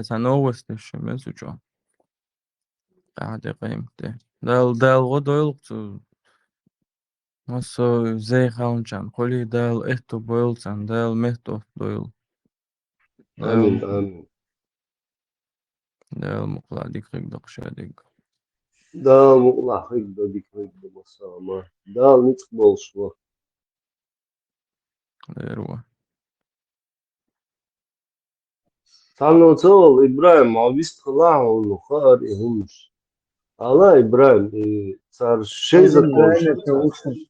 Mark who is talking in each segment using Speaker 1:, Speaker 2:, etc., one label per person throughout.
Speaker 1: за новости шемес учо. قاعد قيمته دال غدويل Nasıl zeyhancan, koli del ehto boyulsan, del mehto doyul,
Speaker 2: آمين
Speaker 1: del
Speaker 2: آمين.
Speaker 1: mukladik rigdak shadik.
Speaker 2: دا مقلع حقد ديك حقد مصامة دا نتقبل شوى.
Speaker 1: Derwa.
Speaker 2: تعالوا تقول إبراهيم عبيست خلاعه والنخار إهمش. الله إبراهيم صار شيء
Speaker 3: الحمد
Speaker 2: زكول
Speaker 3: لله
Speaker 2: شو صار.
Speaker 3: نتوكل.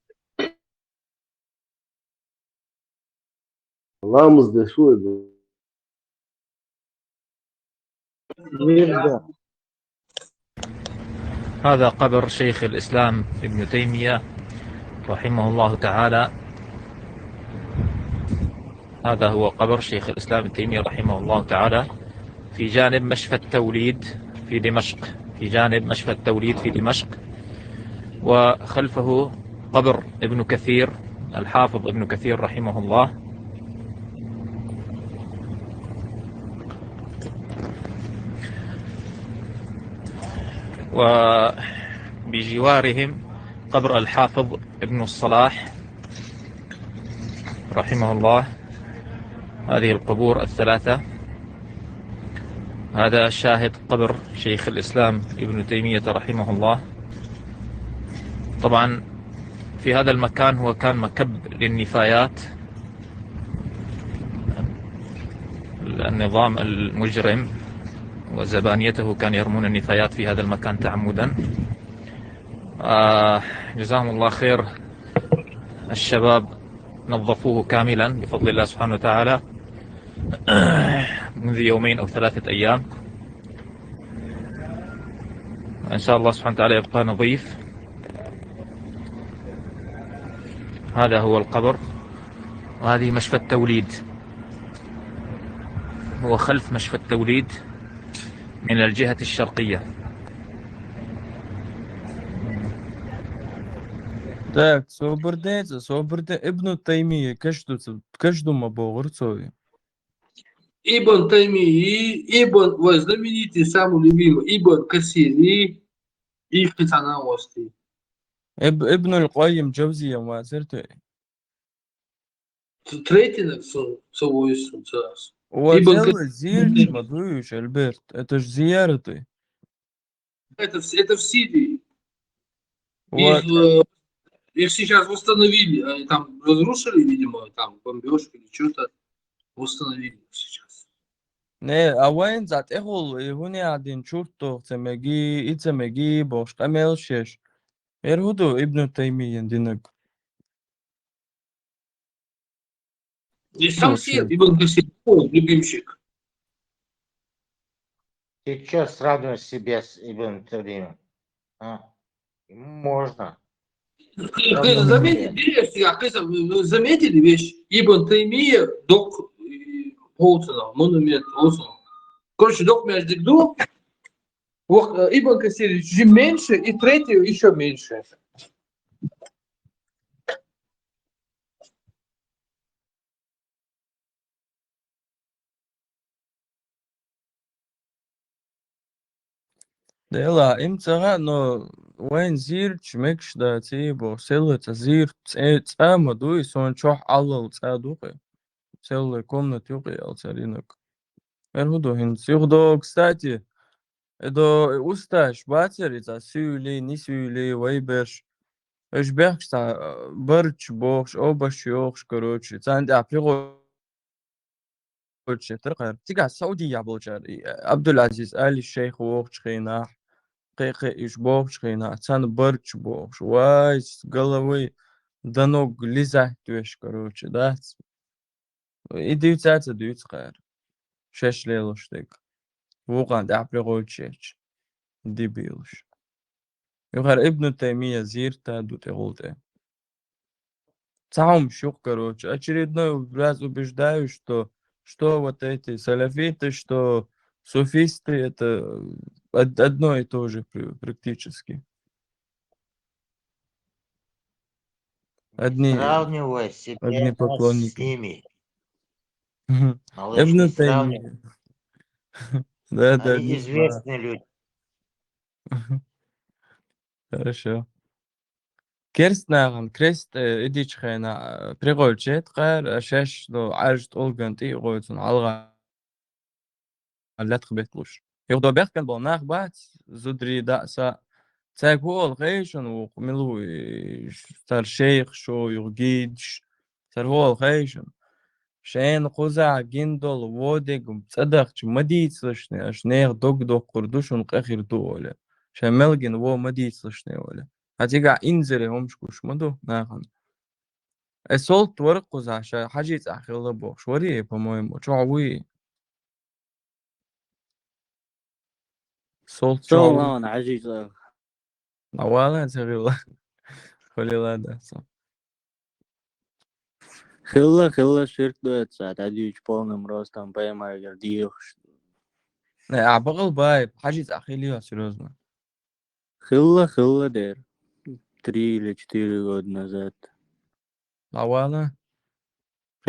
Speaker 2: الله مزد شو إبراهيم.
Speaker 3: يبدأ.
Speaker 4: هذا قبر شيخ الإسلام ابن تيمية رحمه الله تعالى. هذا هو قبر شيخ الإسلام ابن تيمية رحمه الله تعالى في جانب مشفى التوليد في دمشق، في جانب مشفى التوليد في دمشق. وخلفه قبر ابن كثير، الحافظ ابن كثير رحمه الله. وبجوارهم قبر الحافظ ابن الصلاح رحمه الله. هذه القبور الثلاثة. هذا شاهد قبر شيخ الإسلام ابن تيمية رحمه الله. طبعا في هذا المكان هو كان مكب للنفايات، النظام المجرم وزبانيته كان يرمون النفايات في هذا المكان تعمدا. جزاهم الله خير، الشباب نظفوه كاملا بفضل الله سبحانه وتعالى منذ يومين أو 3 أيام. إن شاء الله سبحانه وتعالى يبقى نظيف. هذا هو القبر، وهذه مشفى التوليد، هو خلف مشفى التوليد من الجهة الشرقية.
Speaker 1: Так, собрдеца, ابن تيمية كشدو ما بوغرцови.
Speaker 5: Ибн Таймии, Ибн, знаменитый, самый любимый, Ибн Касири и Хитанауасти.
Speaker 1: ابن القيم جوزية ما سرته.
Speaker 5: Третий свой час.
Speaker 1: هو
Speaker 5: Ибн
Speaker 1: целый зирч мадуюш, Альберт. Это ж зияраты.
Speaker 5: это в Сирии.
Speaker 1: Вот.
Speaker 5: Их сейчас восстановили. Они там разрушили, видимо, там бомбежка или что-то. Восстановили сейчас.
Speaker 1: Ne, اوين زات اخول هوني قاعدين شورتو تمجي اتمجي بوش قمل شش. يرهدو ابن تيمية دينك.
Speaker 5: И сам Сир, Ибн Касири, любимчик.
Speaker 3: Ты что сравниваешь себя с Ибн Тавримом? Можно.
Speaker 5: Заметили вещь? Ибн Таймия, док Олсона, монумент Олсона. Короче, док между двух. Ибн Касири чуть меньше, и третий еще меньше.
Speaker 1: ديلا امتى но وين زيرч مكش دا تيبو سلة زير تسامة دوي سون شوح علل تسادوقي سلة комнат юقي алцаринок эрхудо хинц юхдо кстати эдо усташ бацерица сюли ни сюли вайберш эш бяхста барч бохш обаш ёхш короче цанд априго ترقر تيجا السعودية بوجاري عبد العزيز آل الشيخ ووخش خينا قيقي إيش بوخش خينا تان برش بوخش وايس головой до ног лизать твеш, короче, да? И дивцаца дивцқар. Шеш лелоштек. وقعد أبلغوتشيش ديبيلش. يخر ابن تيمية زيرتا دو تغولته. Сам шук, короче. Очередной раз убеждаю, что вот эти салафиты, что суфисты, это одно и то же практически. Одни
Speaker 3: Сравнивай себя с
Speaker 1: огнепоклонники.
Speaker 3: ними. Малыш,
Speaker 1: Ибн
Speaker 3: не
Speaker 1: Таймия.
Speaker 3: сравнивай.
Speaker 1: Да, да,
Speaker 3: Они
Speaker 1: не знаю.
Speaker 3: известные люди.
Speaker 1: Хорошо. Керстнаган, крест идич хайна пригольчет қар шаш до ажт олганти гойцун алга аллат хбетлуш. Йогдо бехкен бол нах бат зудри даса цайг хол гейшн у милу стар шейх шо югидш стар хол гейшн شين قزع جندل وودق صدق مديتسلشني اشنيغ دوق قردوشن قخير دولة شملجن و مديتسلشني ولا هتيجع انزري همش كوش مدو ناخن السولت ورق قزع شا حاجيت اخي الله بوخ شوري по-моему чуауи سولت
Speaker 6: شو
Speaker 1: чуауи
Speaker 6: أنا عزيز
Speaker 1: اولا تغيلا خلي لا ده صح
Speaker 6: خلا شرك دوت ساعة عديش полным ростом поймай дьюш.
Speaker 1: لا عبغل باي حاجيت اخي ليه серьезно
Speaker 6: خلا دير 3 или 4 года назад.
Speaker 1: اولا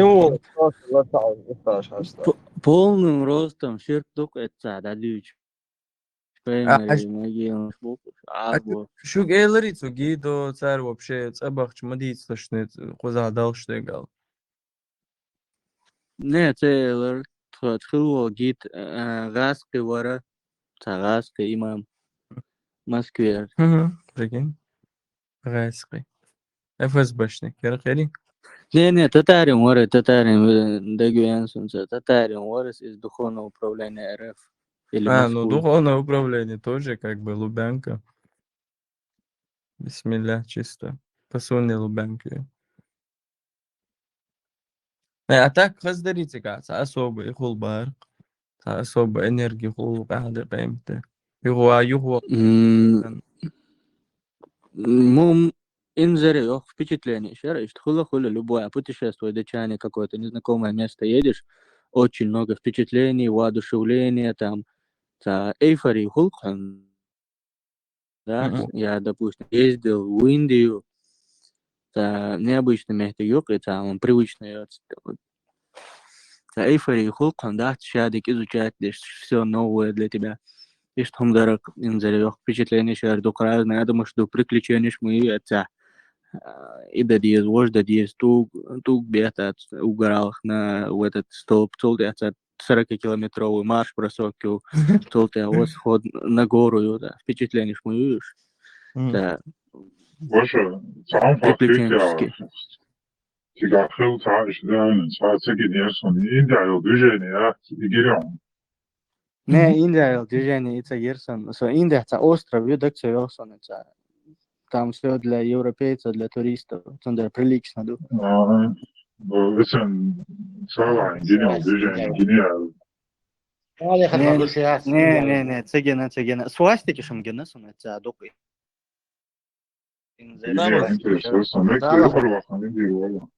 Speaker 2: هو 13 هسه
Speaker 6: Полным ростом ширк دوك ساعة عديش поймай магион шбук عبو.
Speaker 1: شو قالري تو جيدو صار вообще صبغ مديت слышны قزع دالشتغل
Speaker 6: Не целер خلو جيت غاسقي ورا غاسقي إمام Москве.
Speaker 1: прикинь غاسقي افز بشني كده خيري
Speaker 6: Не, татарин ورا татарин дагуянсун татарин ورس из духовного управления РФ или
Speaker 1: ну
Speaker 6: Москвы.
Speaker 1: духовное управление тоже как бы Лубянка бисмилля чисто посуни Лубянки а так خزدريتي قاعد особо يخول بارق особо энергии خول قاعد قيمته يغوى
Speaker 6: Ну, инзаре, впечатление. Еще раз, хула, любое путешествие, дачане какое-то незнакомое место едешь, очень много впечатлений, воодушевления, там, эйфории, хулхан. Да, я, допустим, ездил в Индию, необычное место, и там привычное, эйфории, хулхан, да, шадик изучать, все новое для тебя. И что там дорог, инзаре, впечатление, еще раз, разное, я думаю, что приключения мы это إذا ديز وجدة ديز توق بيتات угоралах на в этот столб толтя 40-километровый марш бросок толтя восход на гору да впечатление шмуешь да
Speaker 7: Боже, сам
Speaker 6: приключенческий.
Speaker 7: Сега хил тааш дан са цеги нерсон Индия ё движение игерон.
Speaker 6: Не Индия движение это Ерсон со Индия это остров юдак Ерсон это там все для европейцев для туристов это прилично да
Speaker 7: Лisten, сала игерон движение Гинея.
Speaker 3: هذا خد مقوشيات
Speaker 6: не цегена свастики шамгенасан это док
Speaker 7: Гинея интересно, мне кое-что ваханы дивола.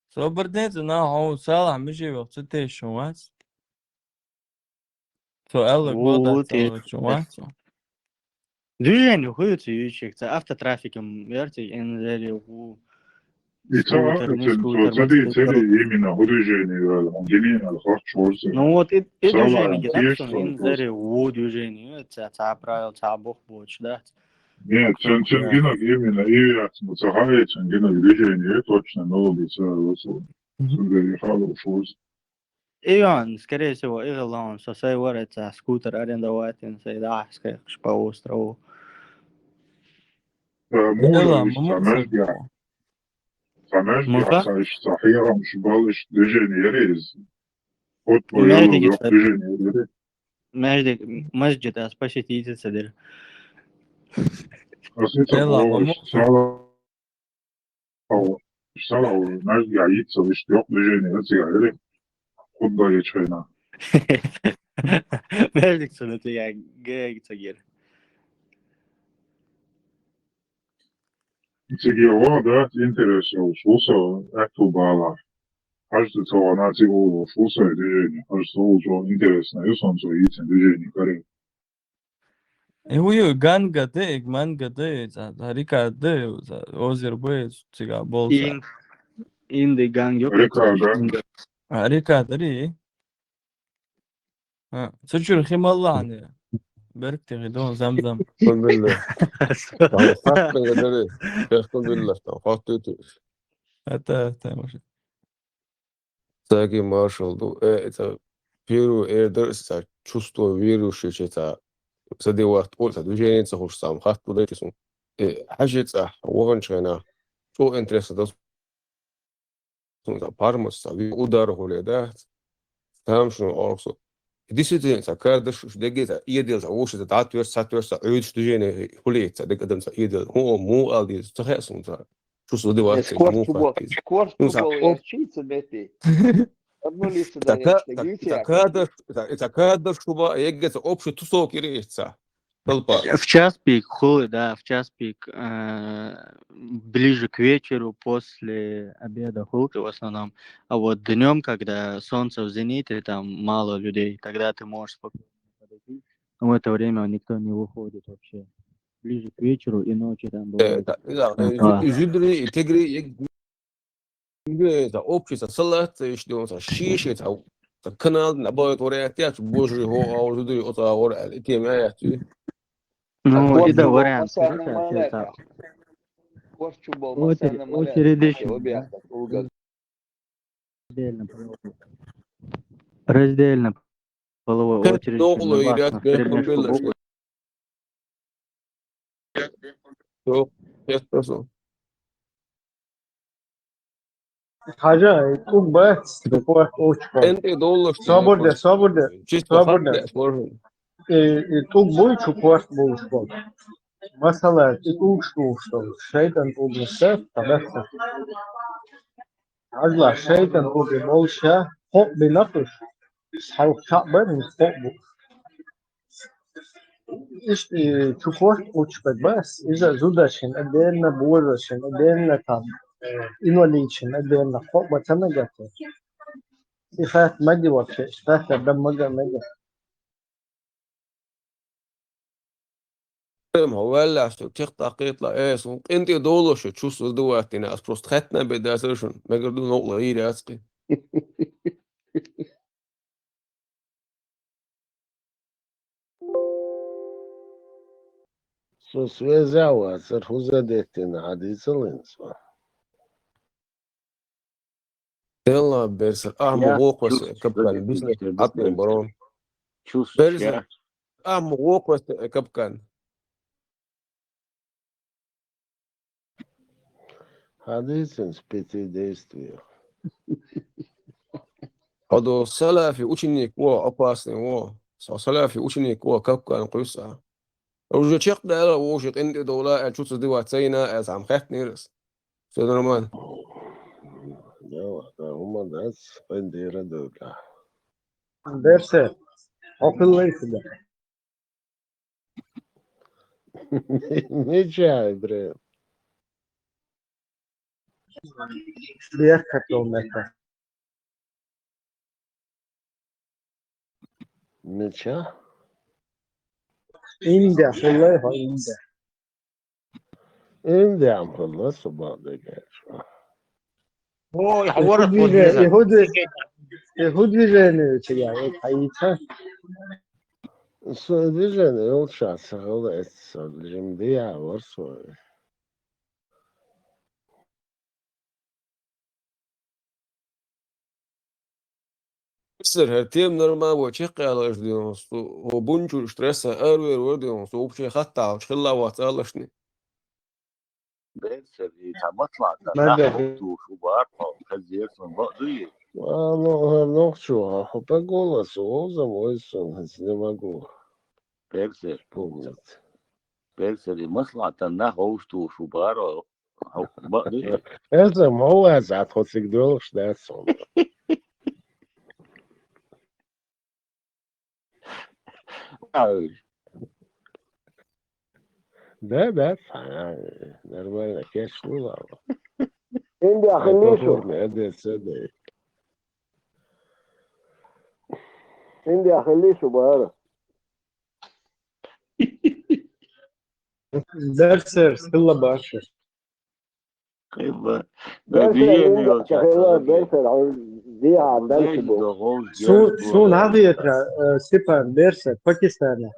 Speaker 1: صبرت انا هو صالح مشي وقت شوات سؤالك
Speaker 6: Вот
Speaker 1: وضع شوات
Speaker 6: движение ходит ючек, это автотрафиком, верьте, инжели в скутер, не скутер,
Speaker 7: цели именно движение Гинея хватчорсы.
Speaker 6: Ну вот и
Speaker 7: Сала
Speaker 6: движение,
Speaker 7: тиеш
Speaker 6: инжели в движение, это правил, это бог боч, да.
Speaker 7: Нет, Ченгина именно и Мацахай, Ченгина движение точно новый
Speaker 6: И он, скорее всего, и он, со своей это скутер арендовать, и да, скажешь, по острову.
Speaker 1: يلا
Speaker 7: مش
Speaker 1: ممكن
Speaker 7: تمشي صحيح مش بالش ديجينيريز خد
Speaker 6: Между
Speaker 7: يلا روح ديجينيريز
Speaker 6: مسجد посетитель садир.
Speaker 7: قصيتك
Speaker 1: يلا
Speaker 7: هو
Speaker 1: ممكن
Speaker 7: سلا ناس قاعد مش روح ديجينيريز يعني خد ضايع هنا
Speaker 6: Между садир я гэг садир.
Speaker 7: تيجي واضح انترس وصوصة اكتب على حاجة توانا تيجي وصوصة ديجيني حاجة توانا انترس نيوصن زويتن ديجيني كارين
Speaker 1: هو جانجا ديك مانجا ديك هريكا ديك اوزر بيز تيجا بولزا
Speaker 6: Инды ганг
Speaker 7: ريكا
Speaker 1: هريكا دري ها سجل خيم الله عني بارك تغيدون زمزم
Speaker 2: قل بالله tamam sattın kaderi kul billah tamam hattu
Speaker 1: حتى مش
Speaker 2: таки маршал это первый это чувство верующее это сади وقت قلت движение تخش сам хатту дайте сум حاجة صح وغنشنا شو انترست ده пармус удар هولي ده تمام شنو أرسل действительно каждый что идет уж это татверс عود движение هولي ده قدم идет هو مو алди تخيل شو صدي وقت مو فاكيز
Speaker 8: Скоро футбол учиться, Бетти. Одно лицо даешь,
Speaker 2: это кадр, чтобы егать общий тусовки рейса. Толпа.
Speaker 6: В час пик, хуй, да, в час пик, ближе к вечеру, после обеда хулки в основном. А вот днем, когда солнце в зените, там мало людей, тогда ты можешь спокойно подойти. Но в это время никто не выходит вообще. Ближе к вечеру и ночи там бывает.
Speaker 2: Жидри, тигри, это общество, салат, что шиш, это канал, набор вариантов, боже, о, жидри, от аура, тема,
Speaker 6: Ну, и да, вариант. Раздельно половой очередь.
Speaker 9: حاجة يكون بس تكون أوشبال
Speaker 2: انت دولار
Speaker 9: صبر يكون بوش وكوارت بوشبال مثلا يكون شوشتل شيطان وبنسف تبث أجل شيطان وبنولشة فوق بنقش حيو كعبر من فوق بو إيش تكوارت أوشبال بس إذا زودشن أدينا بورشن أدينا كام innovation أدينا فوق بتنجته إفات مجد وكش إفات دم مجد
Speaker 2: هو ولا شو تقطع قيطلة ايش انت دولار شو تشوف دواتي ناس بروست ختنا بدا سيرشن ما قدروا نقول غير اسقي
Speaker 8: Så связала, сарфузадеттина, адицелинсва.
Speaker 2: يلا بيرسل مغوق كبكان بيسنس عطني برون بيرسل مغوق كبكان
Speaker 8: Адицин спецдействия.
Speaker 2: هذا سلافي ученик во опасный во سلافي ученик во كبكان قصة رجع شق ده وشق انت دولا شو تصدق واتسينا از عم خات نيرس سيدنا مان
Speaker 8: Ja, huma das bandera dola.
Speaker 9: درسه عقل ليس ده
Speaker 8: Нечай, bre.
Speaker 9: بيركب كيلومتر
Speaker 8: Неча?
Speaker 9: إنده والله إنده
Speaker 8: Indi am خلص بعض الجيش.
Speaker 3: هو يحورك والميزان
Speaker 9: يهود بيجاني تجاه حياتها
Speaker 8: Så det känner jag åt chansen och det är så det är var så.
Speaker 2: بسر هرتيم نرما وشق على اجديونس وبنجو ستريس اروير ورديونس وبشي خطا وشخلا واتالشني
Speaker 10: بس اللي مطلع
Speaker 9: ماذا
Speaker 10: تنحط وشو بعرفه خزير من بقضية
Speaker 8: Ну что, поголос, за мой сон, не могу
Speaker 10: بيرسل
Speaker 8: помнить.
Speaker 10: اللي مطلع تنحط وشو بعرفه بقضية
Speaker 8: Это молодец, а то всегда ждет сон. Да, нормально, кешнула.
Speaker 2: اني اخليشو اني اخليشو بقى
Speaker 9: درسه سلا باشا
Speaker 10: خيبة بديني
Speaker 2: بيرسل
Speaker 8: دي
Speaker 10: ليش
Speaker 8: دالشبو
Speaker 10: دغوز
Speaker 9: سون هافيترا ستيفان بيرسا باكستان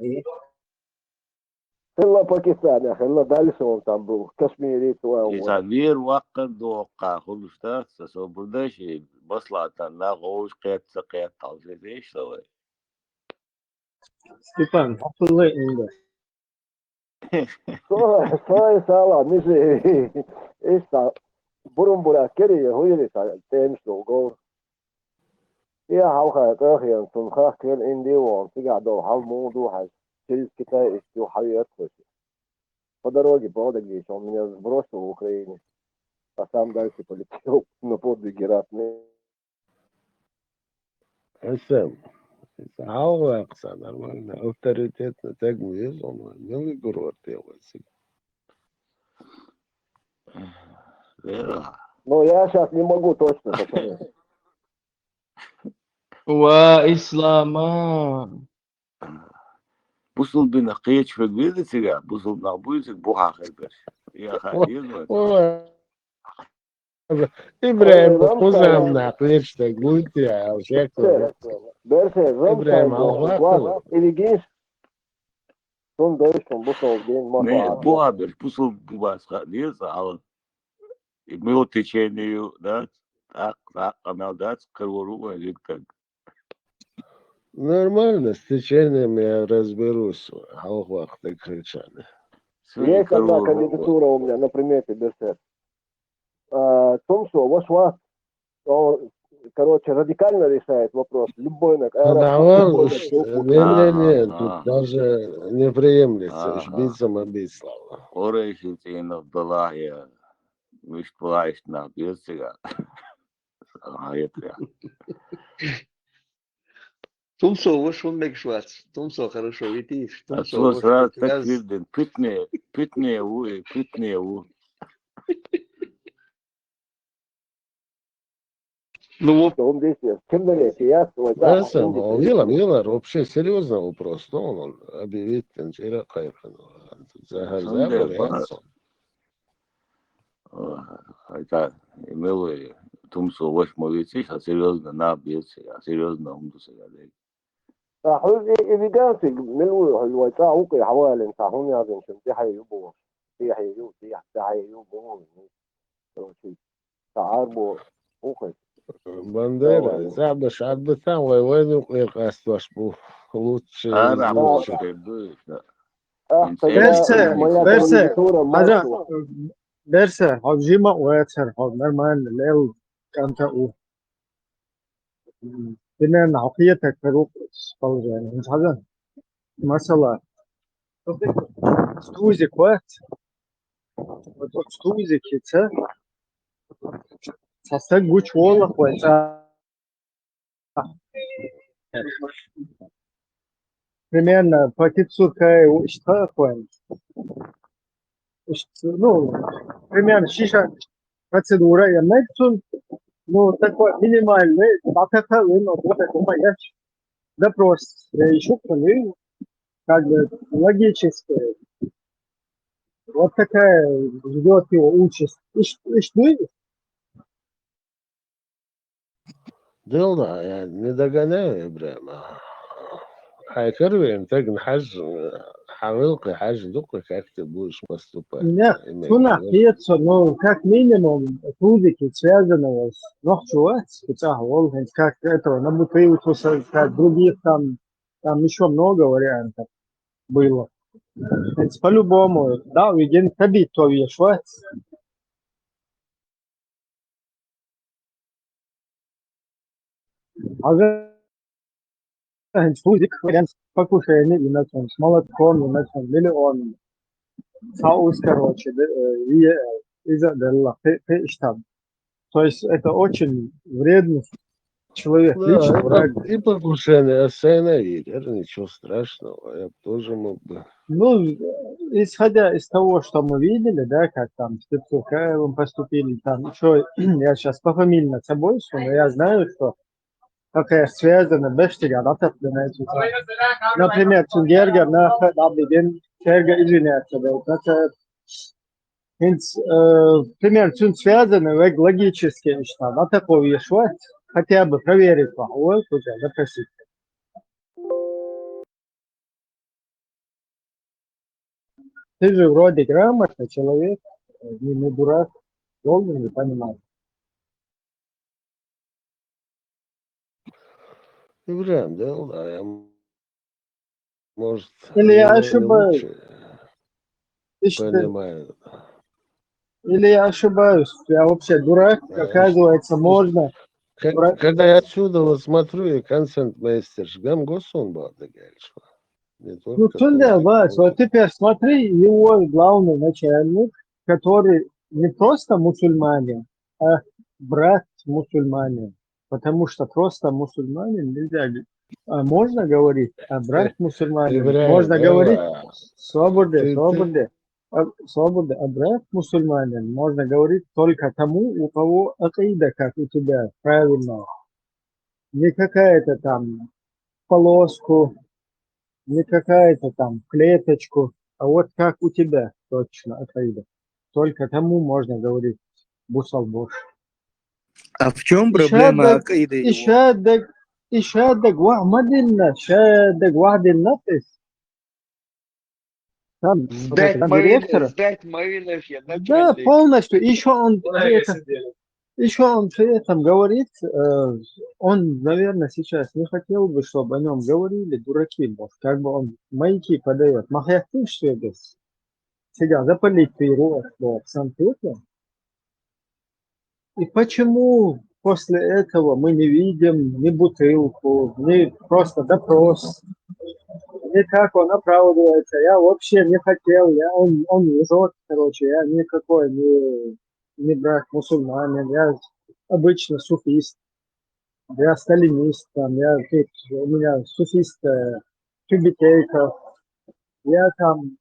Speaker 8: خلا باكستان يا أخي خلا دالشبو تنبو كشميري توا
Speaker 10: يسافير وقت دوقع خلصتا سوبردش بصلة نغوز قيت سقيت تعزيز ايش سوي
Speaker 9: ستيفان حفظي عنده
Speaker 8: صاي سالا ميزي إيش تا برا كري هو اللي تا تنشلو جو يا هاوخا تاخي أنتم خاخ كل إندي وان تقعدوا هالموضوع هاي شيء كتا إستو حياة خوشي فدروجي بودجي شو من البروش وأوكراني а сам дальше полетел на подвиги ратные.
Speaker 11: حسام تعاون أقصى нормально авторитетно так везом не город делается.
Speaker 8: Но я сейчас не могу точно, пацаны.
Speaker 1: وإسلاما
Speaker 10: بوصل بنقيت في البيت تيجا بوصل نابويتك بوحة خيبش يا خير
Speaker 11: إبراهيم قزم ناقلش تقولت يا شكله
Speaker 8: Berse,
Speaker 11: إبراهيم
Speaker 8: Ramstein, ilginç. Son dövüşüm bu soğuğun
Speaker 10: не буабер бусул бубас не сал и мы течение да так канал да скорору электр
Speaker 11: Нормально, с течением я разберусь. Аллах так кричали.
Speaker 8: Есть одна кандидатура у меня на примете, Берсе. Томсо, ваш он, короче, радикально решает вопрос. Любой
Speaker 11: Подавал, не, тут даже не приемлется. Шбицам обислал.
Speaker 10: Орехитинов была я, мишь плащ на бирсига.
Speaker 12: Тумсо, ваш он мекшвац. Тумсо хорошо, видишь.
Speaker 10: Тумсо сразу так виден. Питне у.
Speaker 8: Ну вот он здесь, чем далее, я свой.
Speaker 11: Да, сам, Вилар, вообще серьезный вопрос, но он объявит Танжира Кайфану.
Speaker 10: Это имело Тумсо, ваш молитесь, а серьезно набьется, а серьезно умдуся.
Speaker 8: حوزي إيجانسي ملوي الويتا وقي حوالي نساهم يا بنت تحي يبو تحي يبو تعاربو وقي
Speaker 11: Бандера, забыш, отбытан, войну قاس бу лучше.
Speaker 9: Берсе, حجيمة ويتر حجمان ليل كانت بناء عقيدة كروك قوي يعني مش حاجة مثلا ستوزي كوات ستوزي كيتا ساسجوش والله كويس примерно пакет сурка что كويس ну примерно шиша процедура я медицин ну такой минимальный так-то ну вот это я допрос еще как бы логически вот такая ждет его участь и что
Speaker 11: Дело, я не догоняю Ибрахима. Хайкервин, так нахаж, хавилка, хаж, дука, как ты будешь поступать?
Speaker 9: Нет, находится, ну, как минимум, трудики связанные с ногчевать, как этого, на бутылку, как других там еще много вариантов было. По-любому, да, виден кабит то вешать. Трудик, вариант покушения, иначе с молотком, иначе миллион. Хаос, короче, из-за штаб. То есть это очень вредный человек.
Speaker 11: Да, и покушение остановить, это ничего страшного, я тоже мог бы.
Speaker 9: Ну, исходя из того, что мы видели, да, как там с Петухаевым поступили, там еще, я сейчас пофамильно собой, но я знаю, что какая связана бештига, например, Цунгерга, Нахадабидин, Серга извиняется, это примерно связаны логически, что на такое вешать, хотя бы проверить поход, у тебя запросить. Ты же вроде грамотный человек, не дурак, должен же понимать.
Speaker 11: Ибраим, да, я, может,
Speaker 9: Или я
Speaker 11: не
Speaker 9: ошибаюсь?
Speaker 11: лучше
Speaker 9: Ты-
Speaker 11: понимаю.
Speaker 9: Или я ошибаюсь? Я вообще дурак, оказывается, можно.
Speaker 11: Когда я отсюда вот смотрю, и концертмейстер, гам госон был, не
Speaker 9: Ну,
Speaker 11: только
Speaker 9: Тунде,
Speaker 11: Толик,
Speaker 9: Вась, вот теперь смотри, его главный начальник, который не просто мусульманин, а брат мусульманин. Потому что просто мусульманин нельзя. Можно говорить, а брат мусульманин.
Speaker 11: Ибраим,
Speaker 9: Можно говорить,
Speaker 11: да,
Speaker 9: свобода,
Speaker 11: ты-
Speaker 9: свобода. Свобода, а брат мусульманин можно говорить только тому, у кого акида, как у тебя, правильно. Не какая-то там полоску, не какая-то там клеточку, а вот как у тебя точно акида. Только тому можно говорить бусалбош.
Speaker 6: А в чем проблема акиды его?
Speaker 9: يشادق واحد النفس там
Speaker 12: Сдать
Speaker 9: там директора.
Speaker 12: Марина вообще,
Speaker 9: Да,
Speaker 12: начальник.
Speaker 9: полностью. Еще он при этом говорит, он, наверное, сейчас не хотел бы, чтобы о нем говорили дураки, может, как бы он маяки подает. Махаяхтин, что это? Сидят, запалить его в Санкт-Петербурге. И почему после этого мы не видим ни бутылку, ни просто допрос, ни как он оправдывается? Я вообще не хотел, он лжет, короче, я никакой не брат мусульманин, я обычно суфист, я сталинист, там, у меня суфист тюбетейка, я там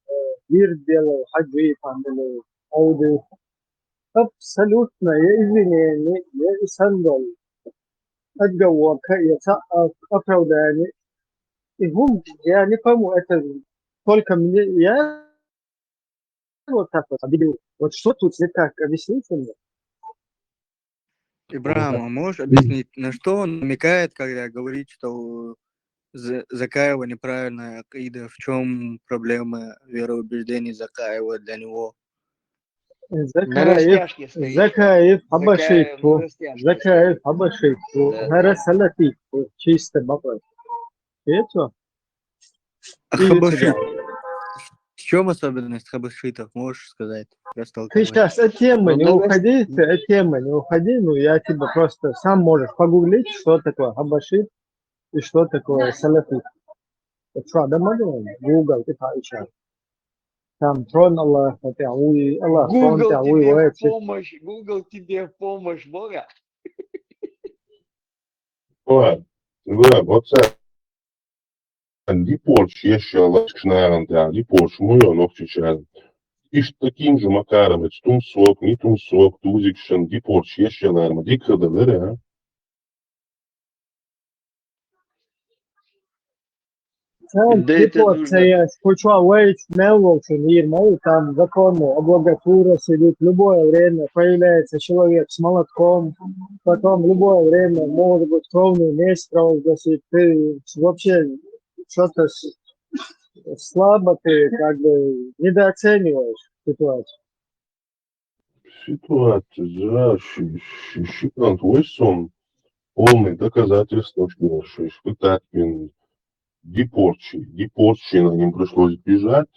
Speaker 9: вир делал, хаджи там, или ауды. Абсолютно, я извинения, я и сандал, отговорка, это оправдание. И я не пойму, это только мне, я вот так вот объявил. Вот что тут не так, объясните мне.
Speaker 6: Ибрам, а можешь объяснить, на что он намекает, когда говорит, что Закаева неправильная акида? В чем проблема вероубеждений Закаева для него?
Speaker 12: На растяжке стоишь.
Speaker 9: Закаев,
Speaker 12: На
Speaker 9: Абашитку,
Speaker 12: растяжке
Speaker 9: Закаев,
Speaker 12: стоит.
Speaker 9: Абашитку,
Speaker 12: Да.
Speaker 9: Гарасалатитку, чисто вопрос. Это?
Speaker 6: А
Speaker 9: Или
Speaker 6: хабашит?
Speaker 9: тебя?
Speaker 6: В чем особенность хабашитов? Можешь сказать?
Speaker 9: Ты
Speaker 6: Растолковать.
Speaker 9: сейчас от темы не уходи, ну я тебе просто сам можешь погуглить, что такое хабашит и что такое салафит. Вот что, да могу? Google, ты поищешь. Там трон Аллах, Аллах, трон
Speaker 12: Google
Speaker 9: тебя
Speaker 12: тебе в
Speaker 9: уйвает.
Speaker 12: помощь, Google тебе в помощь, Бога.
Speaker 7: Vot sen Diporç yaşıyorlar çıkışlarında, Diporç muyo nokçuşan. İşte таким же макаром, тумсок, не тумсок, тузикшен, Diporç yaşıyorlar mı? Dikkadeler ya.
Speaker 9: Там
Speaker 12: Да это
Speaker 9: типа
Speaker 12: нужно.
Speaker 9: це скучал Мелволчу, мир мол, там законы, облагатура сидит, в любое время появляется человек с молотком, потом в любое время может быть кровный месть провозгласить. Ты вообще что-то слабо ты как бы недооцениваешь ситуацию.
Speaker 7: Ситуация, да, щитан твой сон, полный доказательства, что испытать Дипорчи, им пришлось бежать.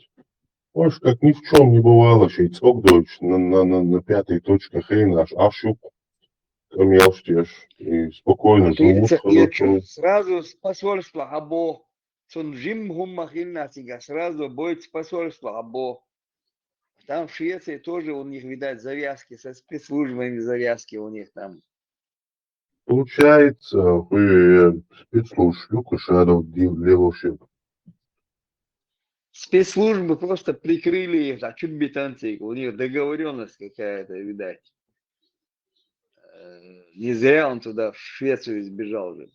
Speaker 7: Ось как ни в чем не бывало, шейцок дочь на пятой точке хейна, аж щук камелштеш и спокойно живут
Speaker 12: Я
Speaker 7: хорошо.
Speaker 12: сразу с посольства Або. Сон жим гуммахинна сега, сразу будет с посольства Або. Там в Швеции тоже у них, видать, завязки со спецслужбами, завязки у них там.
Speaker 7: Получается, вы спецслужб шадов левошек.
Speaker 12: Спецслужбы просто прикрыли их, а чуть бетанцы, у них договоренность какая-то, видать. Не зря он туда, в Швецию сбежал же.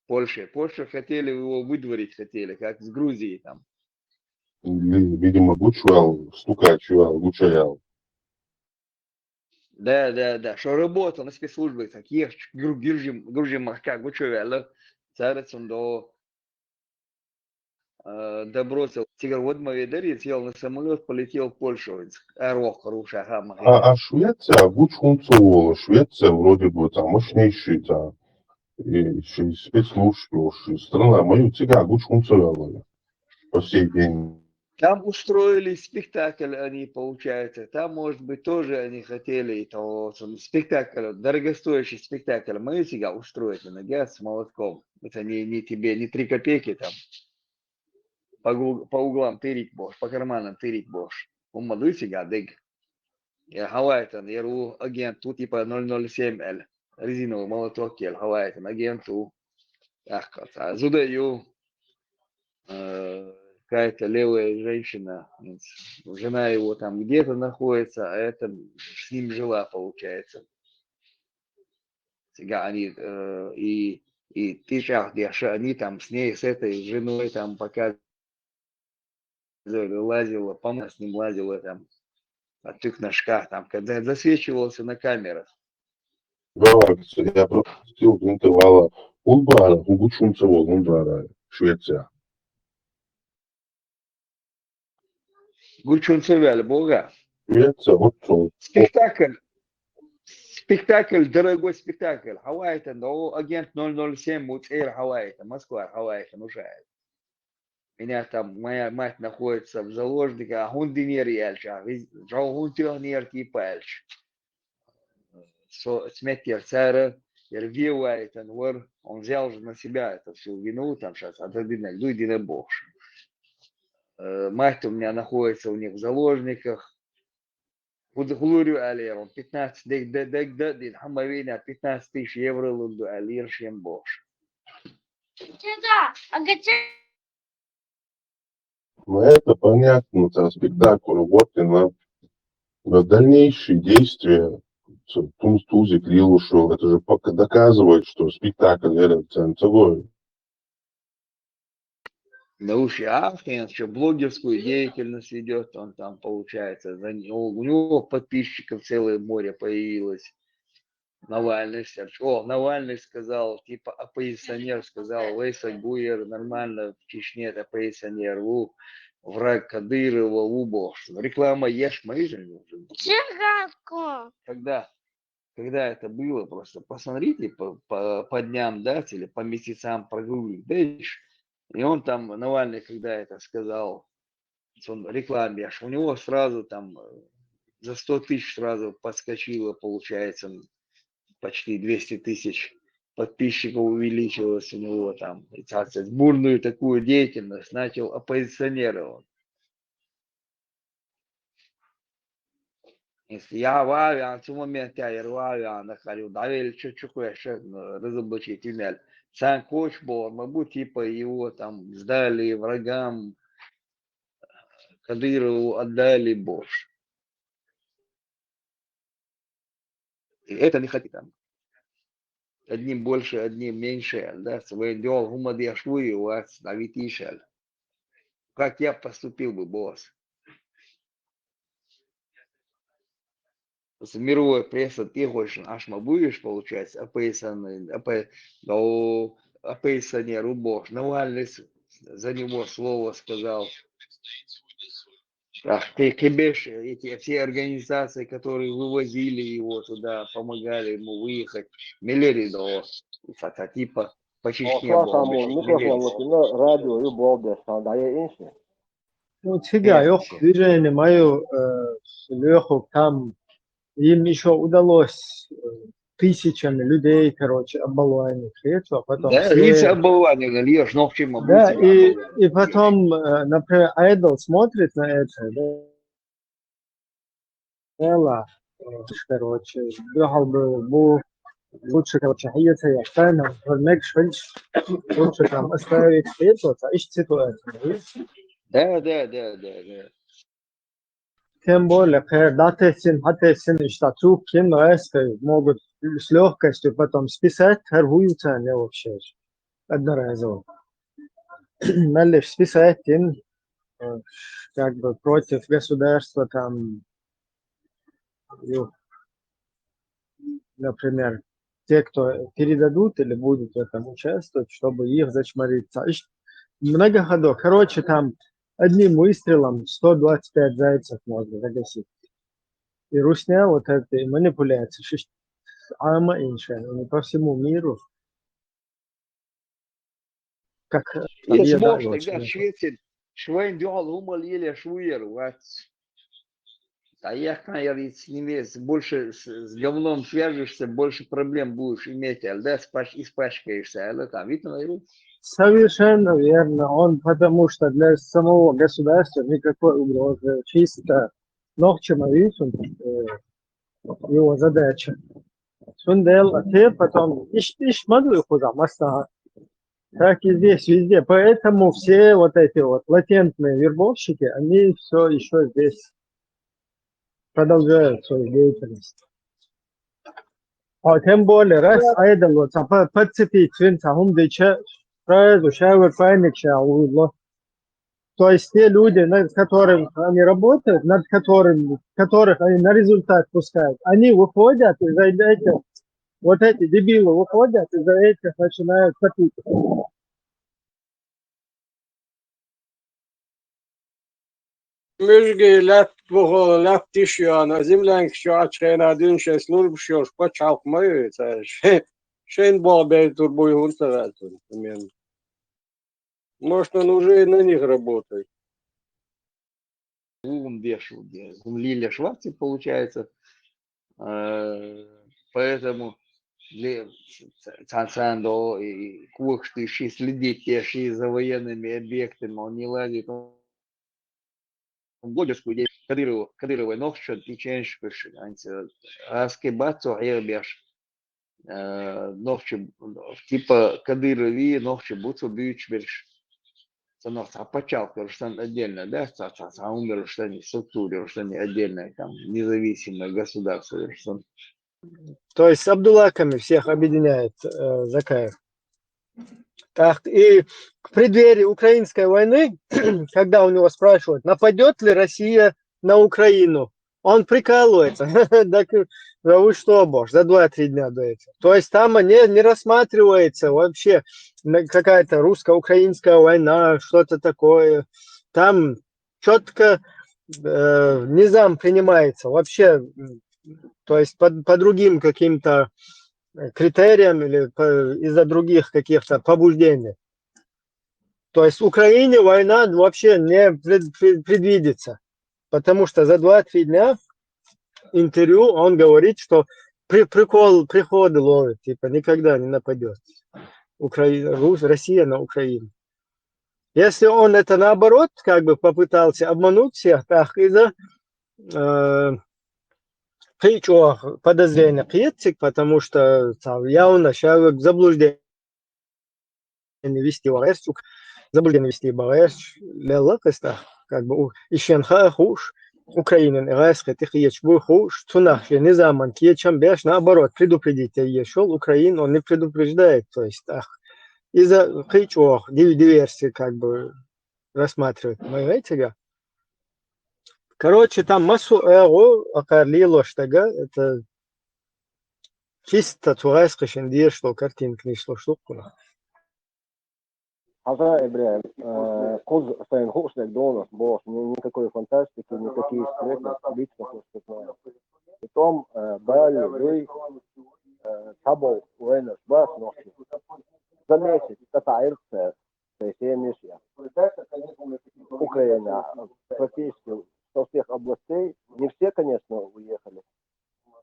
Speaker 12: Польша хотели его выдворить, как с Грузией там.
Speaker 7: Видимо, гучвал, стукачевал, гучаял.
Speaker 12: Да, что работал на спецслужбы, таких грузим, как бы что, вяло, царец он добросил, тигр вот мои дари, сел на самолет, полетел в Польшу, аэроф хорошая,
Speaker 7: А Швеция обучунцевала. Швеция вроде бы там мощнейший, да, и еще и спецслужб, и страна. Мою тебя обучунцевала по сей день.
Speaker 12: Там устроили спектакль они, получается. Там, может быть, тоже они хотели того, спектакль, дорогостоящий спектакль. Мы себя устроить на газ с молотком. Это не тебе, не 3 копейки там. По углам тырить будешь, по карманам тырить будешь. Умаду себя, дыг. Я Хавайтон, я ру агенту типа 007L. Резиновый молоток, я Хавайтон, агенту. Ах, кота. Задаю. Какая-то левая женщина, жена его там где-то находится, а это с ним жила, получается. Сега они и ты сейчас, они там с ней, с этой женой там пока лазила, по-моему, с ним лазила там от их ножках, там, когда засвечивался на камерах.
Speaker 7: Галакса, я пропустил интервала Улбара, обучунцевал Улбара, Швеция.
Speaker 12: Гучунцевель, Бога.
Speaker 7: Швеция, вот что.
Speaker 12: Спектакль, дорогой спектакль. Хавайта, но агент 007, Муцейр Хавайта, Москва, Хавайта, нужает. Меня там, моя мать находится в заложниках, а он динер яльча, он тёрнер типа яльч. Сметер цара, Ервивает, он взял же на себя эту всю вину, там сейчас, отодвинуть, люди на бог. Мать у меня находится у них в заложниках. Хулурю алер, он 15 дин хамавина 15 тысяч евро лунду алир шем бош.
Speaker 7: Ну, это понятно, это спектакль, вот и на дальнейшие действия Тузик Лилушев, это же пока доказывает, что спектакль это ценцовой.
Speaker 12: Науши Ахин, что блогерскую деятельность ведет, он там, получается, у него подписчиков целое море появилось. Навальный, Навальный сказал, типа оппозиционер сказал, Вейса Гуер нормально в Чечне, это оппозиционер, враг Кадырова, Убош. Реклама ешь мои же. Когда это было, просто посмотрите по дням, да, или по месяцам прогуглите. И он там, Навальный, когда это сказал, он рекламе, аж у него сразу там за 100 тысяч сразу подскочило, получается, почти 200 тысяч подписчиков увеличилось у него там. И, бурную такую деятельность начал оппозиционировать. Если я в авиа, в цьому моменті я в авиа нахалю, давили чуть-чуть ще разоблачить туннель. Сам коч был, мабуть, типа его там сдали врагам, Кадырову отдали Бош. И это не хотят там. Одним больше, одним меньше, да, свой дел гумадьяшвы у вас навитишель. Как я поступил бы, босс? Мировая пресса, ты хочешь, аж будешь, получается, оппозиционер, Бог. Навальный за него слово сказал. Ты кибеш, эти все организации, которые вывозили его туда, помогали ему выехать, миллиарды долларов, типа по Чечне
Speaker 8: радио,
Speaker 9: Ну, тига, yok, движение мое, легко там, им еще удалось тысячами людей, короче, оболванить, а потом
Speaker 12: да, лица оболванили, лишь, но в чем
Speaker 9: да, и потом, например, Idol смотрит на это, да, короче, ехал бы, лучше, короче, хиется я стайна, вернек швельч, лучше там оставить это, а ищет ситуацию.
Speaker 12: Да.
Speaker 9: Тем более, когда хотесин, что цукин, могут с легкостью потом списать, торгуются они вообще одноразово. Налишь списать им, как бы против государства там, например, те, кто передадут или будут в этом участвовать, чтобы их зачмориться. Много ходов. Короче, там одним выстрелом 125 зайцев можно загасить. И русня вот этой манипуляции, ама инша, не по всему миру, как
Speaker 12: Есть
Speaker 9: победа
Speaker 12: может, тогда
Speaker 9: очень.
Speaker 12: Швеция, Швейн делал умал еле швуер, а я, наверное, с ними больше с говном свяжешься, больше проблем будешь иметь, да, испачкаешься, да, там, видно, наверное.
Speaker 9: Совершенно верно. Он потому что для самого государства никакой угрозы. Чисто ногчемовицу его задача. Сундел, а те потом ищ мадую куда, маста. Так и здесь, везде. Поэтому все вот эти вот латентные вербовщики, они все еще здесь продолжают свою деятельность. А тем более, раз айдол, вот, подцепить свинца, сразу шавер паник шаудло. То есть те люди, над которыми они работают, над которых они на результат пускают, они выходят из-за этих, вот эти дебилы выходят из-за этих, начинают топить.
Speaker 13: Müzgi lap bu lap dişyan zimlen şaç xena dün şeslur bşoş pa çalkmayı şen bu бей турбой унтаратун. Может, он уже на них работает.
Speaker 12: Лиля Шварци, получается, поэтому Цансандо и Кухшты следить те за военными объектами, он не ладит, Годишку Кадыровой ногчу тиченшкыш, аскебацу айрбеш, ногчу типа Кадырови ногчу буцу бючберш. А почалка, что отдельно, да, а умер, что они структуре, что они отдельное, там, независимое государство, что...
Speaker 9: То есть с Абдуллаками всех объединяет Закаев. Так, и в преддверии украинской войны, когда у него спрашивают, нападет ли Россия на Украину, он прикалывается. Так, да вы что, боже, за 2-3 дня до этого. То есть там не рассматривается вообще какая-то русско-украинская война, что-то такое. Там четко низам принимается вообще, то есть по другим каким-то критериям или из-за других каких-то побуждений. То есть Украине война вообще не предвидится, потому что за 2-3 дня интервью он говорит, что приходы ловит, типа никогда не нападет Россия на Украину. Если он это наоборот как бы попытался обмануть всех, так из-за подозрения критик, потому что явно человек заблуждение вести варежку, заблуждение вести бареж, лелакоста, как бы ищенха хуш, Украина, раз хотих ечбу хуш, цунах, не заман, кечам беш, наоборот, предупредить ешел, Украину он не предупреждает, то есть из-за диверсии как бы рассматривает, понимаете? Короче, там массу акарлило штага, это чисто турайская шендия, что картинка не шло штуку.
Speaker 8: Хаза Ибраим, куз стоин хушник донос, босс, никакой фантастики, никакие секреты, лично просто знаю. Потом Бали, Люй, Табол, Уэнес, Бас, Нохи. За месяц, Татаирция, Сейсемишья. Украина практически со всех областей, не все, конечно, уехали.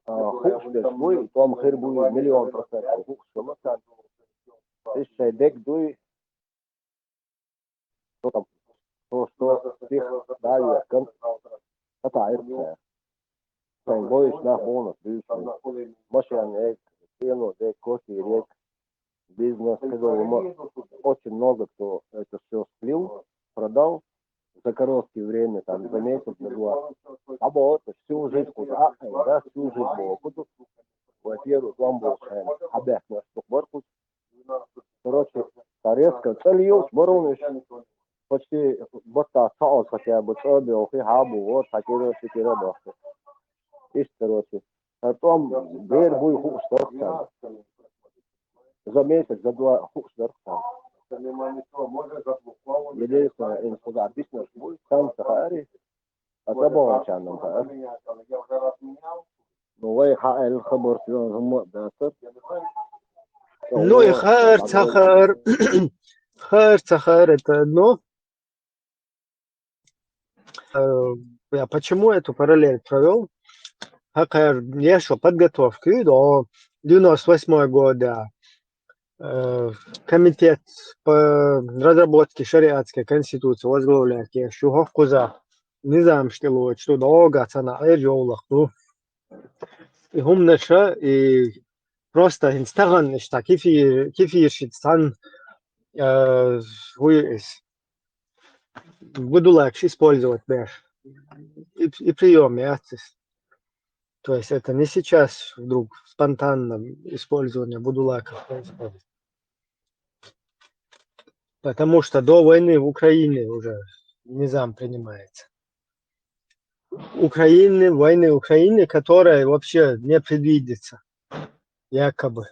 Speaker 8: Хушник, Буй, Том Хирбуй, 1000000%. Хушник, Ишай Дек Дуй, что всех далее, Татаирция. Sein boys nach Monat, машины, стену, кофе, рек, бизнес, очень много кто это все слил, продал за короткое время, там, за месяц, за 2. А вот всю жизнь, да, всю жизнь было. Во-первых, вам был обяк на стопорку. Короче, резко целью, воронишь, почти вот так, хотя бы, обил, хабу, вот, хотели, короче. Потом дверь будет хуш торксан. За месяц, за два хуш торксан. Единственное, им сказать, бизнес будет сам сахари, а собой чанам сахари. Ну, вы хаэль хабар сюан хумма дастер.
Speaker 9: Ну и Хар Цахар это одно. Я почему эту параллель провел? Хакар, я что, подготовки до 98 года. Комитет по разработке шариатской конституции возглавляет Шухов Куза. Низам штило, что долго цена эджолах. И гумнаша и просто инстаграм что кефир шитсан буду легче использовать бэш и прием яцис. То есть это не сейчас вдруг спонтанно использование будулаков происходит. Потому что до войны в Украине уже низам принимается. Войны в Украине, которая вообще не предвидится. Якобы.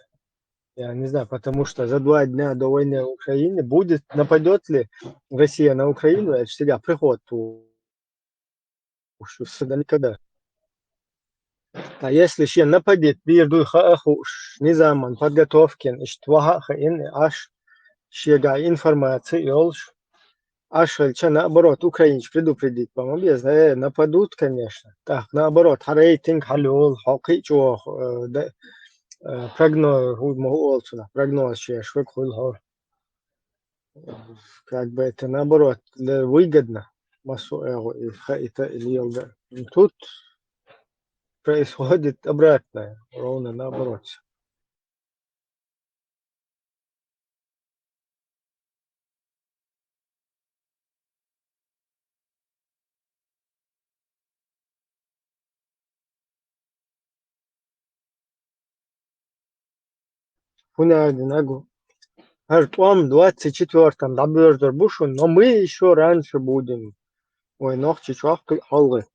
Speaker 9: Я не знаю, потому что за 2 дня до войны в Украине нападет ли Россия на Украину, это всегда приход сюда никогда. А если ще нападет между хахуш низаман подготовки, иштваха ин аж щега информации олш, аж наоборот украинец предупредить, по-моему, без нападут, конечно. Так, наоборот, рейтинг халюл, хокичо, прогноз швек хул. Как бы это наоборот выгодно. Тут происходит обратное, ровно наоборот. Нагу. Артуам 24-м добьёшь бушу, но мы еще раньше будем. Ой, ногти чувак холгы.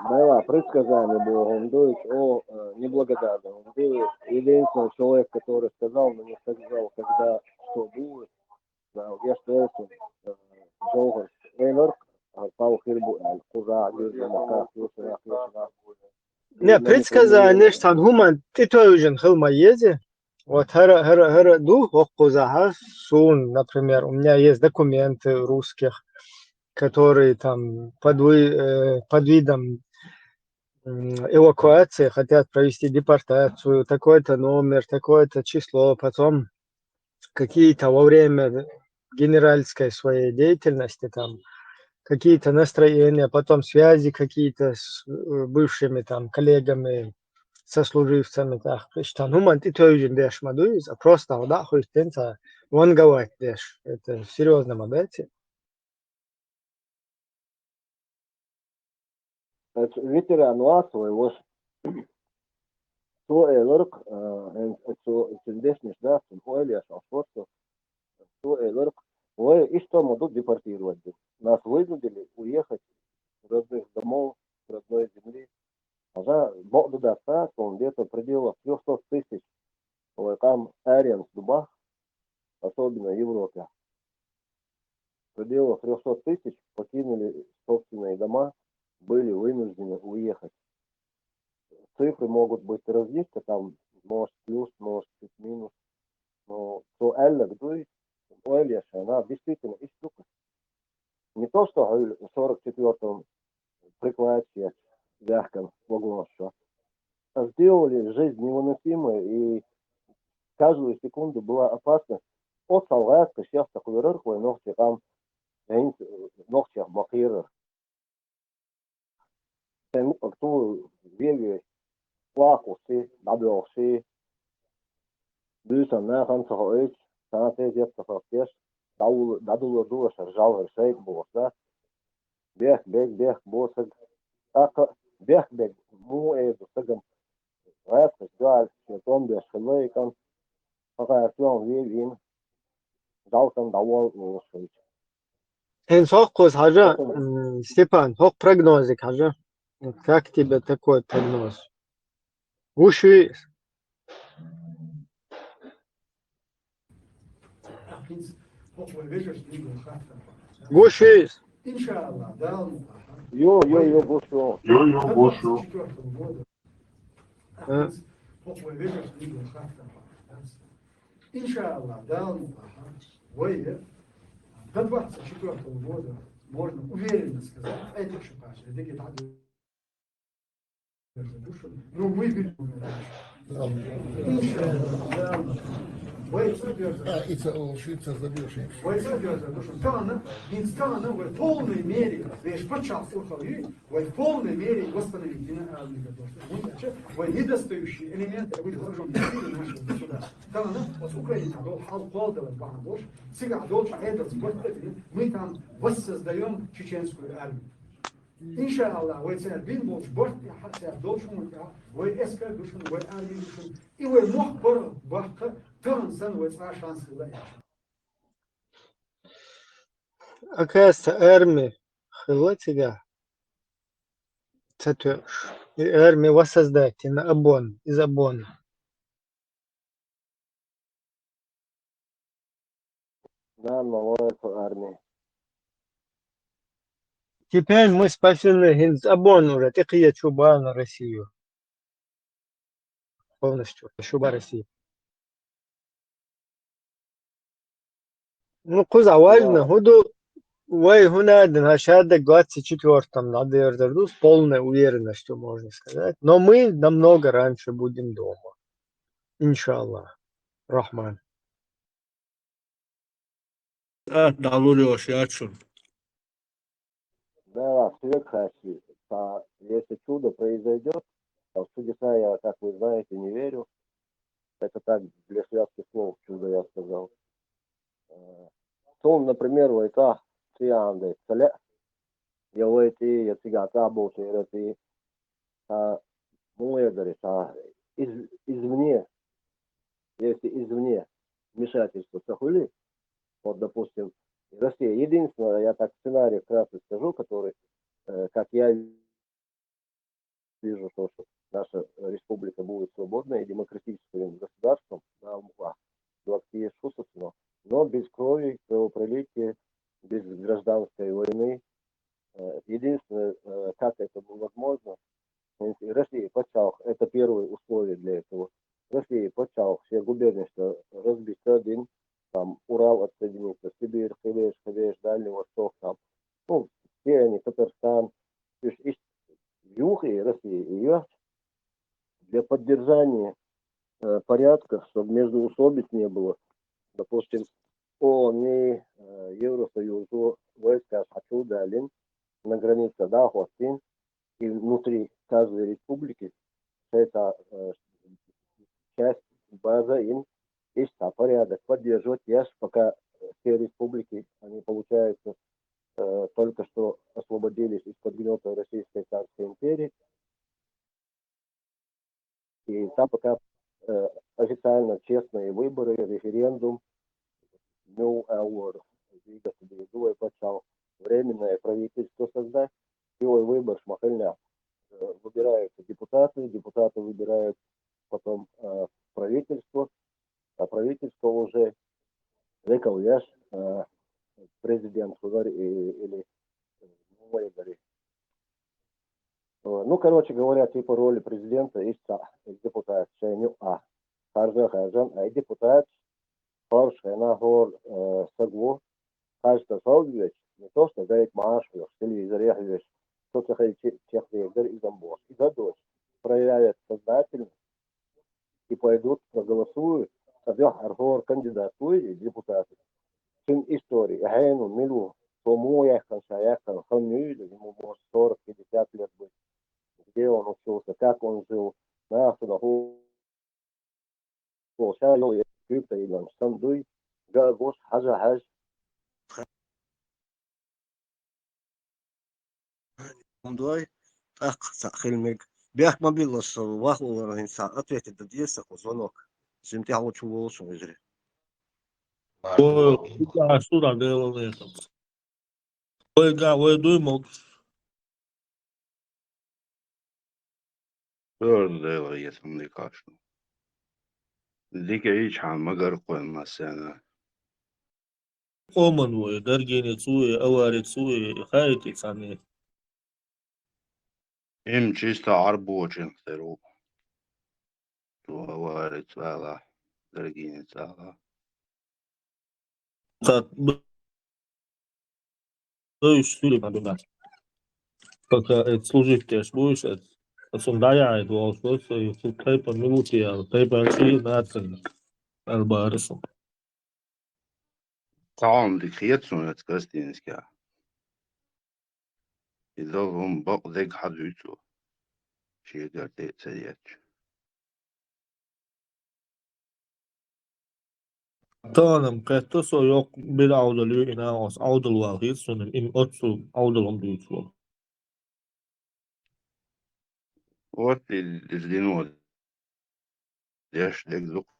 Speaker 8: Да, я предсказание было, он дует о неблагодарном. Он был единственный человек, который сказал, но не сказал, когда что будет. Да, я что это Джохар Эйлор, Пау Хирбу, Куза, Гюрза,
Speaker 9: Не, предсказание, что гуман ты тоже хилма ези. Вот хара ду хокузаха сун, например, у меня есть документы русских, которые там под видом эвакуации хотят провести депортацию, такой-то номер, такое-то число, потом какие-то во время генеральской своей деятельности там какие-то настроения, потом связи какие-то с бывшими там коллегами, сослуживцами, так, что ну man ты тоже дешь мадуис, а просто да, хоть тенца вон говорит дешь, это в серьезном обете.
Speaker 8: Ветеран Ласовый, вот то Эйлорк, это дешниш, да, Оэлиас, Алфорсо, то Эйлорк, ой, и что мы тут депортировать? Нас вынудили уехать с родных домов, с родной земли. А за Бог достаточно, он где-то в пределах 300 тысяч, там Ариан в Дубах, особенно в Европе. В пределах 300 тысяч покинули собственные дома, были вынуждены уехать. Цифры могут быть различны, там может плюс, может чуть минус, но то Эллак дует, она действительно из штука. Не то, что в 44-м прикладе мягком вагоне, а сделали жизнь невыносимой, и каждую секунду была опасность от солдата, сейчас такой рырхлый, ногти там, ногти бакиры. Кто вели плакуси, добрался, бюсан на ханцахоич, санатез яцахош, дадуло дула шаржал шейк бос, да, бег, босаг, бег, му сагам, рэпс, галь, том беш хлейкан, пока флон вивин, далтан давал лошадь.
Speaker 9: Фокус хажа, Степан, фок прогнозик хажа. Как тебе такой прогноз? Гуши. Гуши.
Speaker 8: Йо, гушу.
Speaker 7: Йо-йо, Гошу.
Speaker 14: Иншаллах, да, до 24 года можно уверенно сказать, это шипаш, это гитара. Ну, выберем. В полной мере, в полной мере восстановить недостающие элементы выдержим нашего государства. Вот Украина, мы там воссоздаем чеченскую армию. Иншаллах, вы цербин больше борт, я должен, вы эска душен, вы армию душен, и вы мог бахка, тонсан, вы два шанса дать.
Speaker 9: Оказывается, армия хлотига. Цатуш. И армия воссоздать на Абон, из Абона.
Speaker 8: Да, новая армия.
Speaker 9: Теперь мы спасены из Абона уже, такие чуба на Россию. Полностью, чуба России. Ну, куза важно, худу, вы гунаден, шада 24-м, надо ердерду с полной уверенностью, можно сказать. Но мы намного раньше будем дома. Иншаллах. Рахман.
Speaker 8: Да, свет хочу. Если чудо произойдет, а в чудеса я, как вы знаете, не верю. Это так, для связки слов чудо я сказал. Сон, например, в этих трианды, я в эти, я тига табуты, эти, муэдары, извне, если извне вмешательство сахули, вот, допустим, Россия, единственное, я так сценарий вкратце скажу, который, как я вижу, что наша республика будет свободной и демократическим государством, но без крови, кровопролития, без гражданской войны. Единственное, как это было возможно, Россия почал, это первое условие для этого. Россия почал все губернства разбить один, там Урал отсоединиться, Сибирь, Хевеш, Дальний Восток, там, ну, все они, Татарстан, то есть юг и Россия, ее для поддержания порядка, чтобы междоусобиц не было, допустим, ООН и Евросоюзу войска отсюда на границе Дахуастин, и внутри каждой республики это часть база им есть порядок поддерживать, пока все республики, они получается только что освободились из-под гнета Российской царской империи, и там пока официально честные выборы, референдум, временное правительство создать, первый выбор шмахальня. Выбираются депутаты выбирают потом правительство, а правительство уже векаляш президент или ну, короче говоря, типа роли президента есть депутат, а депутат Сагло, кажется, Саудович, не то, что дает Маш, в телевизоре, кто-то хочет техника и замбор. И за дочь проявляют сознательность и пойдут, проголосуют, тогда аргор кандидатует депутаты. Чем истории, гайну, милу, тому яхан, шаяхан, ханюлю, ему может 40-50 лет быть. Где он учился, как он жил, на судаху, шалу, крипто, или он сандуй, гагош, хажа-хаж.
Speaker 15: Двой, так, Хельмик. Бях мобилос, вахлу, ответит до 10 звонок. Чем тебя лучше волосы выжри.
Speaker 16: Сюда делал это. Ой, да, ой, думал.
Speaker 10: Öyle yetim kaçtı. Dike hiç hammagar koymaz yani.
Speaker 16: قوما ودرجين تسوي أوارد تسوي خايت يعني
Speaker 10: Hem çista arbo çentero. Tu var tsala. Dergin tsala.
Speaker 16: قد بيش سوري ما بينات служить też будешь som daja du ausflug så typer minuter ja typer 20 natten albarso
Speaker 10: Tamam dikiyet sonra tkastiniz ka. İdavum bak dek hadütü. Şey gerte seriyet.
Speaker 16: Tanım katta so yok bir avdalı ina os avdal var sonun im otsu avdalım diyorsun.
Speaker 10: Ot irdinu. Yaş dek zuk.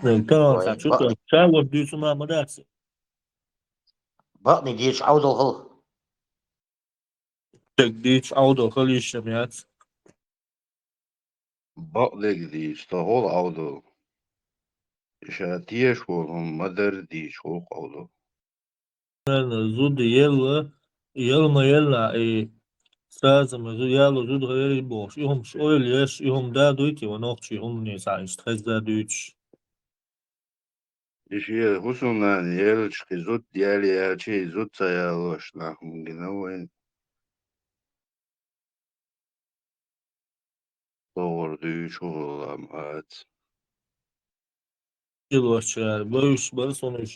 Speaker 16: Ne tamam
Speaker 3: وي
Speaker 16: sen çok çağır diyorsun ama dersin.
Speaker 3: بقني ديش عود الغل
Speaker 16: Tek diç avdal kalışım ya.
Speaker 10: Bak dek di stahol avdu. İşatiye şolum madar di şol avdu.
Speaker 16: زود يلا يلا يلا لازم يلا زود غير boş. يهم şöyle yaş يهم da دويتي ونوقتي هم نسعيش تخز da دويتش.
Speaker 10: İşe husunan yel çıkı zut diyali ya şey zut sayaloş lahum ginawen. Doğru düğü çoğulam at.
Speaker 16: يلا شغال باش بس sonuç.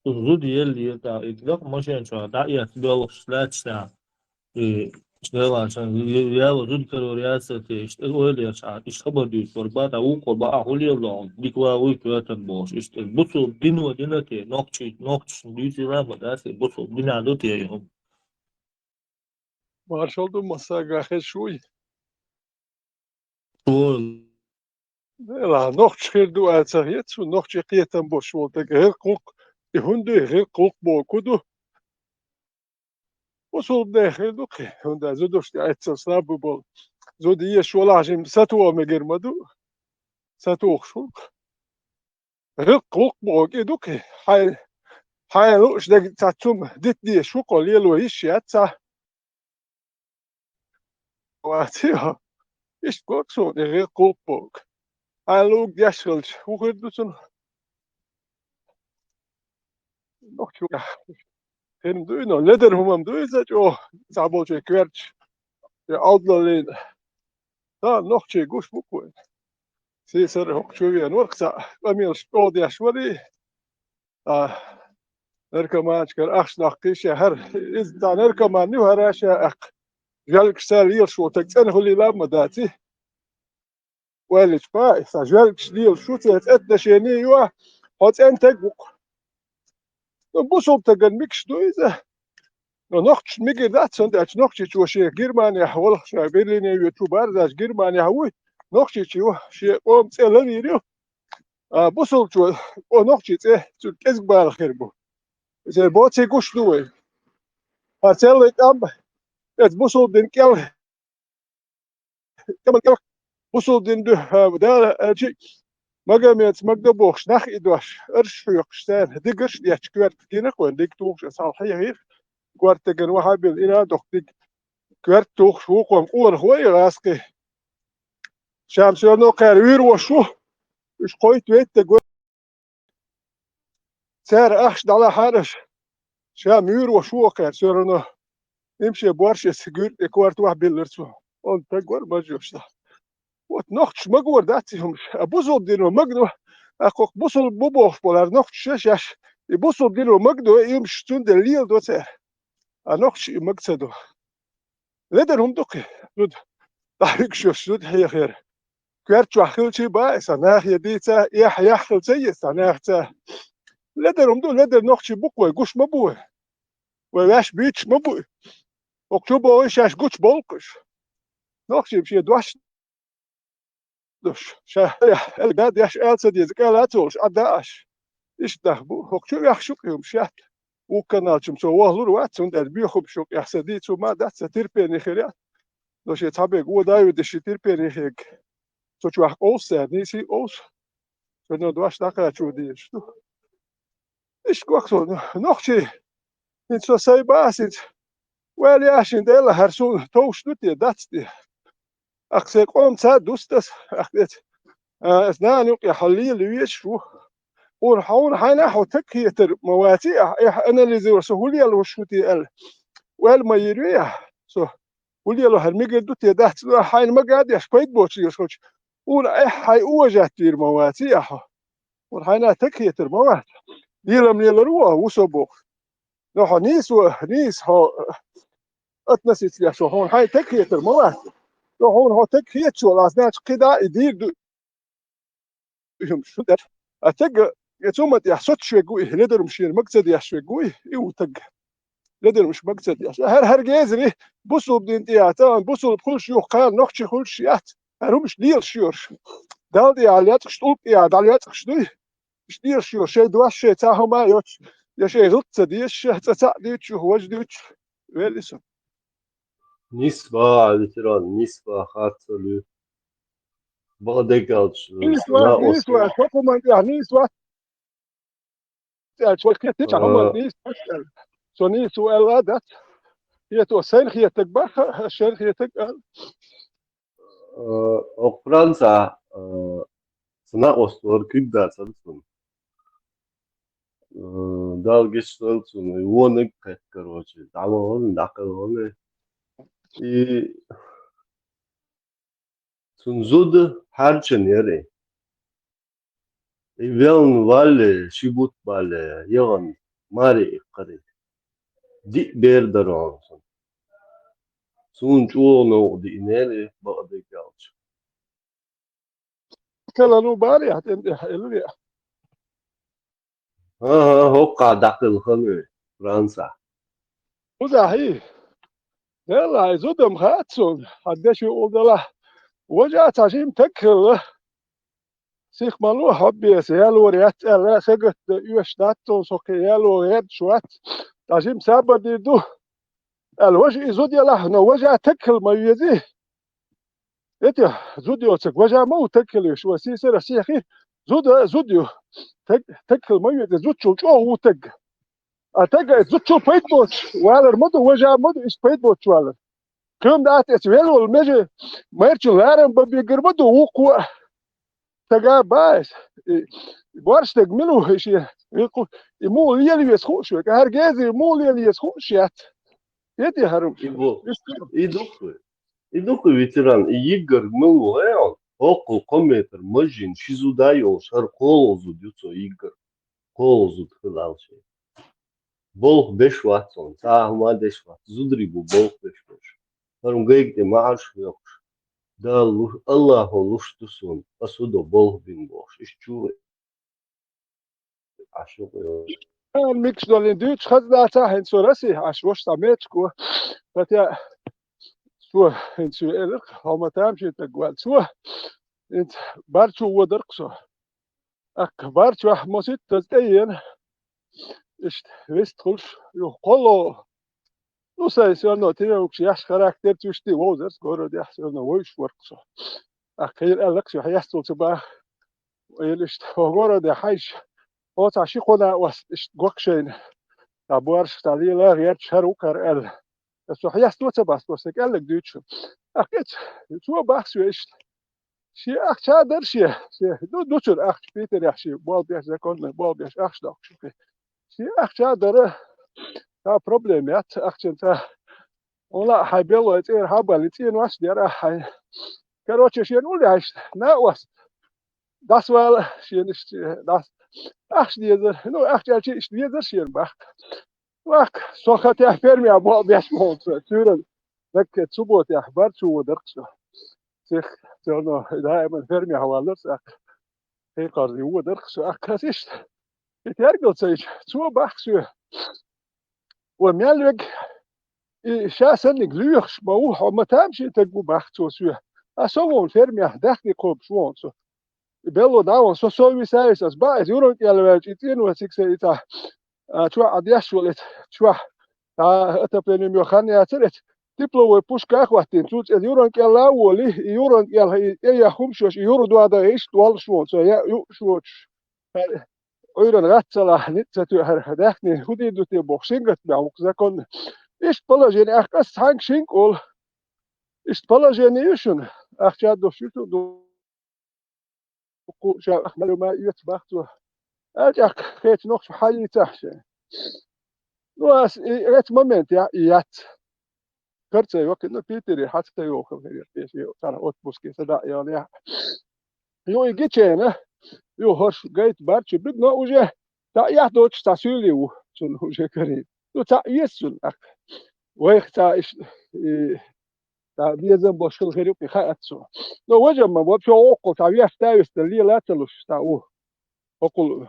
Speaker 16: زود يلا da idrak maşen şu da ya bir slaçta اشتغل عشان يلا زود كالوريات işte öyle yaşa iş haber diyor sorba da o kolba ahul yolun dikwa o kıyatan boş işte bu su dinwa dinate nokçu diyor ama da bu su binado diyor.
Speaker 13: Marshall مساقاخي شوي لا نوخش خير دو آتاهيت ونوخش قيتن بوش ولتك غير قوق يهندو غير قوق بوكودو وصول داخل دوكي هندا زودوش تعيت صابو بول زود يشوال عجم ساتو مغير مدو ساتو خشوق غير قوق بوكي دوكي حي لوش داك تاتوم ديت دي شوق ليلو هيش تا واتيها إيش قوكسون غير قوق بوك لوك دياشلش وغير دوسون نوخش Benim duyun neden humam duysa o saboçe kverç ya aldlalin da nohçe guş bu koy ser hokçuya norksa amil spod ya şvali erkama çıkar akşnak kişi her izdan erkama ni her aşağı ak jalksel yıl şu teksen huli lama dati ولش با سجلش ديال شو تتدشيني يوا هات انت بو صوب تگن ميكش دويزه noch mir dat sind als noch zu sie Germania hol Berlin YouTuber das Germania hu noch zu sie tselen yiriyor bu solçu o noch zu kezbal xirbu ze bo tse gushlu parcel tam et bu sol den kel kaman kel bu sol den da magamet magdabox nach idosh ershuyq shtan digers ya chkwert kina qoyn dik tuq salhiya كوارتجن وحابل إلى دكتور كوارتوخ شو قوم قول هوي راسكي شامسونو كاروير وشو إيش قويت ويت تقول سعر أخش على حارش شامير وشو كار سورنو يمشي بورش سجور كوارت واحد بيلرسو أنت تقول ما جوش ده وتنخش مقور داتهم أبوزو دينو مقدو أخوك بوصل بوبوخ بولار نخش شاش يبوصل دينو مقدو يمشي تون دليل دو سعر نخش مقصدو لدن هم دقي رد ضحك شوف شد هي خير كرت وحخل شي با سناخ يديتا يحخل زي سناختا لدن هم دو لدن نخشي بقوي قش مبوي وياش بيتش مبوي اكتوبو ايش قش بولقش نخشي بشي دوش دوش شا الباد ياش السد يزقالاتوش اداش ايش دهبو اكتوبو يحشوك يوم شات وكانالشم سو وهلور واتسون دبيخو بشوك يحسديتو ما دات تربيني خيرات Dus je hebt goed dat de shitterperi ik. Zo je ook niet zie ook. Zo nou dwars daar kan je die. Is goed zo. Nog je. In zo zei basis. Wel ja, als je de hersen toast doet je dat die. Ach zeg tijd dus dat. Ach dit. is nou ook je halil weet zo. ونحاول حنحو تكيتر مواتيع أنا اللي زور سهولي لو شوتي ال وال ما يرويه سو ولي لو هرميج دوت يدات حين ما قاعد يشبيت بوتش يسوتش ولا حي وجهت تير مواتيع ونحنا تكيتر موات يلم يلروه وسبو نحو نيس هو اتنسيت يا شو هون حي تكيتر موات لو هون هو تكيت شو لازم كده يدير يوم شو ده أتج يتوما يحصد شوي قوي لدر مش المقصد يا شوي قوي يوتج لدر مش مقصد يا هر جازري بصوا بدين تياتان بصوا بكل شيء قال نقش كل شيءات هرو مش ديال شيور دال دي عليات شطوب يا داليات شدوي مش ديال شيور شيء دواش شيء تاهم ما يوتش يا شيء غلط ديش تاع ديتش هو جديتش ويلسون
Speaker 17: نسبة لتران نسبة خاطر بعدك
Speaker 13: نسوة حكومة يعني نسوة شو كنت هم نيس سوني سؤال هذا هي توسين هي تكبر الشيء هي تكبر
Speaker 17: فرنسا سنا أسطور كده سلسون دالجش سلسون يوانك كروتشي تعمل ناقل 이 순조드 harçnere 이변 valle şibut valle yagan mari iqari di berdaron sun chuono di inele baqde galch
Speaker 13: كلامه باري هتندي حلوة
Speaker 17: ha hoqa daqil khame fransa
Speaker 13: وده هي يلا يزودهم خاتون قديش يقول له وجعت عشان تكل سيخ مالو حبي سيالو ريات لا سجت يشتاتو سوكيالو ريات شوات عشان سابد يدو الوجه يزود يلا نو وجع تكل ما يزيه إتي زود يوتك وجع مو تكل شو سيسر سيخي زود تكل ما يزيه زود شو وتك أتجا زود شو بيت بوتش ولا المدو وجع مدو إيش بيت بوتش ولا كم دعت إسماعيل والمجي ما يرجع العالم بيقربده وقوة تجا باس بارش تجمله شيء يقول مو يلي يسخوش هرجازي مو يلي يسخوش يدي هرم
Speaker 17: idok veteran igor mlueon oko kometer majin shizudayo shar kolozu dyutso igor kolozu tkhlalshi bol 5 watson tahma 5 wat zudribu bol 5 harum geigde maash yok dal allah lushtusun asudo bol bin bosh ischu asho
Speaker 13: الميكس دولين دوتش خذ تاع هنسو راسي عش واش تاميتكو فتيا سو هنسو إلك هما تامشي تقوال سو انت بارشو ودرقسو اك بارشو موسيت تزدين اشت ويست خلش يقولو نو سايسو نو تيوكش ياش خراكتر تشتي ووزرس قورو دي احسو نو ويش ورقسو اك هير ألك شو حيستو تبا ويلشت وقورو دي حيش هو تعشي قونا وست قوكشين تابوارش تعليلا غير شاروكر ال سو حيستو تباس وسك ألك دوتشو أكيد شو بحث ويش شيء أخشى درشي شيء دوتشر أخش بيتر يحشي بول بيش زكون بول بيش أخش داك شوفي شيء أخشى در تا بروبليمات أخشى تا ولا حيبيلو يتير هابل يتين واش ديرا حي كروتش شيء نقول يعيش ناقص das wel شيء نشت das أخش ديزر نو أخشى شيء ديزر شيء بخ وق سوخت يحفرمي أبو بيش مونت سورة لك تسبوت يحبر شو ودرقشو سيخ تونو دائما فرمي حوالرس أك هي قرضي ودرقشو أك كاسيش يترقل سيش سو بخشو وميالوك شاسنك ليخش موح وما تامشي تقو بخشو سو أسوون فرمي أحداخني قوب شوون سو بيلو داون سو سوي سايس أسبايس يورون يالواج يتين وسيكسي إتا شو عديش ولت شو أتبلني ميوخاني أترت Diplo puska ahvattiin tuut el juron kella auoli juron kella ei humsjos juru duada istual suon so ja suot oiran ratsala nyt se työ hähni hudidut ja boxingat mä ukzakon ist palajen ahkas hang shinkol ist palajen yshun ahchado shutu do ku sha ahmalu ma yut bachtu ajak het noch hayi tahshe no as et moment ja yat Kartsai wakit no Peter hatta jo khair pes jo tara otbuski sada yani jo igechena jo hoş gayet barçı bir no uje ta ya doç stasuli u sun uje kari no ta yesun ak ve ta iş ta biazan boşkul khair yok khaatso no wajam ma wabsho oqo ta yasta yastali la talush ta u oqul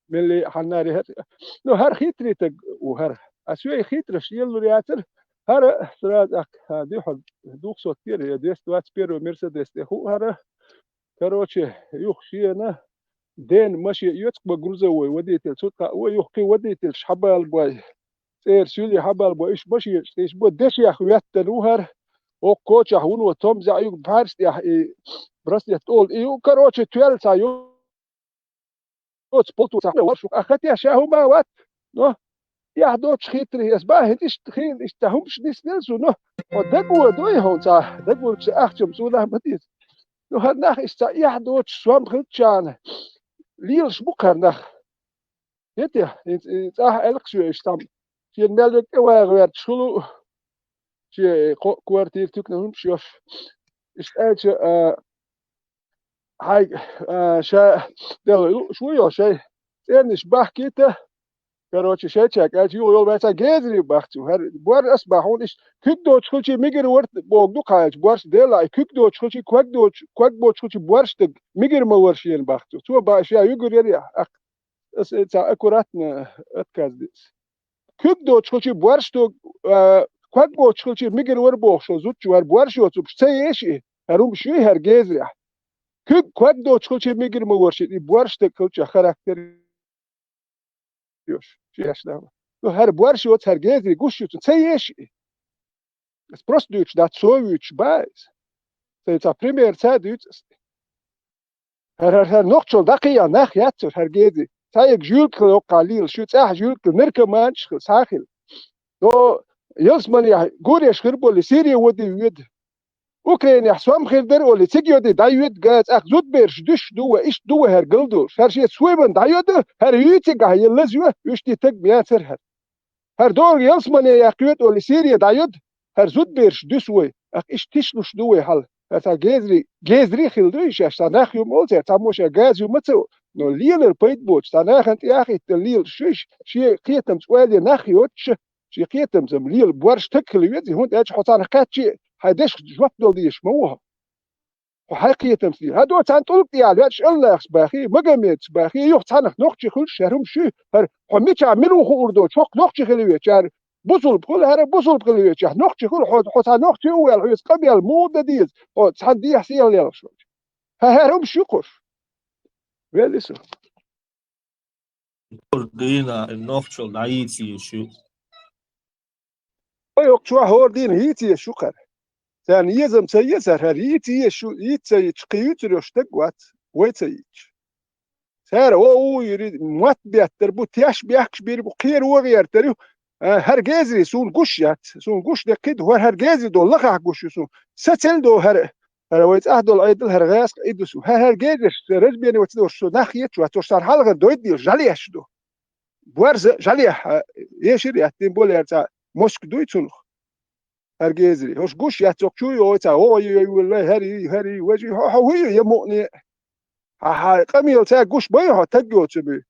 Speaker 13: milli hanari hat no har khitri u har aswi khitri shiyel riater هر سراد دي حد دوخ صوت كتير يا ديست وات بيرو مرسيدس هو هر كروتشي يخشينا دين ماشي يتقبل جروزوي وديت السوتقا ويحكي وديت الشحبال باي سير سولي حبال باي ايش ماشي ايش بو دش يا خويات تنوهر او كوتش هون وتوم زعيو بارس يا براس تقول ايو كروتشي تويل سايو سبوتو وشو اخذت يا شاهو ما وات نو Ja, dort schittert es bei, ist der Humsch nicht so, no. Und das wurde durch uns, das wurde zu 8 so nach mit ist. No hat nach ist da ja dort schwamm Ritschan. Liel Schmucker nach. Geht ja, in Sach Elksü ist dann. Hier meldet wird Schulu. Hier Quartier tuk nach Humsch. Ist hay sha der شويه شيء. Ist Bach geht كروتشي شيتشك أجي يقول بس جذري بحثه هر بور أصبحون إيش كيك دوتش كلشي ميجر ورد بوجدو خالج بورش ديلا كيك دوتش كلشي كوك بوتش كلشي بورش تج ميجر ما ورشين بحثه سو باشيا يقول يا أس تا أكوراتنا أتكاز كيك دوتش كلشي بورش تو كوك بوتش كلشي ميجر ور بوخش زوج ور بورش يوتو بسي إيشي هروم شوي هر جذري كيك كوك دوتش كلشي ميجر ما ورشين بورش تج كلشي خاراكتر Još, šešta. No, her boršot, her gezri, gušjot, ce ješi. Es prostujuč da cojuč baiz. Se ta primer ceduč. Her nochtol daqiya nach yatsur, her gezri. Sayek julkl o qalil, šut julkl, nirka manchkl, sakhil. No, yelsman ya, guriya shkirboli, Siriya wadi wid. Ukrayna يحسوام خير در ولا تيجي دايود جاز أخذت بيرش دش دوا إيش دوا هرجلدو هر شيء سويبن دايود هر يتيجا يلزوا يشتي تك بياتر هر دور يلسمن يأكيد ولا سيريا دايود هر زود بيرش دسوي إيش تشلوش دوا هل هذا جزري خلدويش أشتناخ يوم أولتر تاموش جاز يوم متو نو ليلر بيت بوش تناخ أنت يا أخي تليل شيش شيء قيتم سؤالي ناخيوتش شيء قيتم زم ليل بورش تكل يدي هون أج حطان قاتشي هادش جواب دولدي يشموها وحقيقة تمثيل هادو تان طلب ديال هادش الله باخي مقاميت باخي يوخ تانخ نوخشي خل شهرهم شو هر حميت عملوا خو أردو شوق نوخشي خلوية شهر بوصل بكل هر بوصل بخلوية شهر نوخشي خل حط نوخشي هو الحيس قبل المودة ديز أو تان دي حسيا ليلا شو هرهم شو قش ويلسو
Speaker 16: دينا النوخشل نعيتي شو
Speaker 13: أيوة شو هوردين هيتي شو قر ثاني يزم سيسر هريتي شو يتسي تقيوت رشتقوات ويتسيج سار هو يريد موت بيتر تياش بيحكش بيربو قير وغير تريو هر جازري سون قشيات سون قش دكيد هو هر جازري دو لقع قش سون ستل دو هر ويت أهدو العيد هر غاس إدو سو هر جازري رجبيني وتدور شو ناخيت شو توصار حلقة دويد ديو جاليش دو بورز جاليح يشير ياتين بولي هرتا موسك دويد سونخ هرجازري هوش قش ياتوك شو يوتا هو يقول هري وجي هو يموني قميل تا قش بيها تجو تبي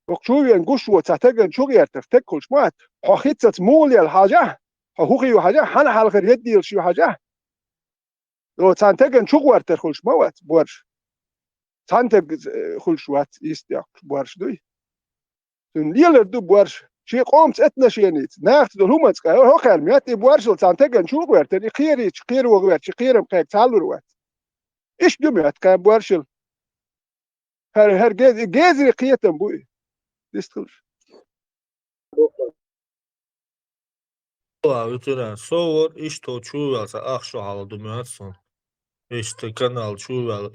Speaker 13: وقشوي نقش وتتجن شو غير تفتكل شمات حخيتت مولي الحاجة حقوقي حاجة حنا حلقة يدي شو حاجة لو تنتجن شو غير تدخل شمات بورش تنتج خل شوات يستيق بورش دوي تنليل دو بورش شيء قومت اتنا شينيت ناخت دول هم تسكا هو خير مياتي بورش تنتجن شو غير تدي خيري خير وغير خير مقاك تعالوا روات إيش دميت كان بورشل هر جازري قيتم بوي ديستخلش
Speaker 16: Ütüren soğur, işte o çuvalsa akşu halı dumyatsın. İşte kanal çuval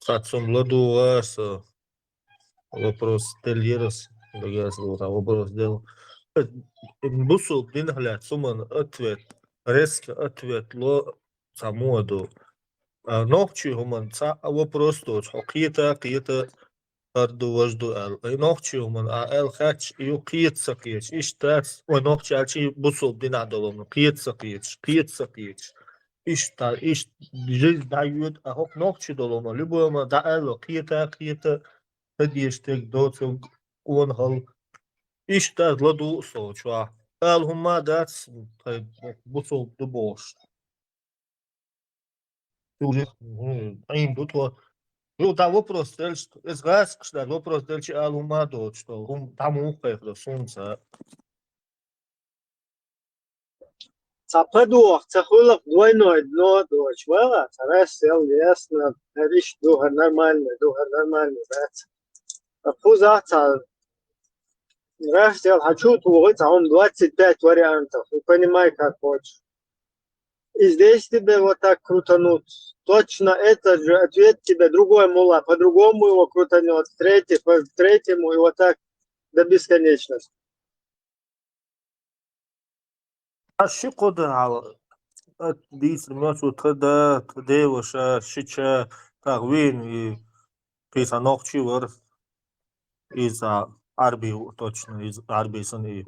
Speaker 16: satsumla duvarsa. Вопрос del yeros. Вопрос del. Бусул динхлят суман ответ. Резкий ответ ло самоду. Нохчи хуман ца вопрос точ. Қиета ardu vajdu el. Nokçi human el kaç yu qiyet saqiyeç. İşte o nokçi elçi busul dinadolum. Qiyet saqiyeç. İşte jiz dayud ahok nokçi dolum. Lübuma da el qiyeta hediyeştek dotsug on hal. İşte ladu soçwa. El humma dat busul du boş. Ayım dutwa. Ну, да, вопрос дальше. Это раз, кстати, вопрос дальше Алумадо, что он там ухает солнце.
Speaker 9: Цападух, цахулок двойной дно дочвала, раз сел ясно, речь духа нормально, да. Пузаца, раз сел, хочу твоить, а он 25 вариантов, не понимай, как хочешь. И здесь тебе вот так крутанут. Точно этот же ответ тебе другой мула, по-другому его крутанет, третьему, и вот так до бесконечности.
Speaker 16: Aşı kodu al. Dis miosu tada, devasha, shicha, tagwin и писа ногчи var. Из арби точно, из арбисан и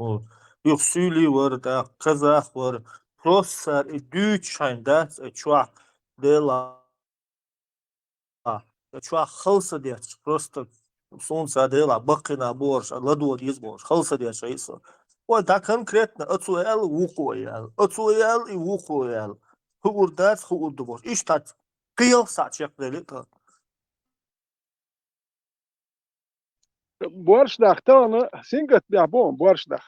Speaker 16: юксюли var, da kazak var. Просто Deutschland, das чувак дела. Чувак халса дец, просто солнце дела, бакина борш, ладу из борш, халса дец, шайса. Вот да конкретно ацуэл и вухуэл. Хуурдас хуурдубош. Иштат кıyıl saçak deli.
Speaker 13: Borçdak tane singet ya bom borçdak.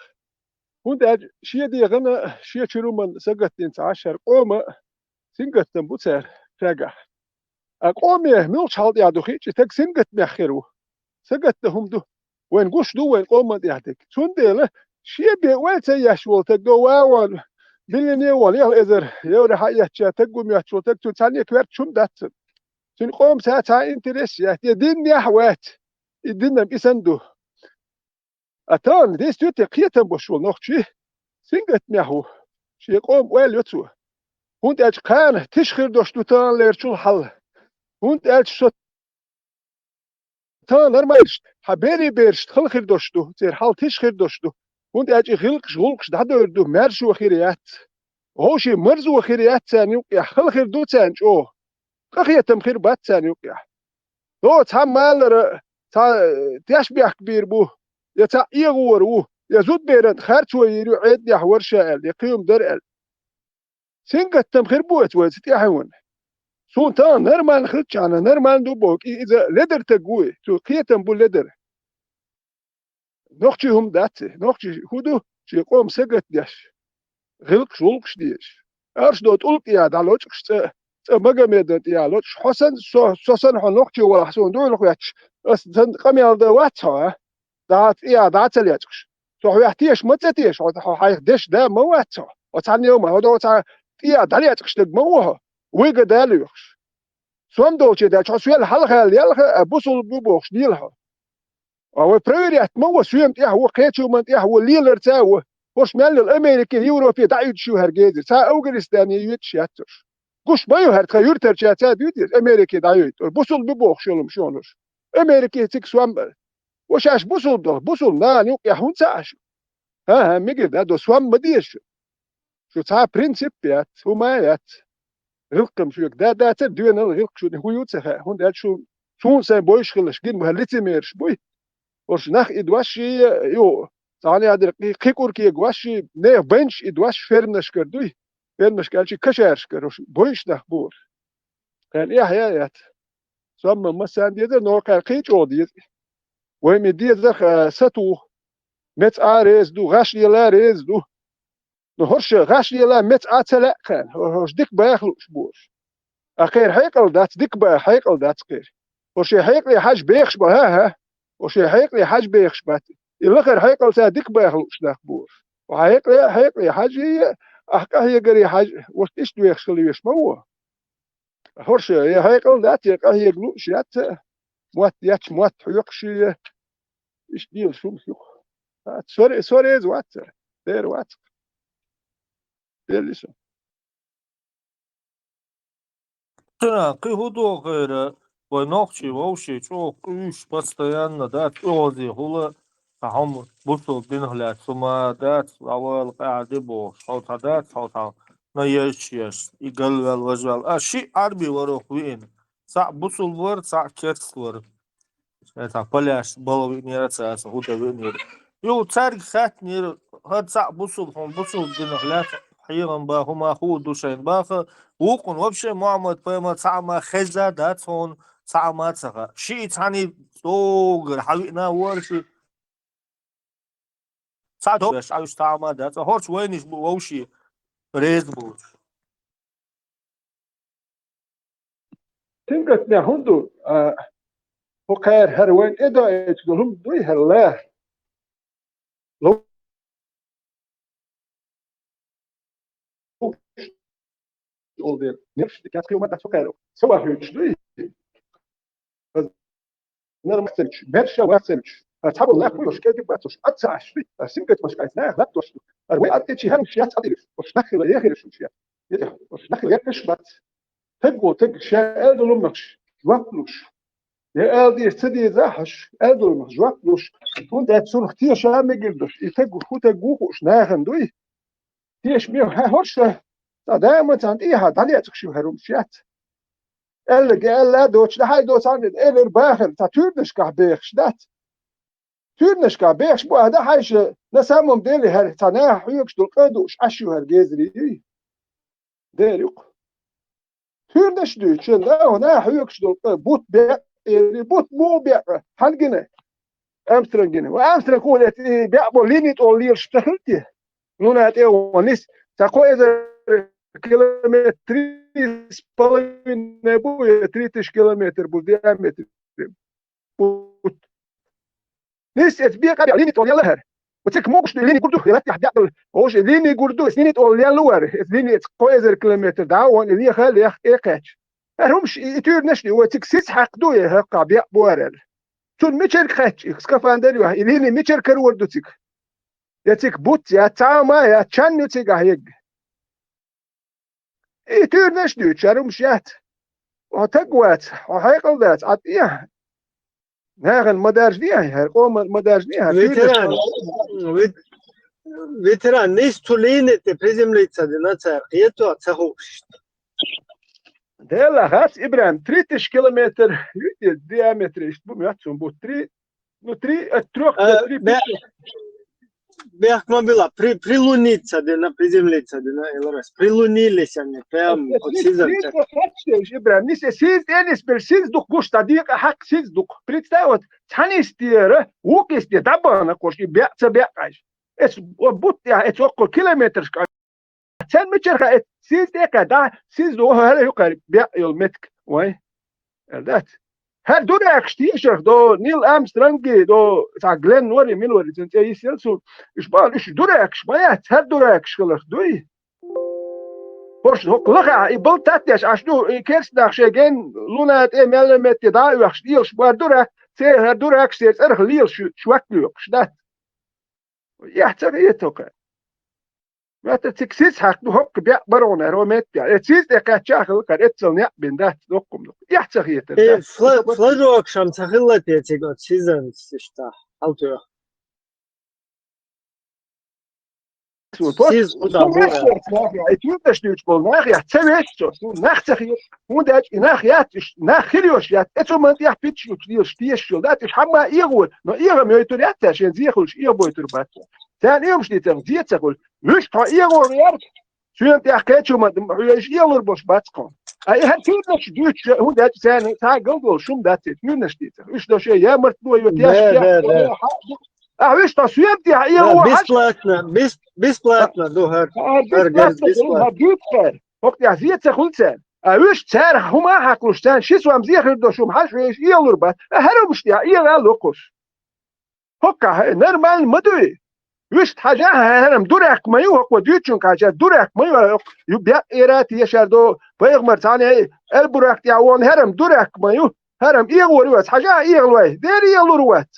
Speaker 13: Hunda şiye diyene şiye çürümün sagattin aşar oma singetten bu ser fega. Aqomi mil çal ya du hiç tek singet mexiru. Sagattahum du. Wen guş du wen oma diyatek. Sundele şiye be welse yaşwol tek do wawan. Bilini wal ya ezer. Ya hayat ya tek gum yaşwol tek tu tani kwert çum datsın. Sin qom sa interes ya din ya hawat. İdinnem isendu. Atan des tüte qiyeten boşul noqçi. Singet mehu. Şi qom wel yotsu. Hund elç qan tişkhir doştutan lerçul hal. Hund elç so tan normalst. Haberi berst khilkhir doştu. Zer hal tişkhir doştu. Hund elç khilqsh da dördü merşu khiriyat. Hoşi merzu khiriyat sen yok ya khilkhir do sen o. Qaqiyetem khir bat sen yok ya. Do tamallar ta tashbih kbir bu. يا تعيغور يا زود بيرن خارج ويرو عيد يا حور شاعل يقيم درال سنقت تم خربوت وزت يا حيوان سلطان نرمان خرج انا نرمان دوبوك اذا لدر تقوي تو قيتم بو لدر نوختيهم دات نوختي هدو شي قوم سقت داش غلق شولقش ديش ارش دوت قلق يا دالوچ مغمد يا لوچ حسن سوسن نوختي ولا حسن دو لوخياتش اس قميال دا واتها دات الياتش تو يحتيش متتيش هاي دش ده مواتو وتعني يوم هذا وتع دالياتش دق موها ويق داليوش سوم دوتشي دا تشويل حلخال يلخ بوصل بوبوخش ديلها او بريريات مو سويم تي هو قيتو من تي هو ليلر تاو وش مال الامريكي يوروبي دايد شو هرجيز تا اوغريستاني يتشاتش قش ما يهر تغير ترجعات ديت امريكي دايد بوصل بوبوخش يلم شونش امريكي تك سوم وشاش بوصل نان يوك يحون ساش ها ميجي ده دو سوام مديش شو تا برينسيب يات هما يات غلقم شو ده تدوين الغلق شو هو يوتسخ هون ده شو سون سين بويش خلش جين مهلتي ميرش بوي ورش نخ ادواشي يو ثاني هذا قيقور كي غواشي نه بنش ادواش فرنش كردوي فرنش قالشي كشارش كروش بويش نخ بور قال يا حيات سوام مسان دي ده نور قال قيچ اودي وهم دي زخ ستو مت ارز دو غاش يلا رز دو نهرش غاش يلا مت اتلا كان هوش ديك باخلوش بوش اخير حيقل دات ديك با حيقل دات قير وش حيقلي حاج بيخش بها وش حيقلي حاج بيخش بات الاخر حيقل تا ديك باخلوش داك بوش وهيقري حاجة أحكا هي قري حاجة وش دويخشلي وش مو هرش هيقل ذات يقا هي قلوش يات موات حيقشي إيش ديل شو سوري زوات دير وات دير لسه
Speaker 16: Ты худо говоря, ночи вообще чуешь постоянно, да, ози хула, هم بصوا بنهلا ثم دات أول قاعد بو صوت دات صوت نيش يقل والوجال شيء عربي وروح وين ساعة بصوا الورد ساعة كيرس ورد ساعة بلاش بالو نيرة ساعة هودا نيرة يو تارك خات نيرة هاد ساعة بصوا هم بصوا بنهلا حيرا با هما هو دوشين باخ وقن وبشي معمد بما ساعة ما خزة دات هون ساعة ما تسخة شيء تاني صوغر حبيبنا ورشي ساعة هوش عايش تعمل ده هورش وينش بوشي ريز بوش
Speaker 13: تنقت نهندو وقير هروين إدا يتقولهم دوي هالله لو يقول نفس كاس كيوم ده سكر سوا هيك دوي نرم سلش برشا واسلش أصحاب الله كلش كذي باتوش أتسعش سمكت مش كايس لا توش أروي أتيجي هم شيء أتدرس وش نخل ياخر شو شيء وش نخل يكش بات تبغوا شيء أدلو مش جوابلوش يا أدي سدي زاحش أدلو مش جوابلوش كنت أتصل كتير شيء ما جلدش يتجو خوته جوش ناخن دوي تيش ميو هورش دائما عند إيه هاد عليه تكشف هروم شيات لا دوتش ده هاي دوتش عند إيلر باخر تاتورنش كعبيخش دات تورنش كعبيخش بو هذا حايش نسامم ديلي هر تناه حيوكش دول قدوش عشيو هر جيزري ديريق تورنش دوتش نا حيوكش دول بوت بيع بوت مو بيع هنجنة أمسترنجنة وأمسترنج قولت بيع بوليني تولير شتهلتي نونا هتيه ونس تقو إذا كيلومتر سبالين نبوي 30 كيلومتر بالديامتر نس اتبيع قبل ليني تولي لهر وتك موقش ليني قردو يلاتي حد يعطل هوش ليني قردو سنيني تولي لهر ليني تقويزر كيلومتر دعوان اللي خالي يخ ايقاتش هرمش يتور نشني وتك سيس حقدو يهقع بيع بوارل تون ميشر خاتش سكافاندر ليني ميشر كروردو تك يتك بوت يا تاما يا تشان يتك هيك يتور نشني هرمش يات وتقوات وحيقل ذات عطيه هاغن مدارج ديها هرقوم مدارج ديها
Speaker 9: فيتران نيس تولين تبريزم ليتسادنا تارقيتو تسخوش
Speaker 13: ديلا هات إبراهيم 30 كيلومتر ديامتر يشتبو ياتسون بو 3 تروح 3
Speaker 9: بيحك ما بيلا прилуниться на приземлиться на ЛРС прилунились они прям от сезон
Speaker 13: إبراهيم نيس سيز إنس بالسيز دوك بوش تديق حق سيز دوك представят تانيستيره وكيستي دبانا كوش بيع عايش اس بوت يا اتس اوكل كيلومتر كان متشرخ سيز ديكا دا سيز دو هلا يقرب بيع يلمتك واي ذات هر دو اكشتيشر دو نيل امسترانج دو تاع جلين نوري مين وري انت يسلسو ايش بال ايش دو اكش بايات هر دو اكش خلص دوي Porsche hockelaga I boltates als nu kerstdag zeggen lunat emel met de daag stiels maar door ze door acties erg liels zwakluik dat ja het ook wat het succes hakt nu hok bij baron er met ja het is de kachel kan het zo niet ben dat ook kom ja zeg het
Speaker 9: флажу akşam takıllat diyecek o season işte altı
Speaker 13: Siz etüt stuurt bol nach ja tsevesto nach zeg je hoe dat je nach ja nach gilios ja het zo man ja pitch je stier dat is hamma igo no igo me to ja tje je zikhul je boy turbat dan yom shtit je tsakul mش ta igo ja Sünt ja ketchu man je igo bos batsko ay het stuurt hoe dat zijn ta gogol shum dat het nu stit is do je ja mart no je ja ويش تصوير دي هو
Speaker 9: бесплатно دوهر
Speaker 13: بسплатно وقت يعزيت خلصان ويش تسار هما حقلوشتان شي سوام زيخر دو شوم حاش ويش يلور بات هرو مش يا لوكوش هوكا نورمال مدوي وش حاجة هرم درك ما يوق وديتشون كاجا درك ما يوق يبيع إيرات يشردو بيغمر ثاني البرك تعوان هرم درك ما يو هرم إيغور وات حاجة إيغلوي ديري يلوروات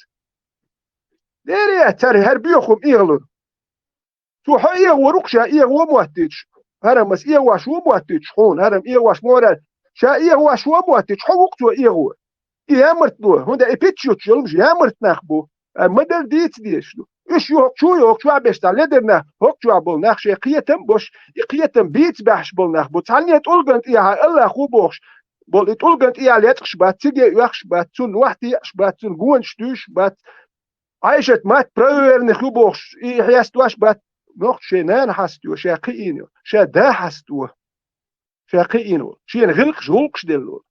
Speaker 13: ديري ترى هربيوخم إيغلور شو حا إيغوروكشا إيغو مواتيش هرم بس إيغواش ومواتيش حون هرم إيغواش مورا شا إيغواش ومواتيش حوقتو إيغو إيامرت دو هندا إبيتشوت يلمش يامرت نخبو مدر ديت ديشلو إيش يوك شو عبشتا لدرنا هوك شو عبول نخش يقيتم بوش يقيتم بيت بحش بول نخبو تعني تقولقنت إياها الله خو بوش بول تقولقنت إياها ليتخش بات تيجي يخش بات تون وحدي يخش بات تون قوان شتوش بات عايشت مات براور نخو بوش يحيستواش بات نوخ شينان حستو شاقيينو شا دا حستو شاقيينو شين غلقش هولقش دلو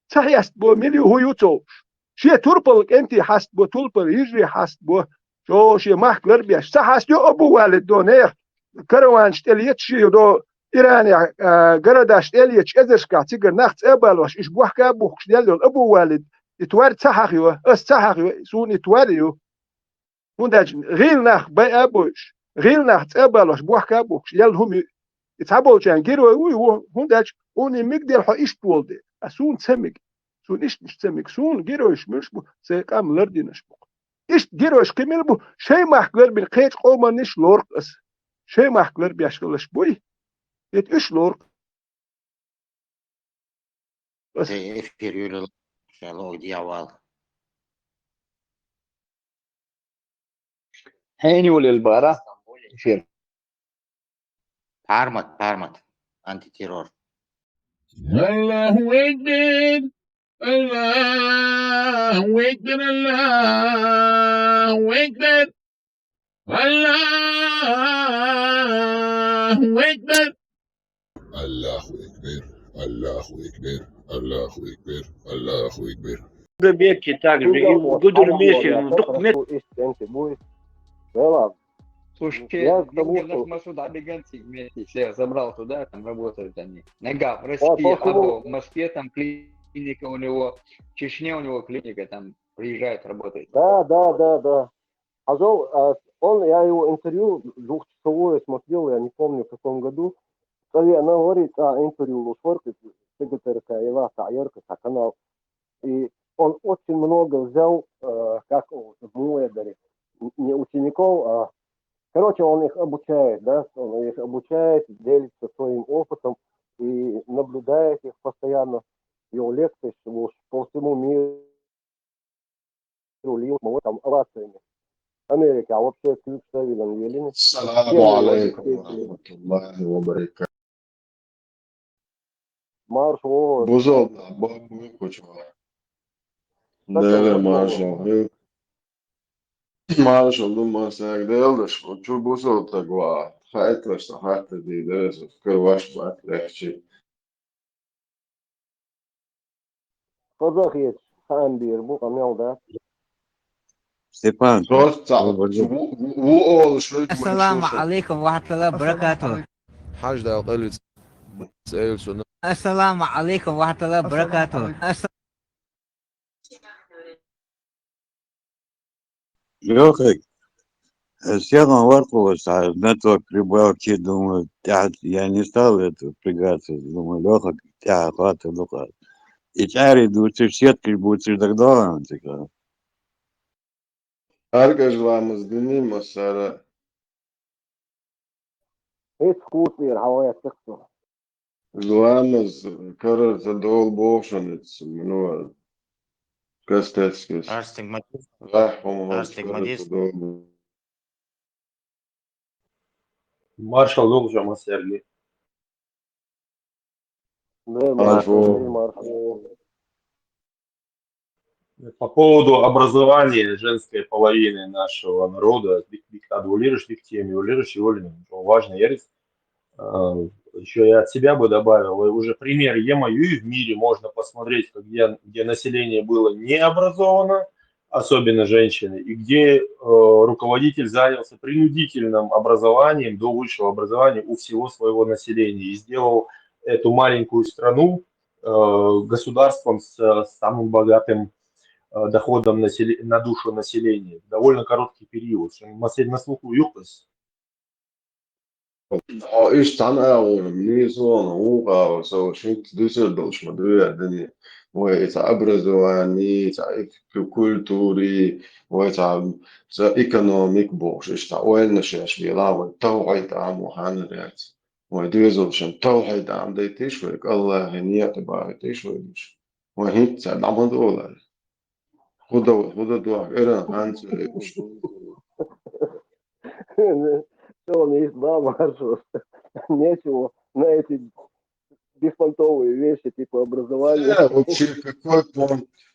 Speaker 13: صحيح بو مليو هو يوتوش شي تربل انت حست بو تربل يجري حست بو شو شي محك لربيش صح يو ابو والد دونير كروانش تليت شي دو ايراني قرداش تليت ازرشكا تيجر نخت ابالوش ايش بوحكا بوخش ديالو ابو والد يتوارد صحاخيو صحاخيو سون يتواريو ونداج غير نخ باي ابوش غير نخت ابالوش بوحكا بوخش يالهم يتعبوا جان جيرو ونداج اوني ميقدر حو ايش تولدي اسون تسمك سون إيش تسمك سون جيروش مش بو سيقام لردينش بو إيش جيروش كمل بو شيء ما حكلر بالقيت قوما نش لورقس شيء ما حكلر بيشكلش بوي يت إيش لورق بس
Speaker 3: إفيريول شالوك دياوال
Speaker 12: هيني ولا البارة فين
Speaker 3: بارمت أنتي تيرور
Speaker 18: الله أكبر الله أكبر الله أكبر الله أكبر الله أكبر الله أكبر الله أكبر الله أكبر
Speaker 17: Беки также и гудур месяц дух мет.
Speaker 12: Слушайте,
Speaker 8: Я к тому,
Speaker 12: наш
Speaker 8: что...
Speaker 12: Масуд Абиганцик вместе всех забрал туда, там работают они. Нога в России, а в Москве там клиника у него, в Чечне у него клиника, там приезжает, работает.
Speaker 8: Да. Азол, я его интервью двухчасовое смотрел, я не помню в каком году. Она говорит, интервью Лусфорка, секретарка Ива Саерка, канал. И он очень много взял, как Муэдари, не учеников, короче, он их обучает, да, он их обучает, делится своим опытом и наблюдает их постоянно. Его лекции по всему миру, там, овациями. Америка, а вообще ключ Савилом Елена.
Speaker 7: Саламу алейкум ва рахматуллахи ва баракатух.
Speaker 8: Марш, о.
Speaker 7: Бузол, бабу кучва. Deve marshal. Marshal думаю, делаешь, что бузол так ва. Хайтлаш, что хайтлаш, дивес, кырваш бат легче.
Speaker 8: Казах есть, Хандир, Букамел, да.
Speaker 6: Степан.
Speaker 19: السلام عليكم ورحمة الله وبركاته.
Speaker 20: حاج ده قال سأل سنة.
Speaker 19: السلام عليكم ورحمة الله وبركاته.
Speaker 6: Лёхай, села воркалась, а network прибавки, думаю, я не стал это впрягаться, думаю, Лёха, тебя хватит, Лёха. И чари, думаю, сетки будешь тогда, типа.
Speaker 7: Аргажламыз гнимас ара.
Speaker 8: Эйс вкусный, хавая тексту.
Speaker 7: Зламыз карар задол бошанец, ну, кастецкис.
Speaker 3: Астигматист.
Speaker 11: Маршал Лукжама Сергей. По поводу образования женской половины нашего народа, надо улирыш в теме, улирыш его важный ярис. Еще я от себя бы добавил, уже пример Е-мою в мире можно посмотреть, где население было не образовано, особенно женщины, и где руководитель занялся принудительным образованием до высшего образования у всего своего населения и сделал эту маленькую страну государством с самым богатым доходам на душу населения. Довольно короткий период. На слуху юктас.
Speaker 7: إيش عن أول منيزون وقا وسو شنت دوسردوش مدوية دنيا ويتا أبرزواني تا كولتوري ويتا إيكونوميك بوش إيش تا وين نشاش بيلا والتوعيد عام وحانريات ودوزل شن توعيد عام دي تشويك الله هنية تباري تشويش وهيت تا دعم دولار خدا دوار إيران هانس
Speaker 8: Что он есть, да, маршрут. Нечего на эти беспонтовые вещи, типа образования.
Speaker 7: Вообще,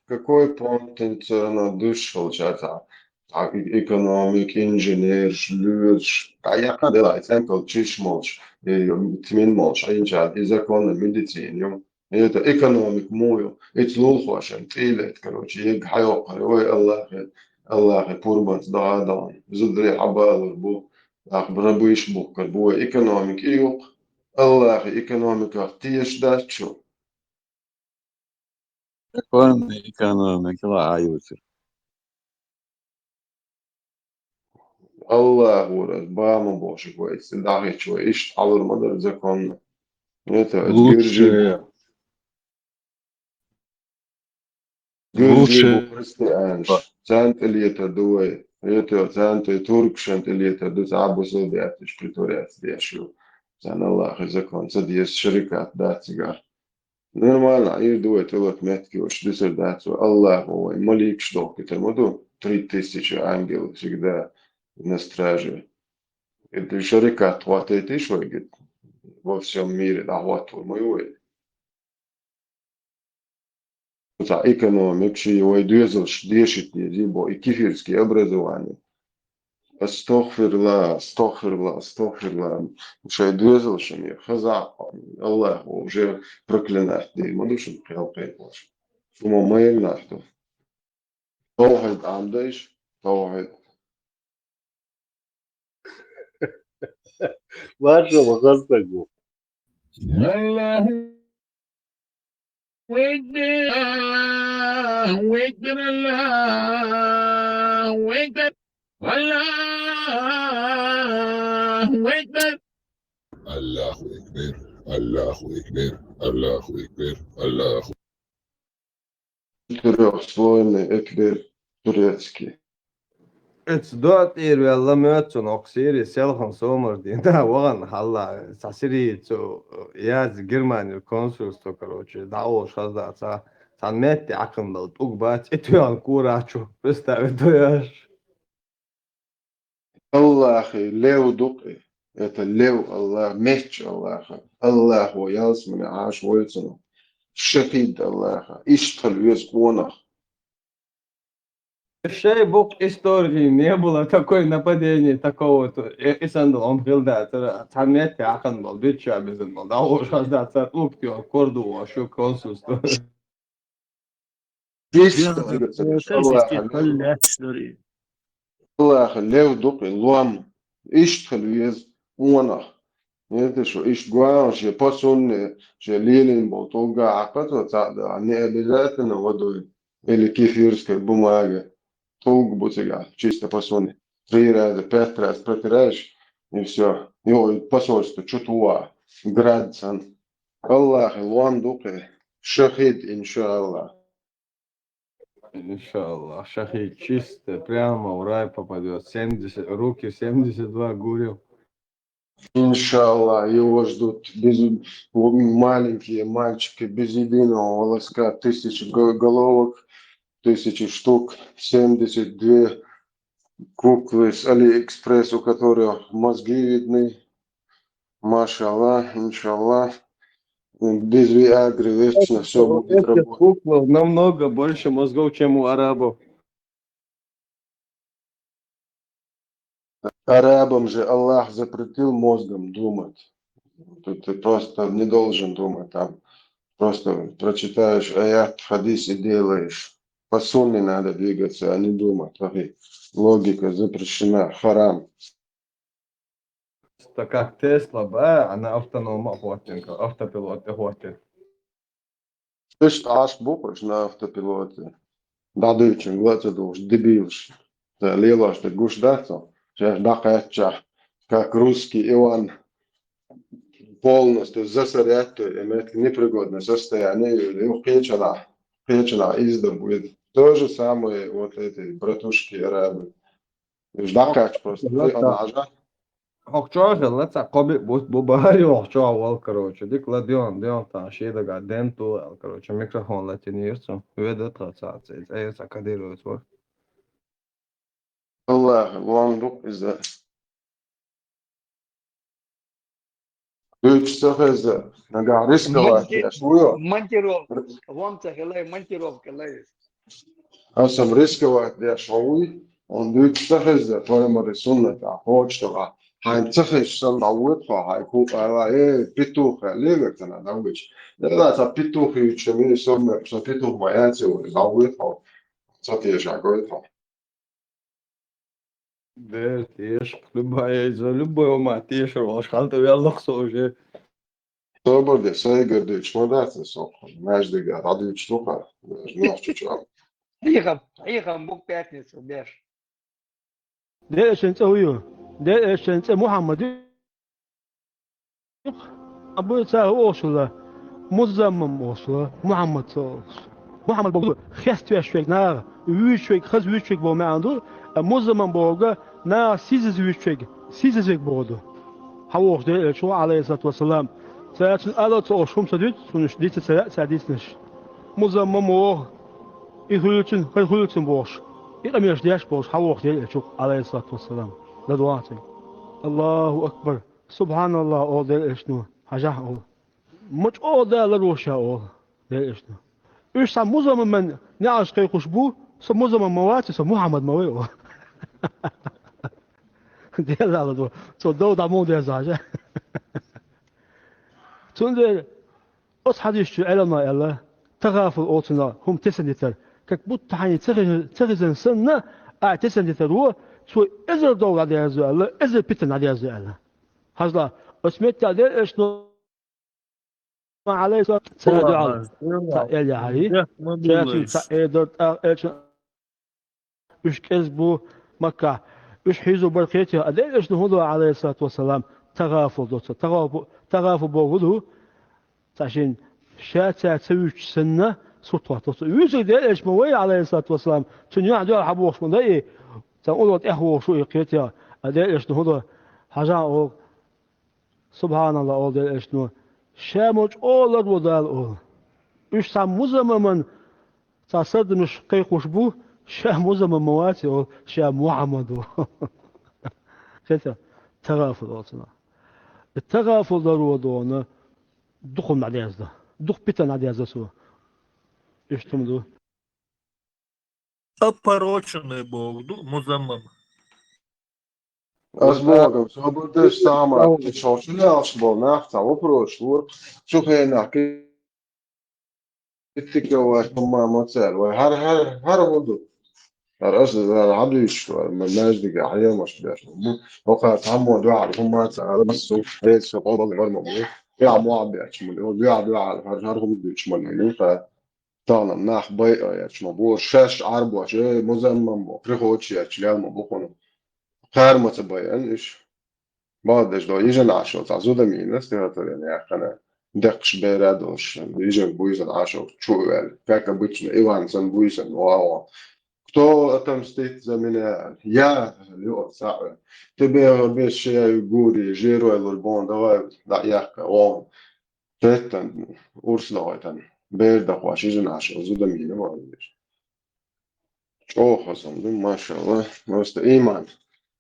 Speaker 7: какой понт на душ, получается, экономик, инженер, шлюз, а я когда exemplu, чиш молч, тмин молч, а инча, и законы медицины, это экономик мою, это лулхуашем, тилет, короче, ег хайоқар, ой, Аллах, пурбанс, да, зудри хабал, бу, ах, брабыш, бу, карбу, экономик, июк, Аллах, экономика, тиеш дачу.
Speaker 10: Экономика, лаюцы.
Speaker 7: Allah ورد бама Божий говорит, дахи чего, ишь алыр мадар законно. Это
Speaker 10: Лучше,
Speaker 7: гыржи
Speaker 10: лучше.
Speaker 7: христианш, цент элита дуай, это цент и туркшент элита ду забусу бятиш притворяц дешу. Цен Аллах и закон, цадьес шарикат датига. Нормально, и дует вот метки, уж десер дату, Аллах, ой, малик шток, это моду 3000 ангелов всегда на страже. Это шарикат, вот это еще говорит, во всем мире, да, вот мой. За экономик, что его двезал, дешит не зибо, и кефирские образования. Астохфирла, что двезал, что мне хаза, Аллах уже проклинает, да ему душу прилпает ваш. Шума моя нахту. Тоухайд амдайш, тоухайд.
Speaker 17: Вашего гастагу.
Speaker 18: الله أكبر الله أكبر الله أكبر الله أكبر الله أكبر الله أكبر الله أكبر الله
Speaker 7: Трехслойный экбер турецкий.
Speaker 21: It's dot area la mötson oxiri selhon somordi. Да, вон хала сасири цо яз Германия консульство, короче, дао шазда сан метти акындал угбач этуян курачу. Представь, тояш.
Speaker 7: Аллах, лев дукы. Это лев Аллах, меч Аллаха. Аллах, ялс мне аш войцену. Шахид Аллаха. Иштал вес конах.
Speaker 21: Шей бог истории не было такой нападения такого-то. Исандал он был да, сан метти акындал бича безин. Дао шазда цар уктио корду ашу консульство.
Speaker 7: Аллах, лев дукы, луам. Иштал вес конах. Это что, иш гуан, что посунне, что лилин был, толга акату цада, не обязательно водой или кефирской бумаги. Толк бутыга, чисто посунне. 3 раза, 5 раз протираешь, и все. И посольство, чутуа, градсан. Аллах, луан дукы, шахид, иншаллах.
Speaker 21: Иншаллах, шахид чисто, прямо в рай попадет. 70, руки 72 гурил.
Speaker 7: Иншаллах, его ждут маленькие мальчики без единого волоска, 1000 головок, 1000 штук, 72 куклы с Алиэкспресс, у которых мозги видны. Машаллах, иншаллах, без виагры вечно все будет
Speaker 21: Этих
Speaker 7: работать.
Speaker 21: куклов намного больше мозгов, чем у арабов.
Speaker 7: Арабам же Аллах запретил мозгом думать. Ты просто не должен думать там. Просто прочитаешь аят, хадис и делаешь. По сунне надо двигаться, а не думать. Логика запрещена, харам.
Speaker 21: Это как Тесла, да, она автонома хватинка, автопилот хватит.
Speaker 7: Ты ж аж букваш на автопилоте.
Speaker 4: дадычим, лацадуш, дебилш, лилаш, ты гуш дацо, сейчас дакача, как русский Иван полностью засорятую, имеет непригодное состояние, и печена издобует. То же самое вот эти братушки арабы. Ждакач просто, ты одна.
Speaker 21: Хохчоша, леца коби бубари хохчо вал, короче. Дик ладион, дион та шеда га денту, короче, микрофон латинирцу. Ведет трацация, это сакадирует вот.
Speaker 4: والله والله إذا Üç sefer naga riska var ya şuyo.
Speaker 12: Монтировка. Вон цахалай, монтировка лайс.
Speaker 4: Asam riska var ya şuyo. On üç sefer toyma sunna ta hoçta. Han sefer san davut ha hay ku ala pitu khaliga kana davut. La ta pitu khi chemi sunna sa pitu mayatsi wa davut ha. Sati shagoit ha.
Speaker 21: Да, тешь, любой ума, тешь, шхалта вяллах соже.
Speaker 4: Собorde sai gardīgs modācis, mēždīgi radīts tukā, mēždīgi
Speaker 12: Приехал Бог пятницу, беш.
Speaker 22: ده شنت هويو ده شنت محمد أبو ساه وصله مزمم وصله محمد صوص محمد بقول خست وشوك نار وشوك خز وشوك بو ما عنده مزمم بوجا نار سيز وشوك بودو هوش ده شو عليه الصلاة والسلام ساعتين الله توشهم سديت سنش ديت ساديسنش مزمم وه يخلصن بوش يقميش ديش بوش هوش ده شو عليه الصلاة والسلام لدواتي الله أكبر سبحان الله أول ده إشنو حاجة أول مش أول ده لروشة أول ده إشنو إيش سام مزمم من نعش كي خشبو سام مزمم مواتي سام محمد مويه ده لا لدو سو دو دامون ده زاجة تونده أصحابي شو علما الله تغافل أوتنا هم تسندتر كك بوت تحني تغزن سنة تسندتر هو شو إزر دولة ده الله إزر بيتنا ده الله هذا اسمت ده إيش نو عليه سنة على تأيل عليه تأيدر إيش إيش كذبوا مكة إيش حيزوا بركته أدي إيش نهضوا عليه الصلاة والسلام تغافل دوت تغافل بوجوده عشان شاتا تسويش سنة سطوة توصل يوسف ده إيش موي عليه الصلاة والسلام تنيا دول حبوش من ده إيه تقولوا إخوة شو يقيتها ده إيش نهضوا حاجة أو سبحان الله أول ده إيش نو شامج أول ودال أول إيش سام مزمن تصدق مش كي خشبو شام مزمن مواتي أو شام محمد كذا تغافل أصلا التغافل ضروري دونه دخل مع ديازده دخل بيتنا ديازده سوا إيش تمدو
Speaker 16: Опороченный Бог, музаммам.
Speaker 4: أسبوعكم صبرت استعمل تشوش لا أسبوع نافتا وبروش شوف هنا كتكوات ما مصير وهر وضو الأصل هذا عديش ما ناجدك أحيانا مش بيش وقت عمو دعاء هم ما تسأل بس هيك شطوط الله غير مبروك يعمو عم بيحكمون هو دعاء هرهم بيحكمون طالع ناح بيئة يحكمون شاش عربو شيء مزمم بخريخوتش يحكمون مبوكونه خير ما تبين إيش بعدش دو يجن عشرة تعزودا مين استيقظ يعني أخنا دقش بيرادوش يجن بويزن عشرة شو يعني كاكا بيتشن إيوان سن بويزن واو كتو أتم ستيت زمينا يا اليوم ساعة تبي بيش يقولي جيرو البون دوا لا يحكى واو تيتن أورس لغايتن بيردا قواش يجن عشرة زودا مين ما أدريش شو خصم ما شاء الله مست إيمان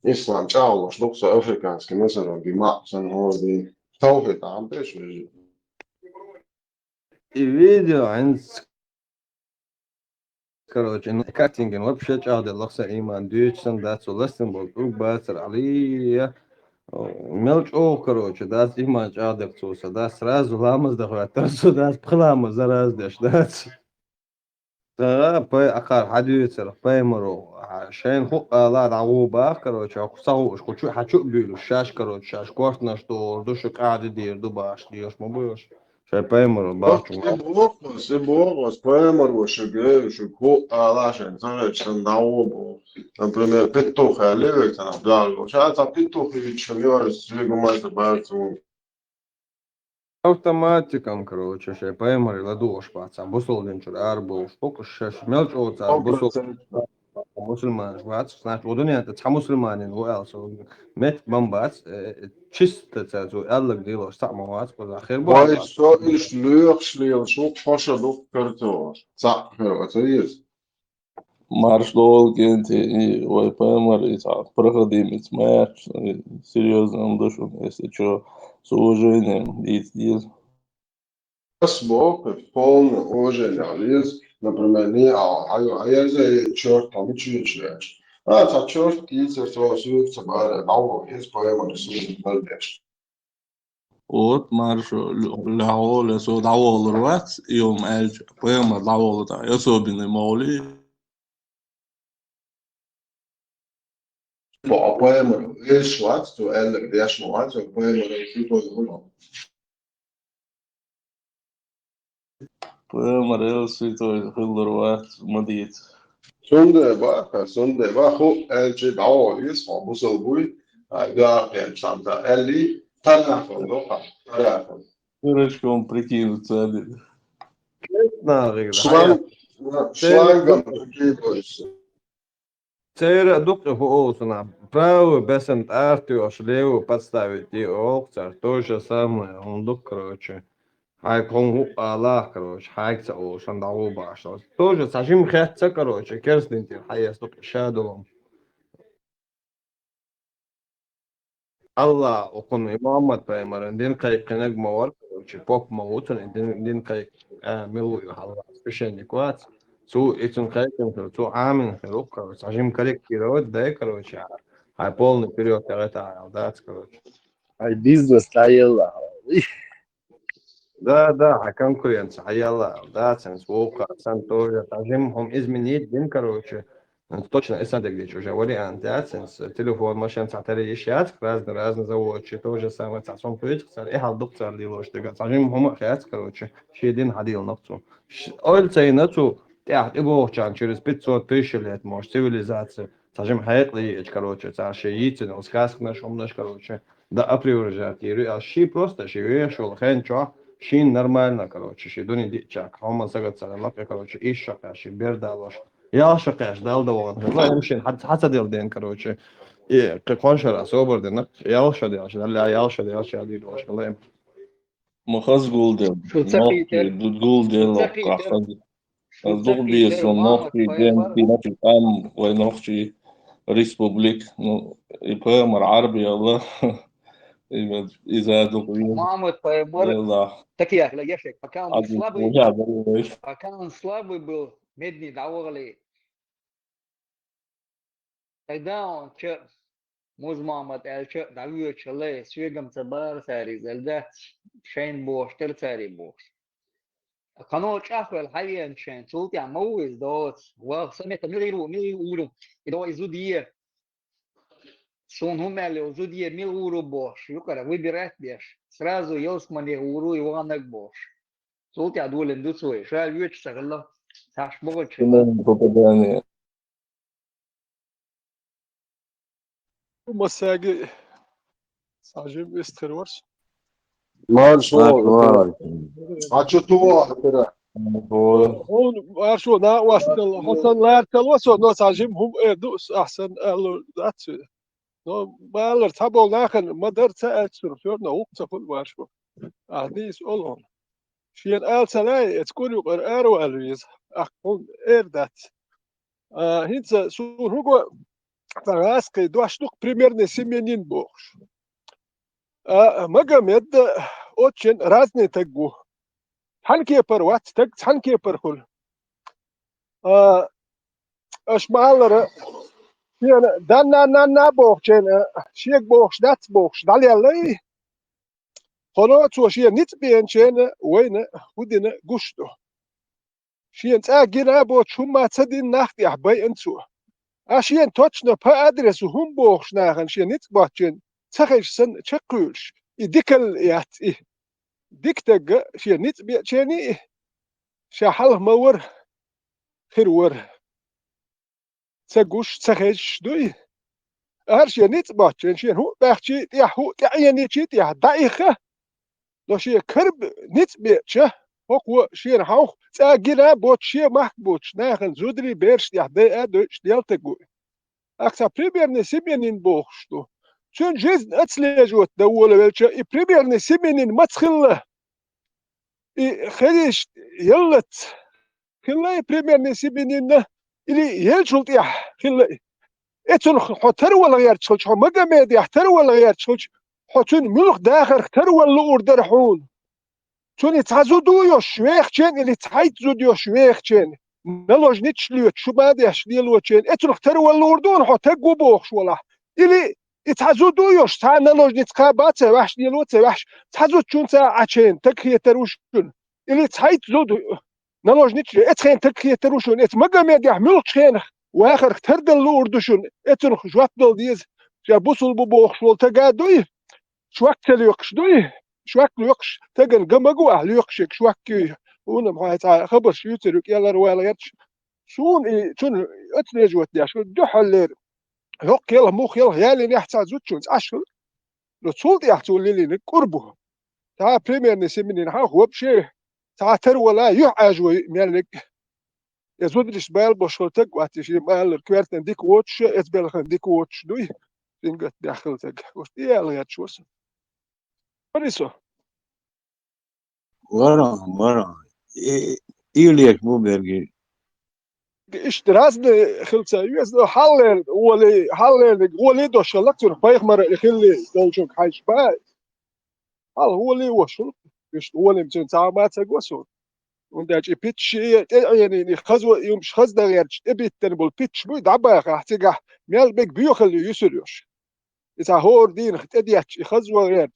Speaker 4: إسلام čauloši lukso afrikānski nezaragi māksan hodī. Tauhid عم بيش بيجي.
Speaker 21: الفيديو عند короче картинген вообще чауда лохса иман дючсан да соластен бол друг басар алия мелч о короче да иман чауда цоса да сразу ламаз да хватар да пхламаз зараз даш да باي أقار حديث باي مرو عشان هو لا دعوة كروتش أو صاوش كل شو حشوق بيلو الشاش كروتش شاش كورتنا شتور دوشك قاعد يدير دو باش ديوش ما بيوش شاي بايمر باخو
Speaker 4: Se podemos chegar, chegou lá, gente, então dá na primeira petoca, ali, tá na blá, já tá petoca, chegou, chegou mais abaixo.
Speaker 21: автоматиком, короче, شاي بايمر لدوش بعد بوصل دينشر أربو فوق الشاش ملج أوتار بوصل مسلمان بعد سنات ودنيا تتح مسلمان هو ألسو مت بمبات تشست تزو ألق ديلو استعموات ولا خير
Speaker 4: Vai
Speaker 21: بعد
Speaker 4: só sleur, so poxa do cartão. Tá, это есть.
Speaker 2: Марш долгий, и ой, ПМР, и проходимец матч, серьезно душу, если что, с уважением, и
Speaker 4: Смог, полный уважение, есть, например, не, а я за черт, там чуть-чуть. Та черт, тица, что суется, баре, есть поэма, рисует, молодец.
Speaker 2: вот марш лягол, så давол рвать, и он эльч, ПМР давол, да, особенный моли.
Speaker 4: Поэма, есть швац, то эллер, я швац, поэма, рисует,
Speaker 2: ПМР, святой, хыллырвать, мадит.
Speaker 4: Sunday var ho elche daolis ho musolbui da pensanta elli telefon loka telefon
Speaker 2: Дурачком прикинуться один.
Speaker 4: Шлангом прикидываешься.
Speaker 21: Цейра доктор Хоусона правую бесент артию левую подставить и окцар то же самое он док короче хайкон Аллах короче хайкца Оушан дау баша тоже сажим хэтца короче керстинтир хайяс доктор шадолом Allah okun Muhammed Peygamber'in din kayıkına mawar короче pop mawutun din kayık milu Allah спешенник ват سو этим кайком то амин херукка сажим калек кирот да короче ай полный вперед это да короче
Speaker 17: ай бизнес стояла.
Speaker 21: да конкуренция аяла да сенс вока сан тоже сажим хом изменить дин короче точно эсадек где уже вариант да сенс телефон машин сатари ищат разные заводчи тоже самое сам плюс и хал доктор лилош да сажим хом хят короче шедин хадил нахцу ойл цейнацу تعتبره через 500 тысяч лет, может, цивилизация. Скажем, хайтлы, короче, шииты, но сказка наш умнаш, короче, да априоржат. А ши просто, ши решил, хенчо, ши нормально, короче, ши дуни дичак. Хома сагатся, лапя, короче, ишака, ши бердалош. Я шакаш, дал давон. Ну, мужчин, хацадил день, короче. И как он раз оборден, я шадил, я шадил, шалем.
Speaker 2: Махаз гулден, гулден, лапка. Долбие son нохчи ден في ام ونخشي ريسبوبليك и ПМР عربي الله إذا دقيقة
Speaker 12: Мамы ПМР,
Speaker 2: да
Speaker 12: так я глядящий, пока он
Speaker 2: один
Speaker 12: слабый,
Speaker 2: уже
Speaker 12: пока он слабый был, медный давали. Тогда он че, муз Мамад эльче, давил челе, свегам цабар сари, зальда шейн бош, терцари бош. قناة أخوة الحقيقة مشان صوتي عم موز دوت وسمعت مين يقولوا إذا إزودية сон هم اللي إزودية مين يقولوا бош يقرأ выбирать беш сразу يوسمن يقولوا يوانك бош صوتي عدول إندوسوي شو الويتش سغلا تاش بقول شو
Speaker 2: كمان попадание
Speaker 13: مساجي ساجم استرورس
Speaker 4: Marshall, a что то,
Speaker 13: هون عارشو نا وصل حسن لا تلوسو نو ساجم هم دوس أحسن قالوا ذاتس نو بالر تابو ناخن ما درت أتسر فيرنا هو تقول وارشو أهديس أولون شين آل سلاي تكون يقر أرو ألويز أكون إردات هينسا سور هو تراسكي دواشتوك примерно семенин богш Магомед очень разные тагу. Ханки перват, так ханки первхул. Ашмалра, я на богчен, шег богш, дат богш, далее. Хоно цошие нит бенчен, уйне, худине гушто. Шиен цагира бо чума цадин нахт я бай энцу. Ашиен точно по адресу хум богш нахен, шиен нит богчен. تخش سن تشكلش يديكل يات إيه ديكتج شيء نت بيتشاني شحال مور خيرور سجوش سخش دوي هرشي نت باتشين شين هو بحشي هو تعيني شي دايخه لو شي كرب نت بيتشه هو شين هاو تاجينا بوتشي محبوش ناخن زودري بيرش دي ادوش ديالتجو أكثر بريمير نسيبين بوخشتو شون جيز أتسلجوت دولة بلشة إي بريمير نسيبين ما تخله إي خديش يلت خلا بريمير نسيبين إلي يلشلت يح خلا إتون حتر ولا غير تشلش حو مجمد يحتر ولا غير تشلش حتون ملخ داخل تر ولا أوردر حون شون يتعزودو يوشويخ شين إلي تعيد يوشويخ شين نلوج نتشلوت شو ما ديش ديالو شين إتون اختر ولا أوردون حتى جوبوخش ولا إلي يتعزودو يوش تا نلوج نتقابات سواحش ديالو سواحش تعزود شون تا عشان تكخي تروشون إلي تعيد زودو نلوج نتشلو إتخين تكخي تروشون إت مجمد يحمل خينخ وآخر اختر دلو أوردوشون إتون جوات دل ديز جابوسول بوبوخش والتقادوي شواك تليقش دوي شواك ليقش تجن جمجوا ليقشك شواك ونم هاي خبر شو يترك يلا رواية يرش شون شون اتنجوت ده شو دحل هوك يلا موخ يلا يالي نحتاج زوجون عشر لو تصول يحتول لي نقربه تا بريمير نسمين ها هو بشيء تا تر ولا يعجوي مالك يزودش بال بشرتك واتشي مال كوارتن ديك واتش اتبل ديك واتش دوي تنقت داخلتك وش يلا يتشوس فريسو
Speaker 10: ورا إيليش مو بيرجي
Speaker 13: اشتراسني خلصة يوز حلل ولي دوش لكتور بايخ مرة يخلي دولشون حاج باي هل هو اللي وصل مش هو اللي متن تعامات وصل ونداج بيتش يعني خزو يوم خز ده غير ابيت تنبل بيتش بو دعبا احتجاه ميال بيك بيو خلي يسريوش إذا هو دين ختدياتش خزو غير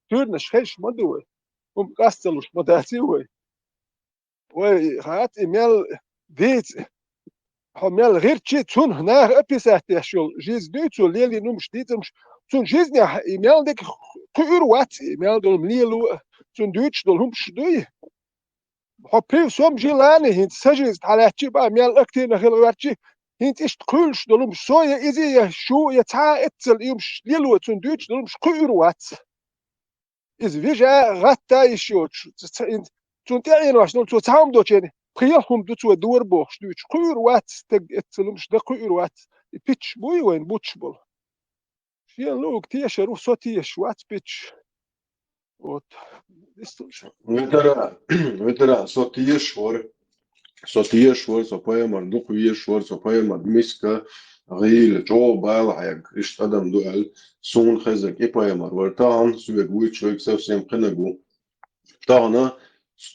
Speaker 13: تورنش خيش مدوي هم قاستلوش مداتيوي وخات ميال ديت حمل غير تشي تون هنا أبيسات يشول جيز ديتو ليلي نمش ديتمش تون جيزني إيميل ديك قير وات إيميل دول مليلو تون دويتش دول همش دوي حبيب سوم جيلاني هنت سجيز على تشي بقى ميال أكتين خيل وارتشي هنت إيش تقولش دول همش سويا إزي شو يتعا اتسل يمش ليلو تون دويتش دول همش قير وات إز فيجا غاتا يشيوتش تون تعين واش دول تو تعاهم دوتشيني خيالهم دوتو دور بوخش دوتش قير وات تج اتسلمش ده قير وات بيتش بوي وين بوتش بول فيا لوك تيش روح صوتيش وات بيتش وات
Speaker 4: وترى صوتيش شور صبايا مردوق ويا شور صبايا مدمسكا غيل جو بايل حيك إيش أدم دوال سون خزك إبايا مرورتان سويك ويتشويك سوسيم قنقو تانا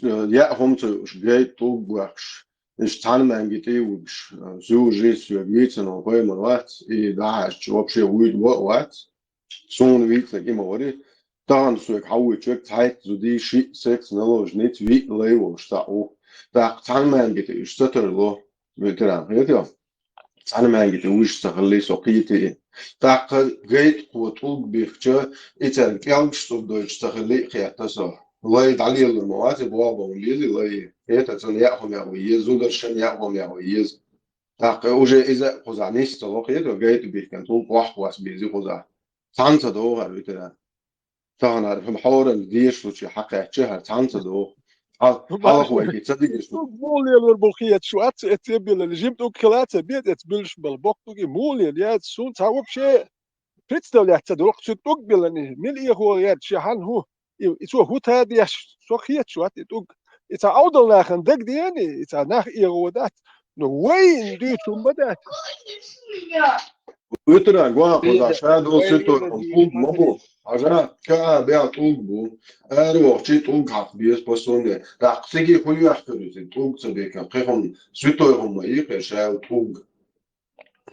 Speaker 4: يا هم جاي طوب وحش إيش تعلم عن جتي وش زوجي سوى جيتنا وقاي مرات إيه داعش جواب شيء ويد وقت سون ويت لك إما وري تان سوى حوي شوك تحت زودي شيء سكس نلوج نيت ويت لي وشتاو تا تعلم عن جتي إيش تتر له بترى هيك تعلم عن جتي وش تخلي سقيتي تا جيت قوتوك بيختار إتر كيانش تبدأ تخلي خياطة الله يدعي المواد بوابة وليزي الله يتعلم يأخذ يأويز زودرشن يأخذ يأويز تاق وجه إذا خزانيس تلاقيه جايت بيكن طول واحد واس بيزي خزان تانت دو هالبيتنا تانا عارف محور الديش وشي حق شهر تانت دو هذا هو اللي تصدق شو
Speaker 13: مولي البلخية شو اتبل اللي جبتو كلاته بيت اتبلش بالبوقتو مولي يا سون تعوب شيء بريتستو لا تدوق شو تقبل انه ملي هو غير شحن هو يسوى هو تادي سو خيت شو تدوق يتعود الله خندق دياني يتعناخ إيغودات نوين ديتو بدات
Speaker 4: وترى جوا خذ شادو ستو طوب مبو عشان كا بيع طوب أروح شيء طوب حق بيس بسونة تحقيقي كل يحتاج طوب صديق قيهم ستو هم يك شاو طوب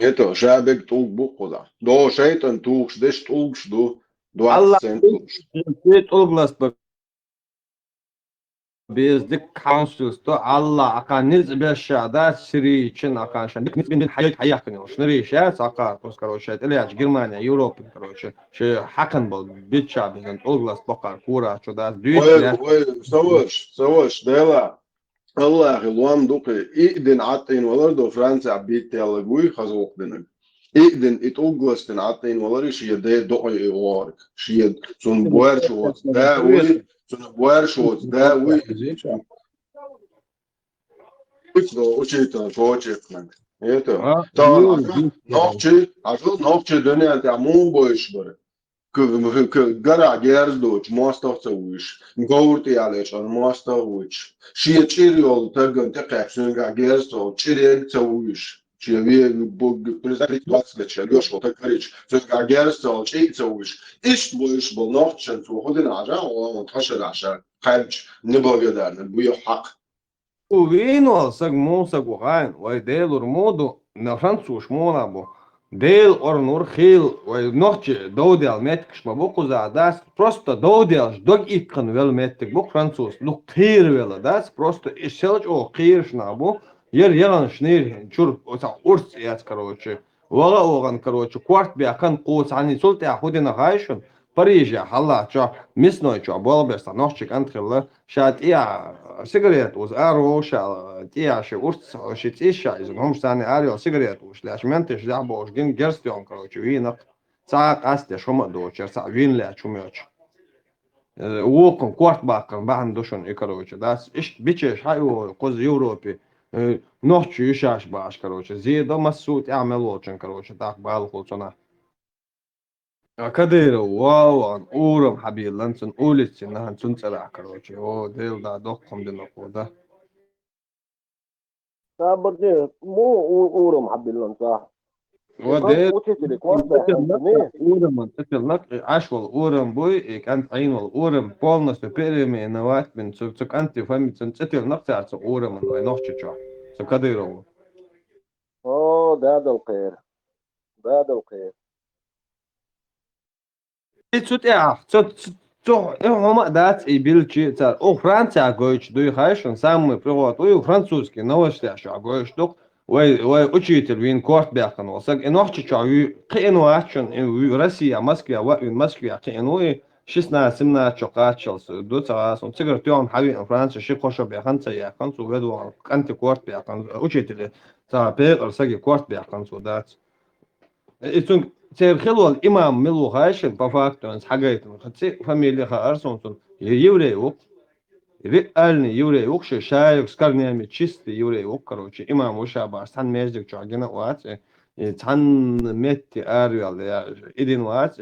Speaker 4: هتو شابك طوب بقودا دو شيطان طوب شدش طوب شدو دو
Speaker 21: الله
Speaker 4: سنتلوش
Speaker 21: شيء طول بلاس بيزدك كونسولز تو الله أكان نز بيشادات سري چن أكان شن دك نز حياة كنيو شنري شات أكان بس كروشة إلياش جرمانيا يوروب كروشة شو حكن بول بيتشا بيزن أولغلاس بقار كورا شو داس دويش
Speaker 4: سوش ديلا الله الوام دوقي إيدن عطين ولردو فرنسا بيت يلقوي خزوق دنك إيدن إتوغلستن عطين ولردو شي دي دوقي إغوارك شي سون بوارشوت داوي سون بوارشوت داوي учитель почеркмен. Это. То ногче дөнья та муу боиш бар. Гара герздоч мастовцуш. Говурти алешан мастовуч. Шие чириол таган текапсун га герздо чирелцуш. Чиви бог презент 20 лет чалёш вот так речь. Зо га герздо чирелцуш. Иш боиш бол ногчен цу ходин ажа он ташер аша. Хайч неблагодарный буё хак.
Speaker 21: وينو سج مو سج وهاين ويديل ورمودو نفرنسوش مولابو ديل орнур خيل وينوخче доудел меткш мабуку за дас просто доудел дог иккан вел меттик бу француз ну кир вела дас просто ишелч о киршнабу яган шнир чур оса урс яц короче вала оган короче кварт бякан куц ани султ яхудина гайшун Париж حلا شو مسنوي شو بالبس نوشك أنت خلا شات إياه سيجاريت وز أرو شال إياه شو ورث شيت إيش إذا هم ثاني أريو سيجاريت وش لاش منتش جابه وش جن جرستيون كروش وينك ساق أستي شو ما دوش ساق وين لا شو ميوش ووكم كوارت باكم بعد دوشون إكروش داس إيش بيتش هايو قز يوروبي نوش يشاش باش كروش زيدا مسوت يعمل واتشن كروش تاك بالخلصنا كديرو واو عن أورم حبيل لانسون أوليس إنها تنسرع كروشي أو ديل دا دوخم دي نقودا
Speaker 8: برضه مو أورم حبيل لانسا
Speaker 21: وديل أورم تتلنك عشوال أورم بوي كانت عين والأورم بولنس ببيرمي نوات من سوك أنت فهمي تتلنك تعرف أورم من نوخشي شو سو كديرو
Speaker 8: ده الخير ده الخير
Speaker 21: Тут я, هم دات يبيلشي تار أو فرنسا قويش دوي خايشون سامي بريغوت ويو فرنسوسكي نوش تاشا قويش دوك وي учитель وين كورت بيخن وصق إنوحشي شاوي قينو عشان إن روسيا مسكيا وين مسكيا قينو 16 17 شقات شلسو دو تراس ونتقر تيوم حبي إن فرنسا شي قوشو بيخن سيخن سو بدو أنت كورت بيخن учитель تار بيغر ساقي كورت بيخن سو دات إتون تير خلوا الإمام ملو خاشن بفاكتونس حاجاتهم خدسي فاميلي خارسون يوريوك رئالني يوريوك شايك سكرنيامي تشيستي يوريوك كروتشي إمام وشابا سان ميزدك شاجنا وات تان ميتي أريال يا إدين وات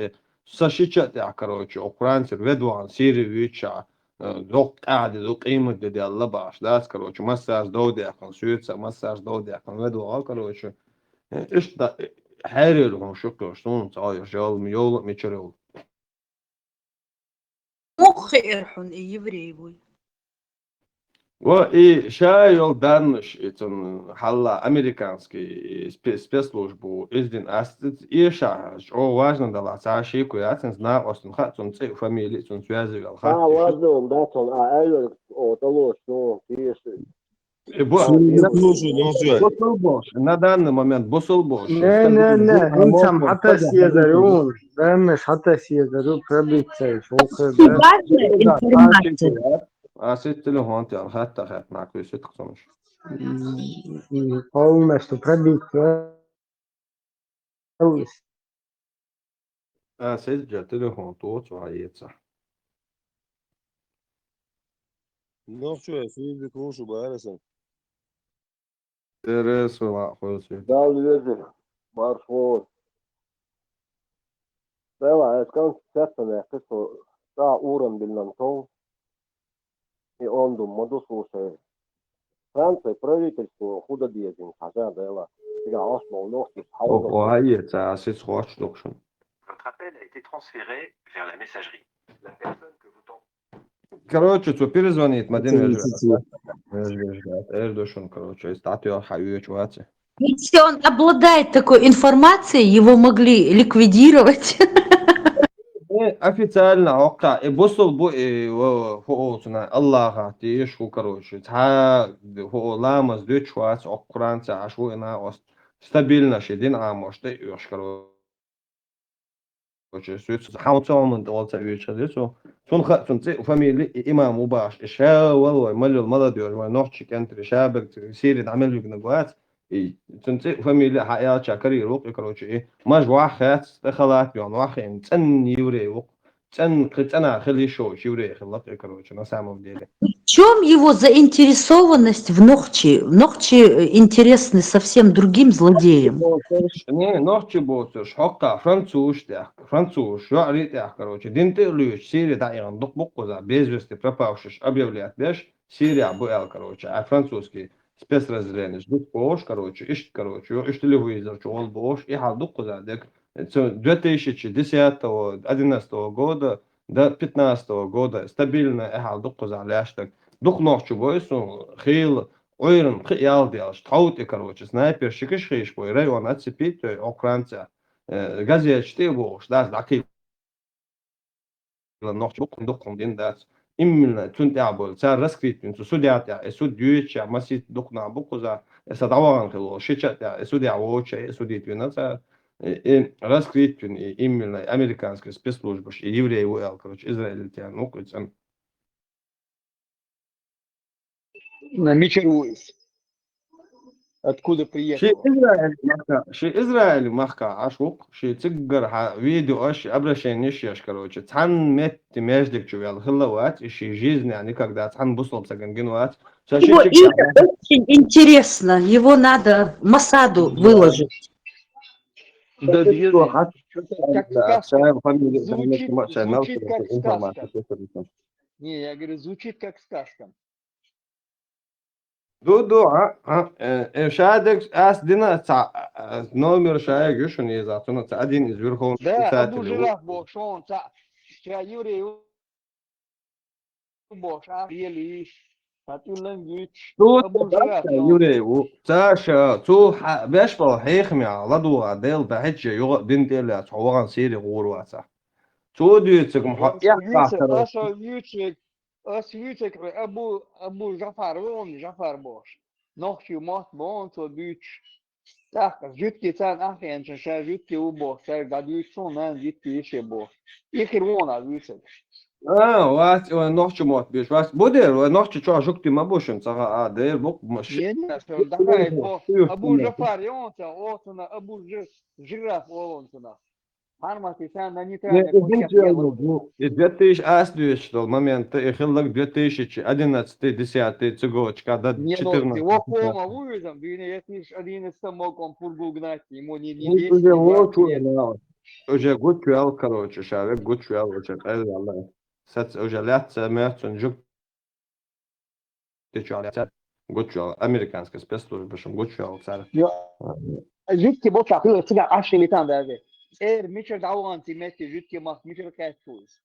Speaker 21: ساشيتشات يا كروتشي أوكرانسي ردوان سيري ويتشا دوق قاعد دوق قيمة دي الله باش داس كروتشي مساج دودي أخن سويتسا مساج دودي أخن ردوان كروتشي إيش دا حاري لهم شكرا شلون صاير شغل ميول ميتشرول
Speaker 1: مخي إرحون يبري بوي
Speaker 21: وإي شايل دانش إتن حلا أمريكانسكي спецслужбу إزدين أستد إيشاش أو واجنا دلا تعشي كوياتن زنا أصلا خاتون تي فاميلي تون سوازي الخات
Speaker 8: واجنا داتون أيوة أو تلوش نو تيش
Speaker 21: на данный момент босолбош.
Speaker 9: Не, инсам حتى سيدرون ده مش حتى سيدرون пробиться
Speaker 21: ست телефон تاع خات معك في ست قسمش.
Speaker 9: полностью пробиться.
Speaker 21: ست جا телефон توت وعيت صح.
Speaker 5: نوخشو يا سيدي كروشو بارسن
Speaker 21: ترس ولا خوشي
Speaker 8: داول يزل مارفور ده كان ساتنا قصة ساعة أورم بالنانتون يقوندم مدوسو شيء فرنسا правительство худо диедин хажа дела сега осмо нохти хауdo
Speaker 21: وهي تاع ست خوش دوكشن.
Speaker 23: Votre appel a été transféré vers la messagerie. La personne que vous tentez.
Speaker 21: Короче, то перезвонит Мадин Эрдошон, короче, статуя Хаюч Вати.
Speaker 1: Если он обладает такой информацией, его могли ликвидировать.
Speaker 21: официально وقع بوصل بو هو الله هاتيش هو короче هو لامز دوتش واس أقران عشو إنا стабильно شدين عاموش ده يوش короче سويت حاوتهم من دول تبيش هذي شون خاطر تي فاميلي إمام مباش إشها والله ملل المرض يوم نوحش كانت شابك يصير يتعمل لك نقوات تنتي فاميلي حياة شاكري روق يكروش إيه ما جوا خات دخلات بيان واحد تن يوري وق تن قتنا خلي شو يوري خلط يكروش أنا سامو بديله.
Speaker 1: В чем его заинтересованность в Нохчи? Нохчи интересны совсем другим злодеям.
Speaker 21: Не, Нохчи بوتش حقا فرنسوش شو عريت يا كروش دين تقليش سيري دايران دق بقوزا بيزوستي пропавшиш объявлять беш Сирия буэл короче а французский спецразделение ждут пош короче ищет короче телевизор чуол бош и хал дق дек 2010-11 года до 15 года стабильно эхал дق ляштак дق Нохчи бойсу хил ойрын қиял делаш таут короче снайпер шикиш хиш бой район отцепить окранца газет чте бош дас даки Нохчи дق дин дас именно тунтябол цар раскрит мин судят я суд дюча масит дукна букуза садаван хило шичат я судя оче судит винаца раскрит именно американская спецслужба и евреи уэл короче израильтян ну куцан
Speaker 12: На Мичеруис. Откуда приехал?
Speaker 21: شي إسرائيل مخكا عشوق شي تقر فيديو أش أبرشين نشيش короче تحن مت ماجدك شو يلا خلوات شي جيزني يعني когда تحن بوصل بسكن جنوات
Speaker 1: Его имя очень интересно, его надо Масаду выложить.
Speaker 12: Да, звучит как сказка. Не, я говорю, звучит как сказка.
Speaker 21: دو شادك أس دينا تاع نومر شاي جوشون يزاتون تاع دين يزورهم
Speaker 12: Да, Абу Жираф бош, он тя юрий бош, ели, татулен güç, Абу Жираф.
Speaker 21: يوري تاشا تو باش بالحيخ مع لدوا ديل بحجة يغ دين ديل تعوغان سيري غورواتها تو ديتك Asvyutek Abu Jafar on Jafar boş. Nokçu mat bon to büyük. Tak jütki sen ahyen sen jütki u boş. Sen gadüç sonan jütki işe boş. İkhir ona büyük. وات نوحش موت بيش بس بودر ونوحش شو عجوكتي ما بوشن صراحة دير بوك مش
Speaker 12: Abu Jafar yonta otuna Abu Jiraf olantuna. Harmati sen de nitane
Speaker 21: в 2011 момент يخلق 2011 цыгоч когда 14
Speaker 12: Вокома вывезем, двине 2011 могом пургу гнать, ему не
Speaker 21: уже год чуял короче шарик год чуял уже الله сац уже лет мертвен жук ты чуял год чуял американская спецслужба шум год чуял царь
Speaker 12: Жутки бот акылы сига ашилитан derdi. Eğer Mitchell davanti metti jütki mak Mitchell kaçtuz.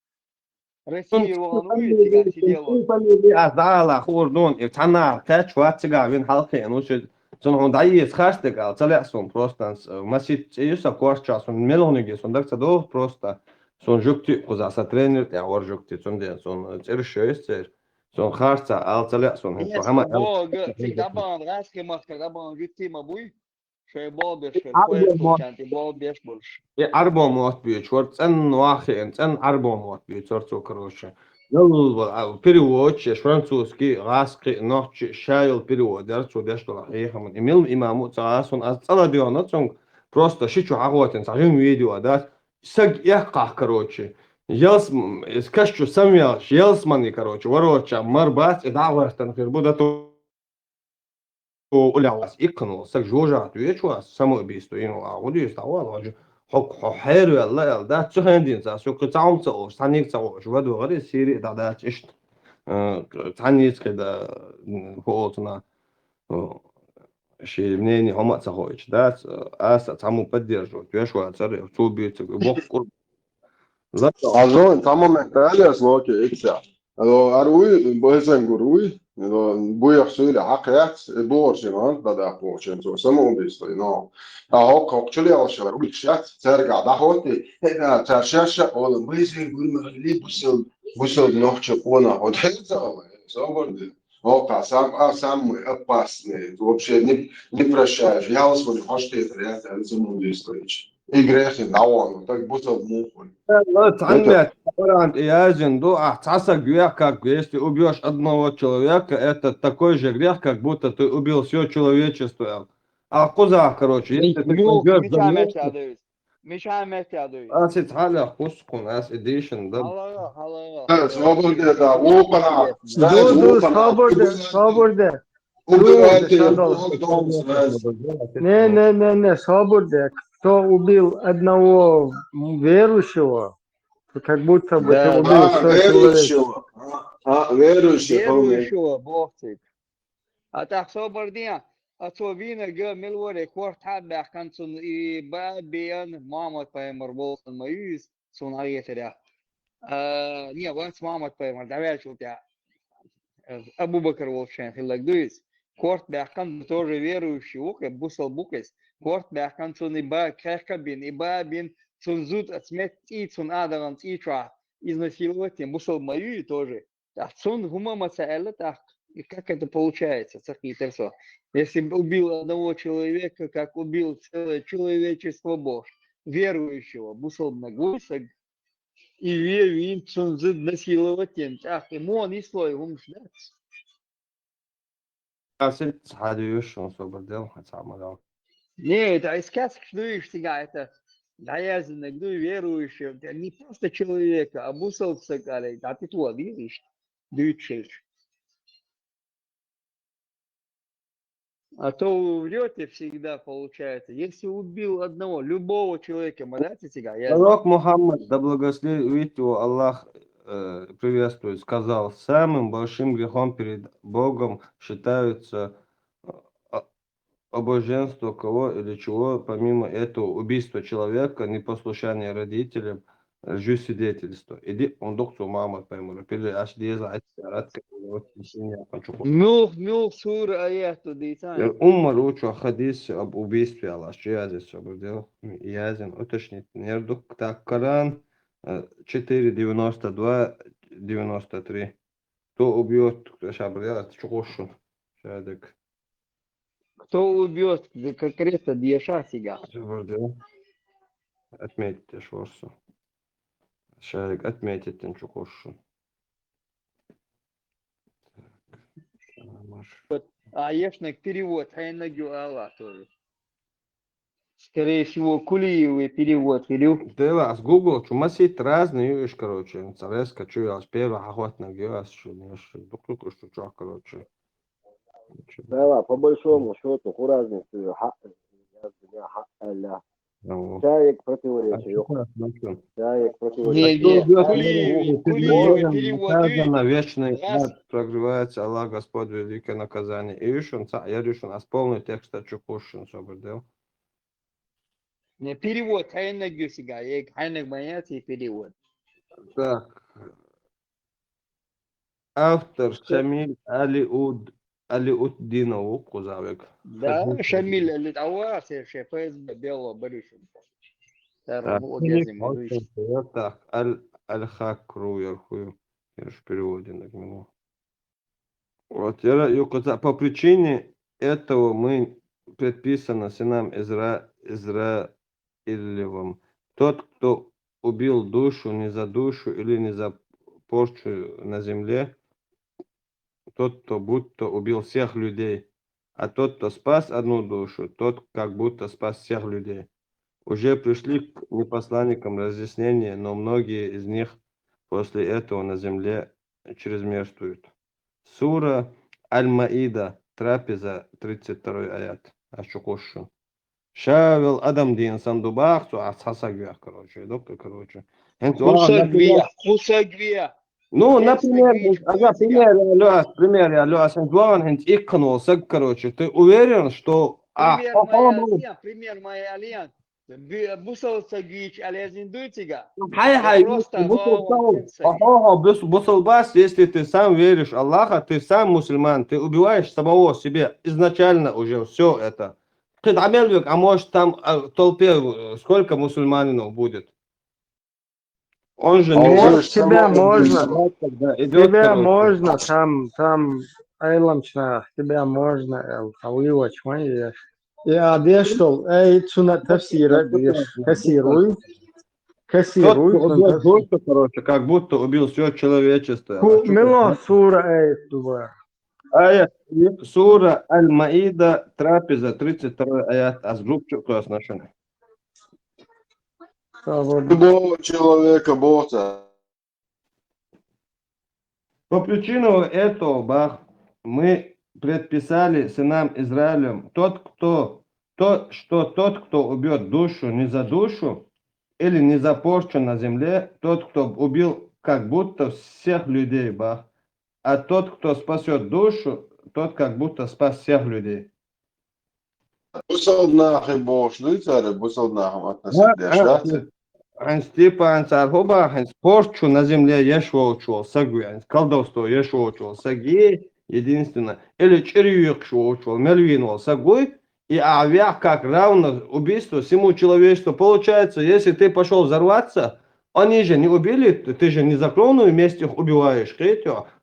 Speaker 12: Россия olan uyuyor
Speaker 21: сидела. Аздала хурдон и тана тач ватсига вин халхи ну что сон он дайес хаштега целясон просто масит юса корчас он мелониги сон так до просто сон жукти кузаса тренер я ор жукти сон ден сон цершёйстер сон харца ал целясон хама
Speaker 12: дабан раски маска дабан жутки мабуй شيبال بيش كويس كانتي بال بيش بولش
Speaker 21: أربع موت بيشور تن واحد تن أربع موت بيشور تكروش يلا переводчик французский русский ночь шайл перевод درس ودش طلع إيه من إيميل إمامو تعاصن أصلا ديانات سون просто شيء عقواتن ساجين فيديو ده سج يقع كروش يلس إسكاشو سمياش يلس ماني كروش وروش مربات إدعوة تنفير بودا ولاس يقنوا سك جوجات ويشواس самоубийство ину аудио стало же حير والله ده تهندين سو كتاوم سو ثانيك سو جوادو غير سيري ده ايش ثانيك كده هوتنا شي منين هم تسويش ده اس تعمو поддерживать ويشوا царь تو бить бог
Speaker 4: عزون تمام محتاج اسمه اوكي اكسا الو اروي بوهسن غروي Буях сөйле ақият боржиман бада боржим то самоубийство но хокчули алшалар улшат церга дахоти эда чаршаша ол мыйзин гурмали бусел нохчу она вот это соборды Ока самые опасные вообще не прощаешь я свой хочет это самоубийство и грехи на он так бусел мухой
Speaker 21: Танмет, вариант ясен, цаса грех, как если убьешь одного человека, это такой же грех, как будто ты убил все человечество. А куда, короче, если ты пойдешь за мной, асит халя хускун, ас эдишн, да?
Speaker 4: Свобода, да, опана,
Speaker 9: Свобода. Не, свобода. Кто убил одного верующего, то как будто бы ты убил все человечество.
Speaker 12: Верующего, Бог ты. А так собордия, а то вина га милворе квартал бахканцун и бабиан Мамад Паймар Болсон Маюз сон ариетеря. Не, ванс Мамад Паймар, давай у тебя Абу Бакр Волшен, хилагдуис. Корт бахкан тоже верующий, окей, бусал букес. Корт бахканцун и ба кахкабин, и бабин цунзут отсмет и цун адаран итра изнасиловать, бусал Маюи тоже. А цун гумамаса элла так. И как это получается, цахитерсо? Если убил одного человека, как убил целое человечество Бог, верующего, бусал нагусак, и веруем цунзут насиловать, ах, ему он и слой, он ждет.
Speaker 21: Асит хадиюш, он освободил, отсамал.
Speaker 12: Не, это искать, что себя, это наязанно, кто верующий, не просто человека, а бусал всякали, а ты то видишь, дючишь. А то вы врете всегда, получается. Если убил одного, любого человека, мадайте себя.
Speaker 21: Пророк Мухаммад, да благословит его Аллах, приветствует, сказал, самым большим грехом перед Богом считаются обоженство кого или чего, помимо этого убийство человека, непослушание родителям, лжесвидетельство. Иди, он доктор Мухаммад, пойму, пили аж деза,
Speaker 12: Мюх, сура аяту дейтайн.
Speaker 21: Умар учу хадис об убийстве Аллах, язис обрдел, язин, уточнить, нердук, так, Коран 4:92-93. Кто убьет, шабрел, чукошун, шадик.
Speaker 12: Кто убьет конкретно Диаша себя?
Speaker 21: Отметьте шворсу. Шарик, отметьте чукошун.
Speaker 12: А ешник перевод, хайнагю Аллах тоже. Скорее всего, кулиевый перевод.
Speaker 21: Да, с Google, чума сеть разные, видишь, короче. Царевска, чуял, первый охотник, я что, короче.
Speaker 8: Да, по большому счету, у разницы, Чаек противоречие. Чаек противоречие.
Speaker 21: На вечный ад прогревается Аллах, Господь, великое наказание. И решен, я решен, а с полный текст чукушин, чтобы делал.
Speaker 12: Не перевод, хайнагю сега, хайнаг понятие перевод.
Speaker 21: Так. Автор Шамиль Алиутдинов, Кузавик.
Speaker 12: Да, Шамиль Алиутдинов, ФСБ Белого Борисова.
Speaker 21: Так, Аль-Хакру, Ярхую. Я же переводе на него. Вот, по причине этого мы предписано сынам Израилевым. Тот, кто убил душу не за душу или не за порчу на земле, тот, кто будто убил всех людей, а тот, кто спас одну душу, тот, как будто спас всех людей. Уже пришли к непосланникам разъяснения, но многие из них после этого на земле чрезмерствуют. Сура Аль-Маида, трапеза, 32 аят. Ашукошу. Шавел Адам Дин Сандубах, Асасагвях, короче, доктор, короче.
Speaker 12: Хусагвия.
Speaker 21: Ну, например, пример, короче, ты уверен, что...
Speaker 12: Пример моя Альян. Бусал Сагич, Алязин Дутига.
Speaker 21: Хай,
Speaker 12: Просто
Speaker 21: Бусалбас, если ты сам веришь в Аллаха, ты сам мусульман, ты убиваешь самого себе изначально уже все это. А может там в толпе сколько мусульманинов будет? Он же не
Speaker 9: Вот
Speaker 21: может
Speaker 9: тебя можно,
Speaker 21: идет,
Speaker 9: тебя можно, там айламчна, тебя можно, алывач, мои. Я обещал, цуна тафсира, кассируй,
Speaker 21: Тот, кто
Speaker 9: кассируй,
Speaker 21: убьет душу, короче, как будто убил все человечество.
Speaker 9: Мило сура, дуба.
Speaker 21: Сура Аль-Маида, трапеза, 32 аят, а с группчиком отношения.
Speaker 4: Любого человека Бога.
Speaker 21: По причину этого мы предписали сынам Израилем, тот, кто убьет душу не за душу или не за порчу на земле, тот, кто убил как будто всех людей, а тот, кто спасет душу, тот как будто спас всех людей.
Speaker 4: Бусалнахи Бог, бусалнахам относительно.
Speaker 21: Степан Цархоба, порчу на земле ешвоучул, сагуян, колдовство ешвоучул, саги, единственное, или червяк швоучул, мельвинул, сагуй, и авиа как равно убийству всему человечеству. Получается, если ты пошел взорваться, они же не убили, ты же не за кровную месть их убиваешь,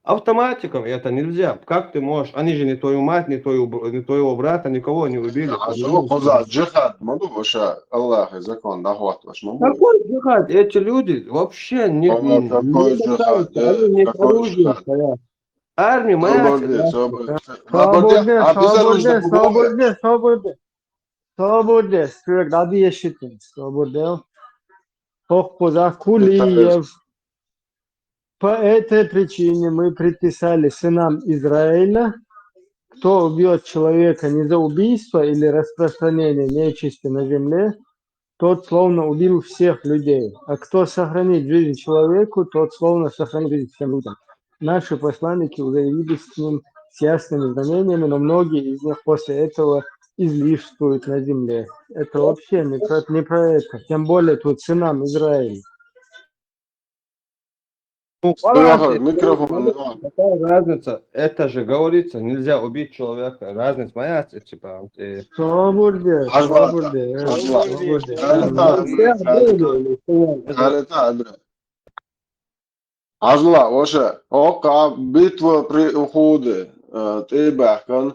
Speaker 21: автоматиком это нельзя. Как ты можешь? Они же не твою мать, не твоего брата, никого не убили.
Speaker 4: Джихад, могу вообще Аллах и закон нахватываешь?
Speaker 21: Какой джихад? Эти люди вообще не
Speaker 4: джихад?
Speaker 21: Они не оружие стоят. Армия, моя...
Speaker 9: Свободе, ради ешитин, свободе. Хохпоза Кулиев. По этой причине мы предписали сынам Израиля, кто убьет человека не за убийство или распространение нечисти на земле, тот словно убил всех людей. А кто сохранит жизнь человеку, тот словно сохранит жизнь всем людям. Наши посланники уже явились с ним с ясными знамениями, но многие из них после этого излишествуют на земле. Это вообще не про это. Тем более тут сынам Израиля.
Speaker 21: Какая разница? Это же говорится, нельзя убить человека. Разница моя, типа...
Speaker 9: Свободе.
Speaker 4: Ажла, Оша, ока битва при уходе, ты бахкан,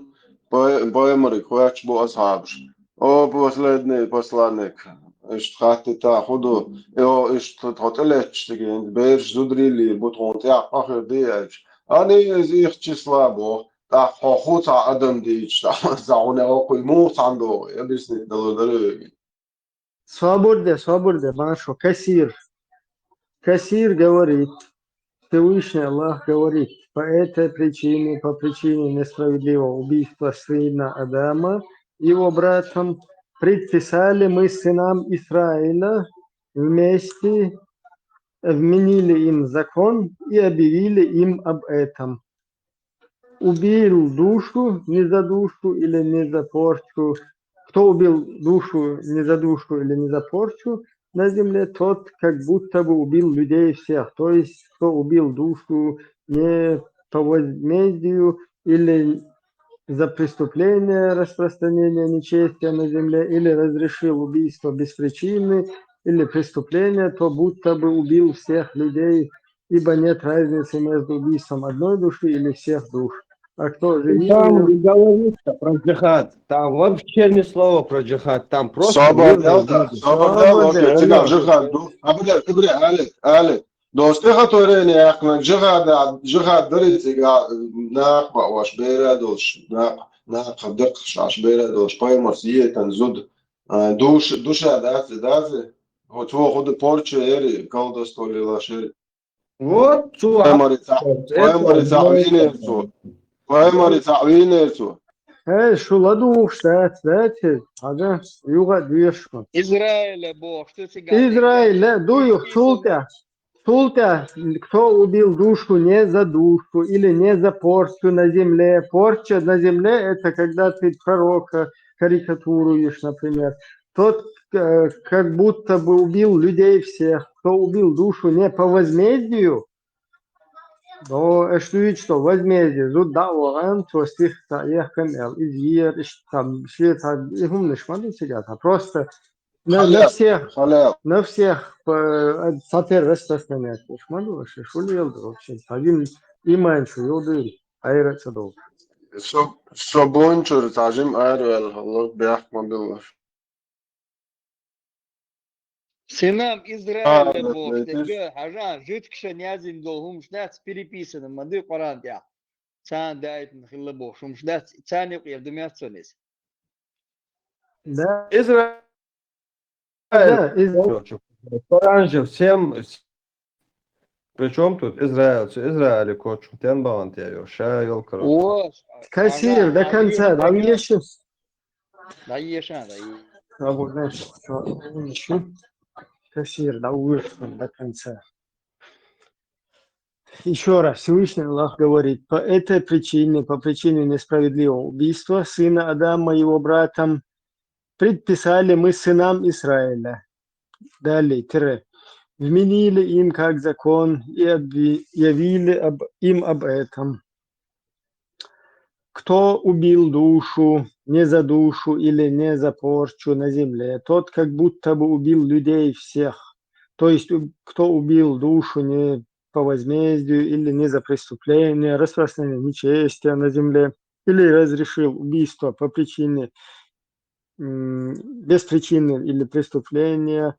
Speaker 4: поэмори, хуяч бо асхабш. О, последний посланник, ишт та худу, ишт хотелеч, бейш зудрили, бутон тя, ахер диэч. Они из их числа бо, та хохута адам дич, зауне окуй мутандо, я объяснить дало.
Speaker 9: Свободе, Машо, Кассир говорит, Всевышний Аллах говорит, по этой причине, по причине несправедливого убийства сына Адама, его братом, предписали мы сынам Израиля вместе, вменили им закон и объявили им об этом. Убил душу не за душу или не за порчу. Кто убил душу не за душу или не за порчу на земле, тот как будто бы убил людей всех. То есть, кто убил душу не по возмездию или за преступление распространения нечестия на земле, или разрешил убийство без причины, или преступление, то будто бы убил всех людей, ибо нет разницы между убийством одной души или всех душ. А кто же
Speaker 21: Там не говорится про джихад, там вообще ни слова про джихад, там просто...
Speaker 4: Достига турени ахна джихад даритига на ваш бередош на хадак шаш бередош поймос етан зуд душа дазе вот ходы порче ери колдостоли лашери.
Speaker 21: Вот
Speaker 4: Поймарица винерцу.
Speaker 9: Шуладу штате, ага, юга движку.
Speaker 12: Израиля Бог, что ты
Speaker 9: говоришь? Израиля, дую, Султа, кто убил душу не за душу или не за порчу на земле. Порча на земле – это когда ты пророка карикатуруешь, например. Тот, как будто бы убил людей всех. Кто убил душу не по возмездию, но что возмездие. Зуд даван, то стих таях камел. Извер, там, швец, им не шмаду сидят, а просто на всех, сатер распространять. Шмаду, шули елду вообще. Один иман, что елду, айрат садов.
Speaker 4: Собончур تعظيم أروال الله بيحكم بالله.
Speaker 12: Сынам Израиля Бог, тебе хажан, жуткша нязин долгум шнац переписано, мады Коран тя. Цан дает нахилла Бог, шум шнац, цанек явдумяцонис.
Speaker 9: Да.
Speaker 21: Израиль.
Speaker 9: Да,
Speaker 21: Коран же всем. Причем тут израильцы, Израиль кочу, тен балантия, ша ел короче.
Speaker 12: О,
Speaker 9: Кассир до конца, да еще.
Speaker 12: Да ешан, да.
Speaker 9: А вот знаешь, что еще? Кассир, да до конца. Еще раз, Всевышний Аллах говорит, по этой причине, по причине несправедливого убийства сына Адама и его братом, предписали мы сынам Израиля. Далее, вменили им как закон и объявили им об этом. Кто убил душу не за душу или не за порчу на земле, тот как будто бы убил людей всех. То есть, кто убил душу не по возмездию или не за преступление, распространение нечестия на земле, или разрешил убийство по причине, без причины или преступления,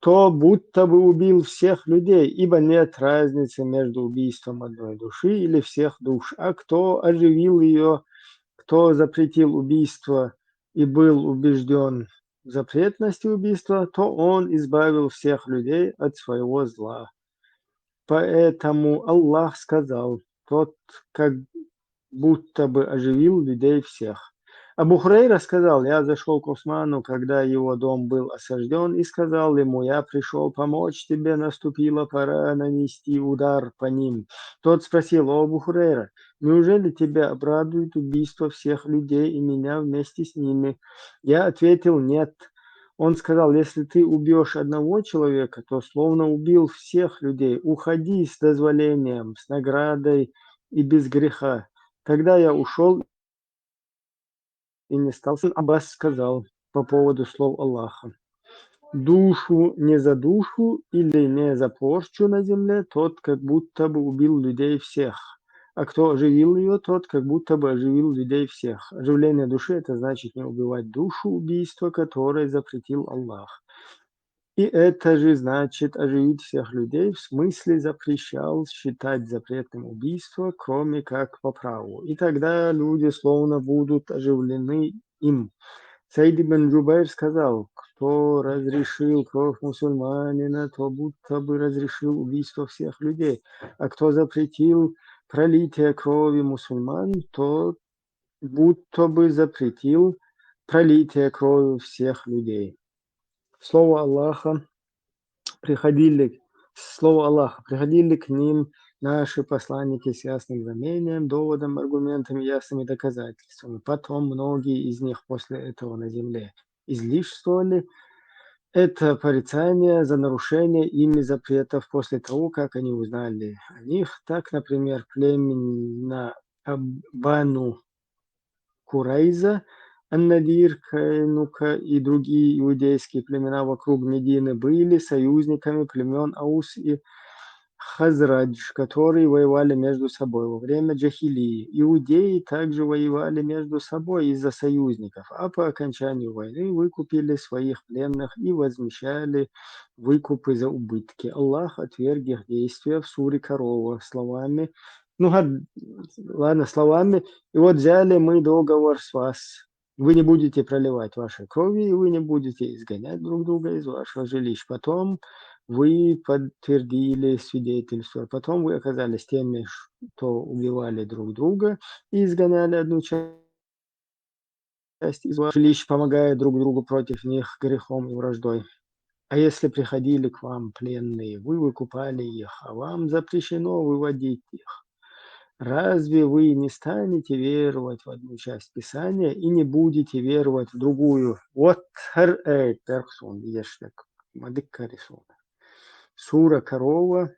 Speaker 9: то будто бы убил всех людей, ибо нет разницы между убийством одной души или всех душ. А кто оживил ее, кто запретил убийство и был убежден в запретности убийства, то он избавил всех людей от своего зла. Поэтому Аллах сказал, тот как будто бы оживил людей всех. Абу Хурейра сказал, я зашел к Усману, когда его дом был осажден, и сказал ему, я пришел помочь тебе, наступила пора нанести удар по ним. Тот спросил, о Абу Хурейра, неужели тебя обрадует убийство всех людей и меня вместе с ними? Я ответил, нет. Он сказал, если ты убьешь одного человека, то словно убил всех людей. Уходи с дозволением, с наградой и без греха. Тогда я ушел и не стал. Аббас сказал по поводу слов Аллаха. Душу не за душу или не за порчу на земле, тот как будто бы убил людей всех. А кто оживил ее, тот как будто бы оживил людей всех. Оживление души – это значит не убивать душу, убийство, которое запретил Аллах. И это же значит оживить всех людей, в смысле запрещал считать запретным убийство, кроме как по праву. И тогда люди словно будут оживлены им. Саид ибн Джубайр сказал, кто разрешил кровь мусульманина, то будто бы разрешил убийство всех людей. А кто запретил пролитие крови мусульман, то будто бы запретил пролитие крови всех людей. Слово Аллаха приходили к ним наши посланники с ясным знамением, доводом, аргументами, ясными доказательствами. Потом многие из них после этого на земле излишествовали. Это порицание за нарушение ими запретов после того, как они узнали о них. Так, например, племена Бану Курайза, Ан-Надир, Кайнука и другие иудейские племена вокруг Медины были союзниками племен Аус и Хазрадж, которые воевали между собой во время джахилии. Иудеи также воевали между собой из-за союзников, а по окончанию войны выкупили своих пленных и возмещали выкупы за убытки. Аллах отверг их действия в суре Корова словами, словами, и вот взяли мы договор с вас. Вы не будете проливать вашей крови, и вы не будете изгонять друг друга из вашего жилища. Потом вы подтвердили свидетельство. Потом вы оказались теми, что убивали друг друга и изгоняли одну часть из вашего жилища, помогая друг другу против них грехом и враждой. А если приходили к вам пленные, вы выкупали их, а вам запрещено выводить их. Разве вы не станете веровать в одну часть Писания и не будете веровать в другую? Вот персон, Сура Корова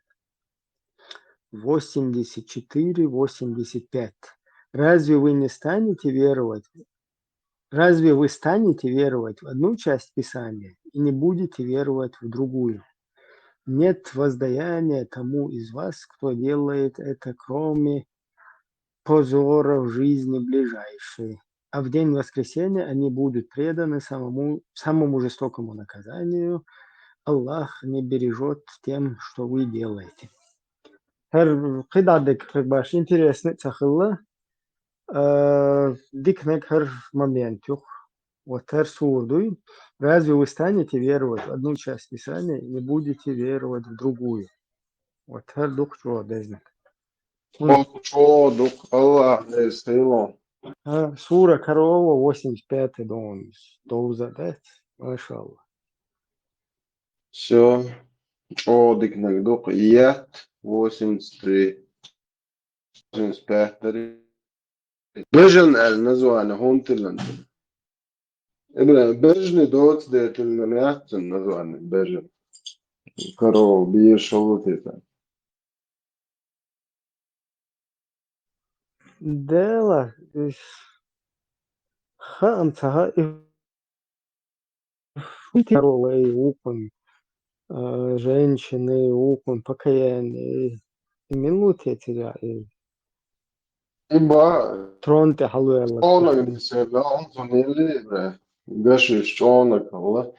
Speaker 9: 84-85. Разве вы станете веровать в одну часть Писания и не будете веровать в другую? Нет воздаяния тому из вас, кто делает это, кроме позора в жизни ближайшей. А в день воскресения они будут преданы самому жестокому наказанию. Аллах не бережет тем, что вы делаете. Интересный цахылла. Дикнек момент. Вот сурдуй. Разве вы станете веровать в одну часть Писания и не будете веровать в другую? Вот дух чего дезнак.
Speaker 4: Дух Аллах не силу.
Speaker 9: Сура Корова 85 доза, да? Машаллах.
Speaker 4: Все. Дикнек дух Ят 83. 85. Бежен название Хунтиланд. Бежни доц детельнамятен название Бежен. Корова биешалутита.
Speaker 9: Дело хамцага и укун женщины, укун покаяние. Минуты тебя и
Speaker 4: Имба
Speaker 9: тронте халуэлла.
Speaker 4: Чонак дисела онтонили гашиш чонак Аллах.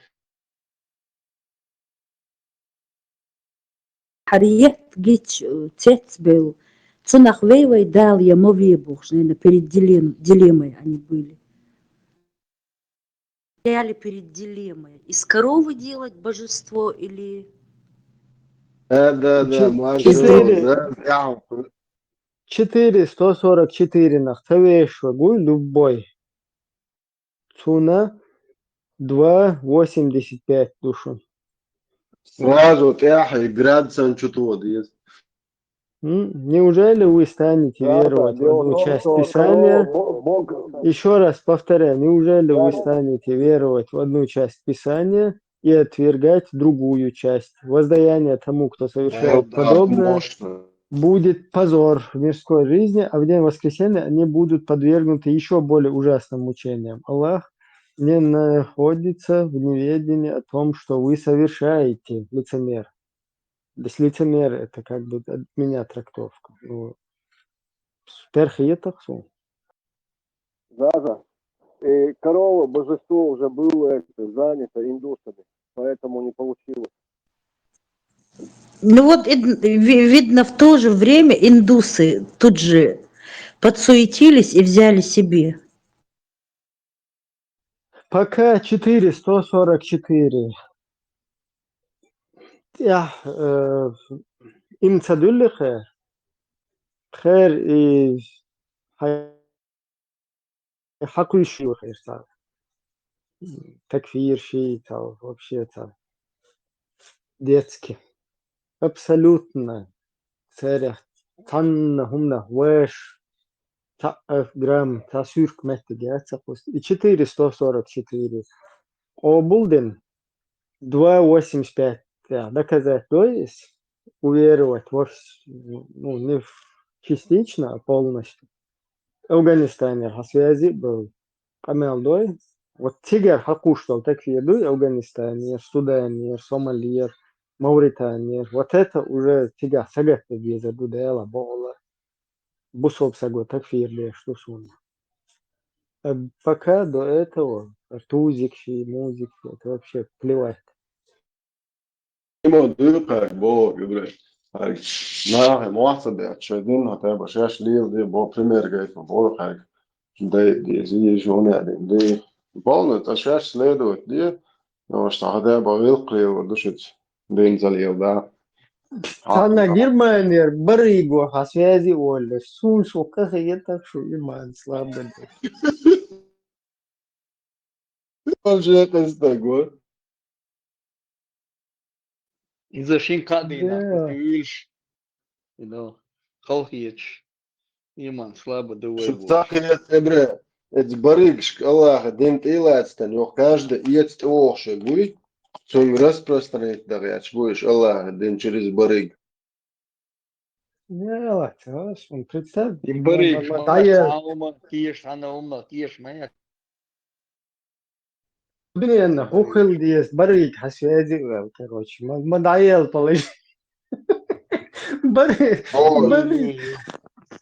Speaker 1: Хариет гич цец был. Цунах вейвай дал я мове бог, перед дилеммой они были. Стояли перед дилеммой. Из коровы делать божество или...
Speaker 4: Да, машалlah, да.
Speaker 9: 144 нахтавешвагу любой. Цуна 2,85 душу.
Speaker 4: Сразу тяхай градусан чутвод есть.
Speaker 9: Неужели вы станете веровать в одну часть Писания? Еще раз повторяю, неужели вы станете веровать в одну часть Писания и отвергать другую часть? Воздаяние тому, кто совершает подобное, будет позор в мирской жизни, а в день воскресения они будут подвергнуты еще более ужасным мучениям. Аллах не находится в неведении о том, что вы совершаете, лицемер. То есть лицемер — это как бы от меня трактовка. Перхиетахсу.
Speaker 8: Да. И корова, божество уже было занято индусами, поэтому не получилось.
Speaker 1: Ну вот, видно, в то же время индусы тут же подсуетились и взяли себе.
Speaker 9: Пока 144. Им цадулли хэр. Хэр и хакуй шиу хэр стал. Такфир шиитал, вообще-то детский. Абсолютно. Царях. Танна хумна вэш. Грамм тасюрк мэттегяца. И 144. Обулден 2,85. Доказать, то есть уверовать не частично, а полностью. Афганистане о связи был. Камелдой. Вот тигр хакуштал такие дуй Афганистане, Судане, Сомали, Мавритания. Вот это уже тигр сагат без дудела, бола. Бусоп сагот такфир, что сумма. Пока до этого тузик, музик, это вообще плевать.
Speaker 4: Има дюкар бо гюбре. На муасабе чедин хата башаш лил де бо пример гайт бо хай. Де зи жона де полно ташаш следует де. Но что хата бо вилкли душит бензал да.
Speaker 9: Тана Германия, Барыго, о связи Оля. Суншу, как я так что иман слабо.
Speaker 4: Он же это стагор.
Speaker 12: Из-за шинкадина, ты видишь, халхич. Иман слабо давай
Speaker 4: Чтоб
Speaker 12: его.
Speaker 4: так это барыгш, Аллах, дент илацтан, ох каждый иет охши буй, сон распространить даряч будешь, Аллах, ден через барыг.
Speaker 9: Не, знаешь, он представь,
Speaker 12: Имбарыш, мама,
Speaker 9: надоел.
Speaker 12: саума, киш, она ума, киш, моя.
Speaker 9: Блин, ухыл диес, барыг хасвязи, короче, надоел положить. Барыг,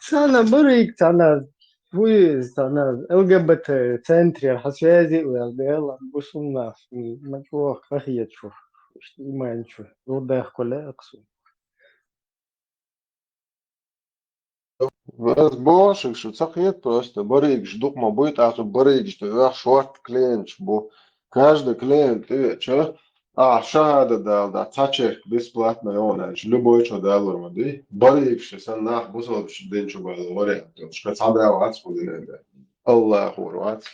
Speaker 9: sana барыг, sana буй, sana ЛГБТ центре хасвязи, дела, бусумна, мачо, хахиечу, иманчу, рудах коллекцию.
Speaker 4: Вас больше, что цахет просто барыгш, духма будет, а то барыгш, то я шорт клиент, бо каждый клиент, ты что? Шада дал, да, тачек бесплатно, он, любой что дал, да, барыгш, сан нах, бусол, день что был, вариант, что сабрал отсюда, да, Аллаху, ват.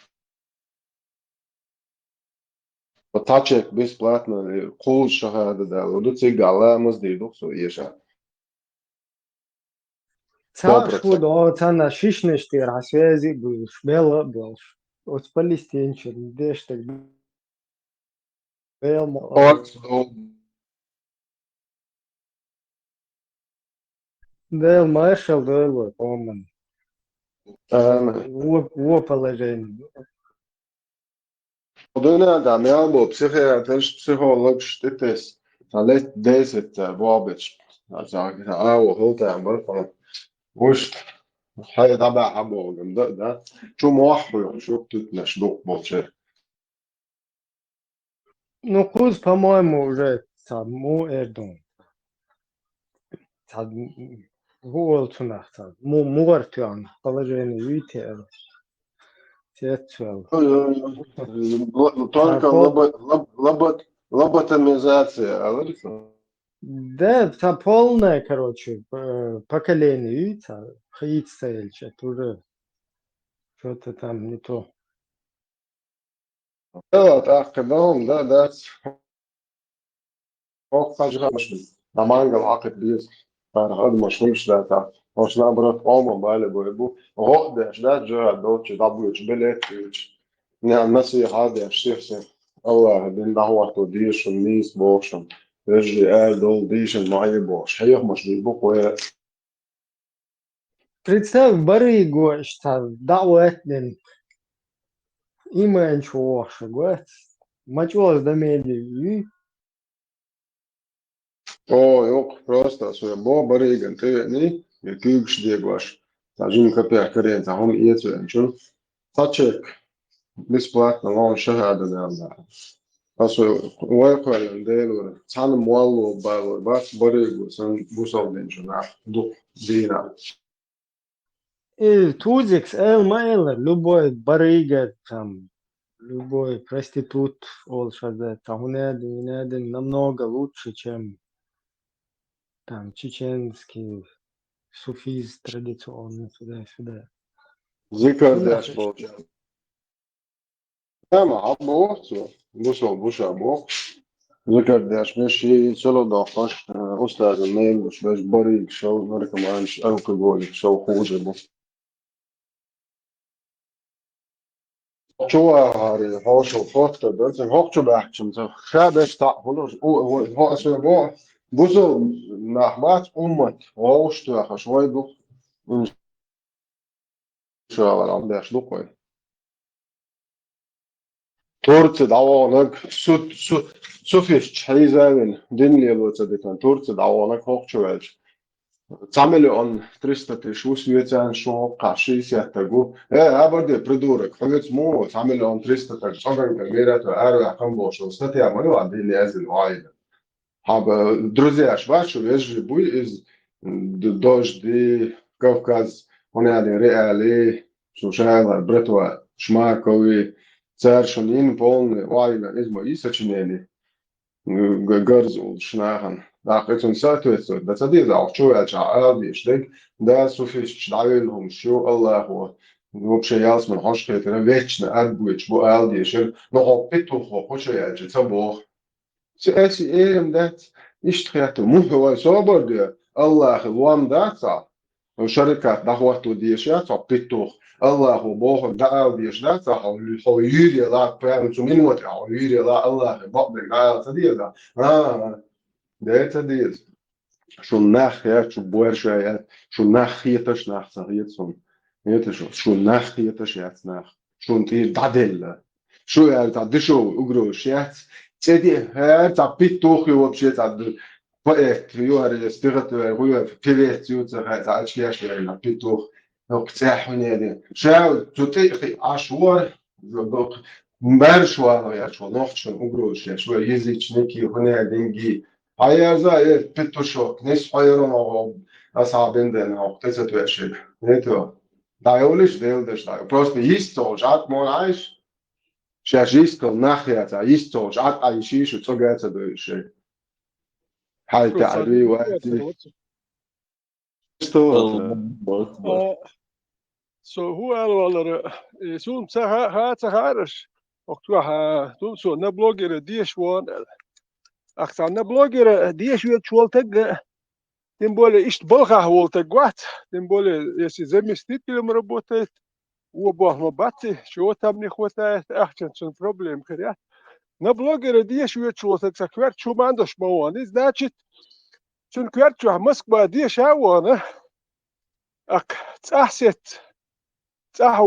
Speaker 4: Тачек бесплатно, кул шахада дал, вот ты гала, мазди, дух, so еша.
Speaker 9: Цашвуд, цана шишнештир, хасвязи, буш, бела, белш. От палестинчер, дештек, Дел маршал, дел, оман. Во положение.
Speaker 4: Oduna da melbo psicholog shtites talet deset bobich azag awo holta barfa وش هاي تبع حبو ده شو موحو شو بتتنش دوق بولشي
Speaker 9: Ну, Куз, по-моему, уже му Эрдон. Гуолтунах, мугартуан, положение витер. Сетчел.
Speaker 4: Только лоботомизация, а
Speaker 9: Да, там полное, короче, поколение витер. Хит стояльче, уже что-то там не то.
Speaker 4: Да, так, да, فوق فجأة مش نمانجا العقد بيز فهذا مش ده مش نبرة قوم بالي بويبو غقدش ده جا دوتش دبلوش بلتش نعم مسيح هذا الشيخ الله دين ده هو توديش النيس بوشم رجلي قال دول ديش معي بوش هيخ مش بيبقوا
Speaker 9: Представь, барыгу, что дауэтнен, имэн чуоша, гуэт, мачуоз да меди,
Speaker 4: Yok, просто своє бариgan тыни, кюкш дегваш. Тажин капя карен, тахом иецу энчун. Тачек бесплатно, лон шахада да. Асо уайквален дейлур, цан муаллу байлур, бас баригу, сан бусал денчун, дух дина.
Speaker 9: и тузикс, мейлер, любой барыга, там, любой проститут, ол шазе, там, унеден намного лучше, чем там чеченский суфиз традиционный, туда-сюда.
Speaker 4: Зикар дяш болча. Тама, або, бусал, бусабо. Зикар дяш, меши, цело дахаш, устаз мейл, швеш бариг, шоу, наркоманш, алкоголик, шоу хуже бо. شو هاري هوشو فوتو بس هوكشو بحكم تو خابش تا هلوش هو اسمه بو بوزو نحمات أمت هوش تو خشوي دو إن شاء الله عم بيش دوقي تورت دعوانك سوفيش حيزاين دنيا بوتسدكان تورت دعوانك هوكشو بيش تعملوا он 300 тысяч усвоится шо каши сятагу абарде придурок хвец мо تعملوا он 300 тысяч он говорит ару акам бош статья мы عندي لازم عائله حاب друзья швачу вежли буй из дожди Кавказ он يعني реали شو شاغل برتوا шмакови царшин полный вайна измо и сочинение гарзул шнахан ах это он соответствует да цади за чуя чаалди штег да суфиш дайлهم شو الله هو вообще ясно хошке это вечно адбуч бо алди шер но опиту хоче я же цабо эси эм дат ишт хяту му хо собор де Allah вам даца وشركات دعوته ديشات وبيتوخ الله هو بوخ دعوة ديشات هو يري لا فعلا شو من وقت هو يري لا الله بقدر لا تدي لا ده تدي شو الناخ يا شو بورش يا شو الناخ يتش ناخ صغير صون يتش شو الناخ يتش يا ناخ شو انتي دعدل شو يا تعدشو اجروش يا تدي ها تعبيتوخ وبشي تعدل Projekt, jo har det spirituelle rører privat jo til at alt sker eller bitur og tsahu nede. Shau tuti ashwar مرشوا يا شو نوختشن أقولش يا شو يزيدنيكي هنا دينجي هيا زاي بتوشوك ناس حيران أو أصحابين دنا أو تزت وشيء نتو دايولش دايولش داي بروس بيستو جات مون عايش شاجيستو ناخيا تا يستو جات عايشي شو تجات دوشي هاي تعبي وقتي استو
Speaker 13: Så hoe alwaler zo'n gaat sagarisch. Ook toen zo na blogger die gewoon. Achter na blogger die wordt schwolteg. Тем более ist bolga wolteg wat. Тем более если заместителем работает, оба мабати, чего там не хватает, ахчен проблем хря. На блогера die wordt schwolteg, заквер чумандош мауан. Значит, чун кверчу Москва die шауана. Ак цахсет صح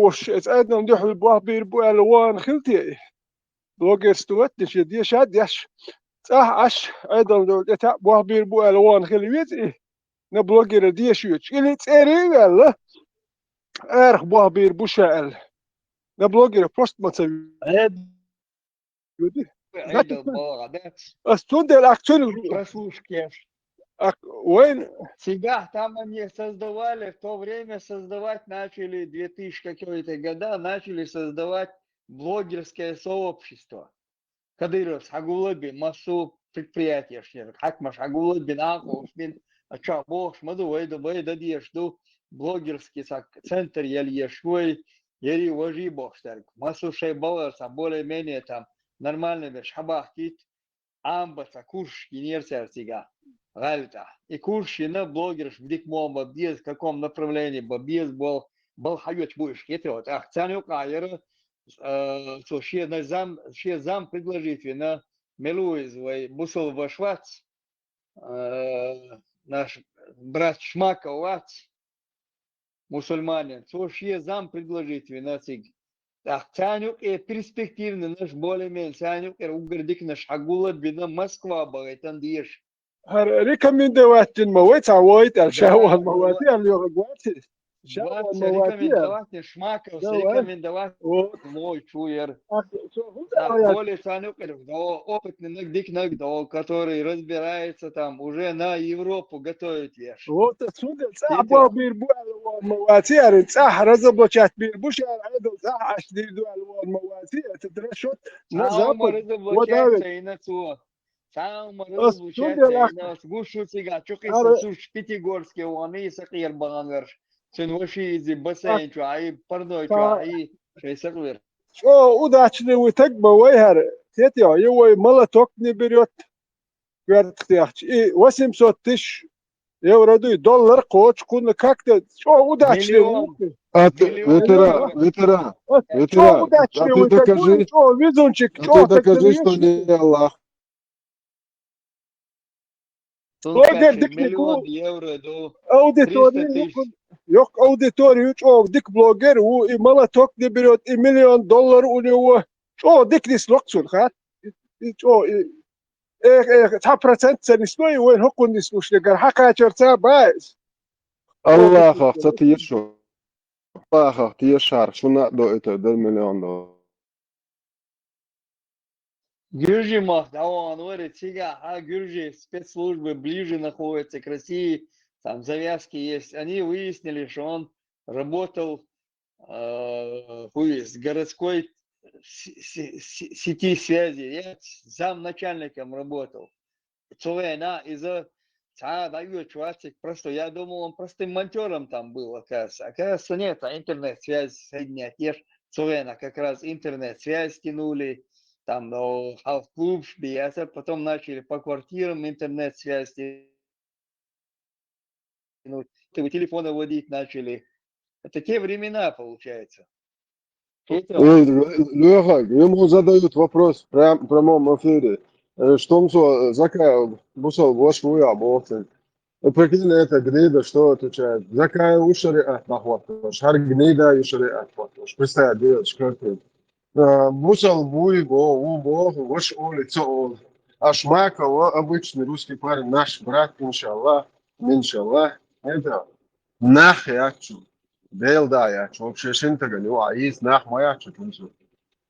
Speaker 13: أدنى ندوح البواه بيربو ألوان خلتي بلوجر استوتش دي شاد يش صح أش أيضا دو تاع بواه بيربو ألوان خلويتي نبلوجر دي شوتش اللي تسيري ولا أرخ بواه بيربو شال نبلوجر بوست ما تسوي يودي أستوند الأكشن Войн.
Speaker 12: Себя там они создавали, в то время создавать начали, 2000 какие-то года, начали создавать блогерское сообщество. Кадыров, Агулаби, массу предприятий, Хакмаш, Агулаби, Нахушбин, Ачабош, Мадуэйда, Бэйда, Дешду, блогерский центр Ельешвой, Ери Важибов, массу Шейбаласа, более-менее там нормальными Шабахтит, Амбаса, Курш, Генерция, Сига. Гальта. И куршина блогерш вдик мол бабиз в каком направлении бабиз был хайоч будешь хитрот. Ах, цаню кайер, что ще зам предложить на Мелуиз, бусол вашвац, наш брат Шмака вац, мусульманин, что ще зам предложить на циг. Ах, цаню перспективный наш более-менее цаню угордик наш агула бина Москва багайтан диеш.
Speaker 13: ريكومندوات الموات عوايد الشهوة المواتي اللي غواتي
Speaker 12: شهوة المواتي шмака рекомендовать мой чуер. Более опытный дикнак, который разбирается там, уже на Европу готовит ешь.
Speaker 13: Вот отсюда صعبة بيربو المواتي صح رزبلوشات بيربو شار عدل صح اشديدو المواتي تدرشوت
Speaker 12: نظام رزبلوشات سيناتسو. Сам разлучается, гушу сега, чукайся, суш, Пятигорске, он и сакир бангарш. Сын воши изи бассейн, ай парной, ай шейсаквер.
Speaker 13: Что удачный вы так бывает, это его молоток не берет, и 800 тысяч евро, доллар, коч, куна как-то, что удачный вы.
Speaker 4: Ветеран,
Speaker 13: что удачный вы такой, что везунчик, что
Speaker 4: докажи, что не Аллах.
Speaker 12: Миллион евро до 300 тысяч.
Speaker 13: Yok аудиторию, что дик блогер, и молоток не берет, и $1 миллион у него, что дик не слоксун, хат, что 10% سنسمعي وين هو كن نسموش لقر حكا شرطة بايز.
Speaker 4: الله أخ تيشو. الله أخ تيشار شو نقدر إتدر $1 مليون.
Speaker 12: Гюржи Махдауан, говорит, сега, Гюржи, спецслужбы ближе находятся к России, там завязки есть. Они выяснили, что он работал в городской сети связи. Я замначальником работал. Цовена из-за дают чувачек, просто я думал, он простым монтером там был, оказывается. Оказывается, нет, а интернет-связь соединять. Цовена как раз интернет-связь тянули. Там клуб, потом начали по квартирам интернет-связь ну, телефоны водить начали. Это те времена, получается.
Speaker 4: Леха, ему задают вопрос в прямом эфире. Что закая бусол вашвуя бохтен. Прикинь, это гнида, что отвечает? Закая ушари нахватываешь. Шар гнида и шари отхватываешь. Представь, делать шкарты. Бусол буй у богу, ваш лицо. А шмака, обычный русский парень, наш брат, иншаллах, это нах ячу. Дейл да ячу. Вообще шинтага, ну, а есть нах маячу.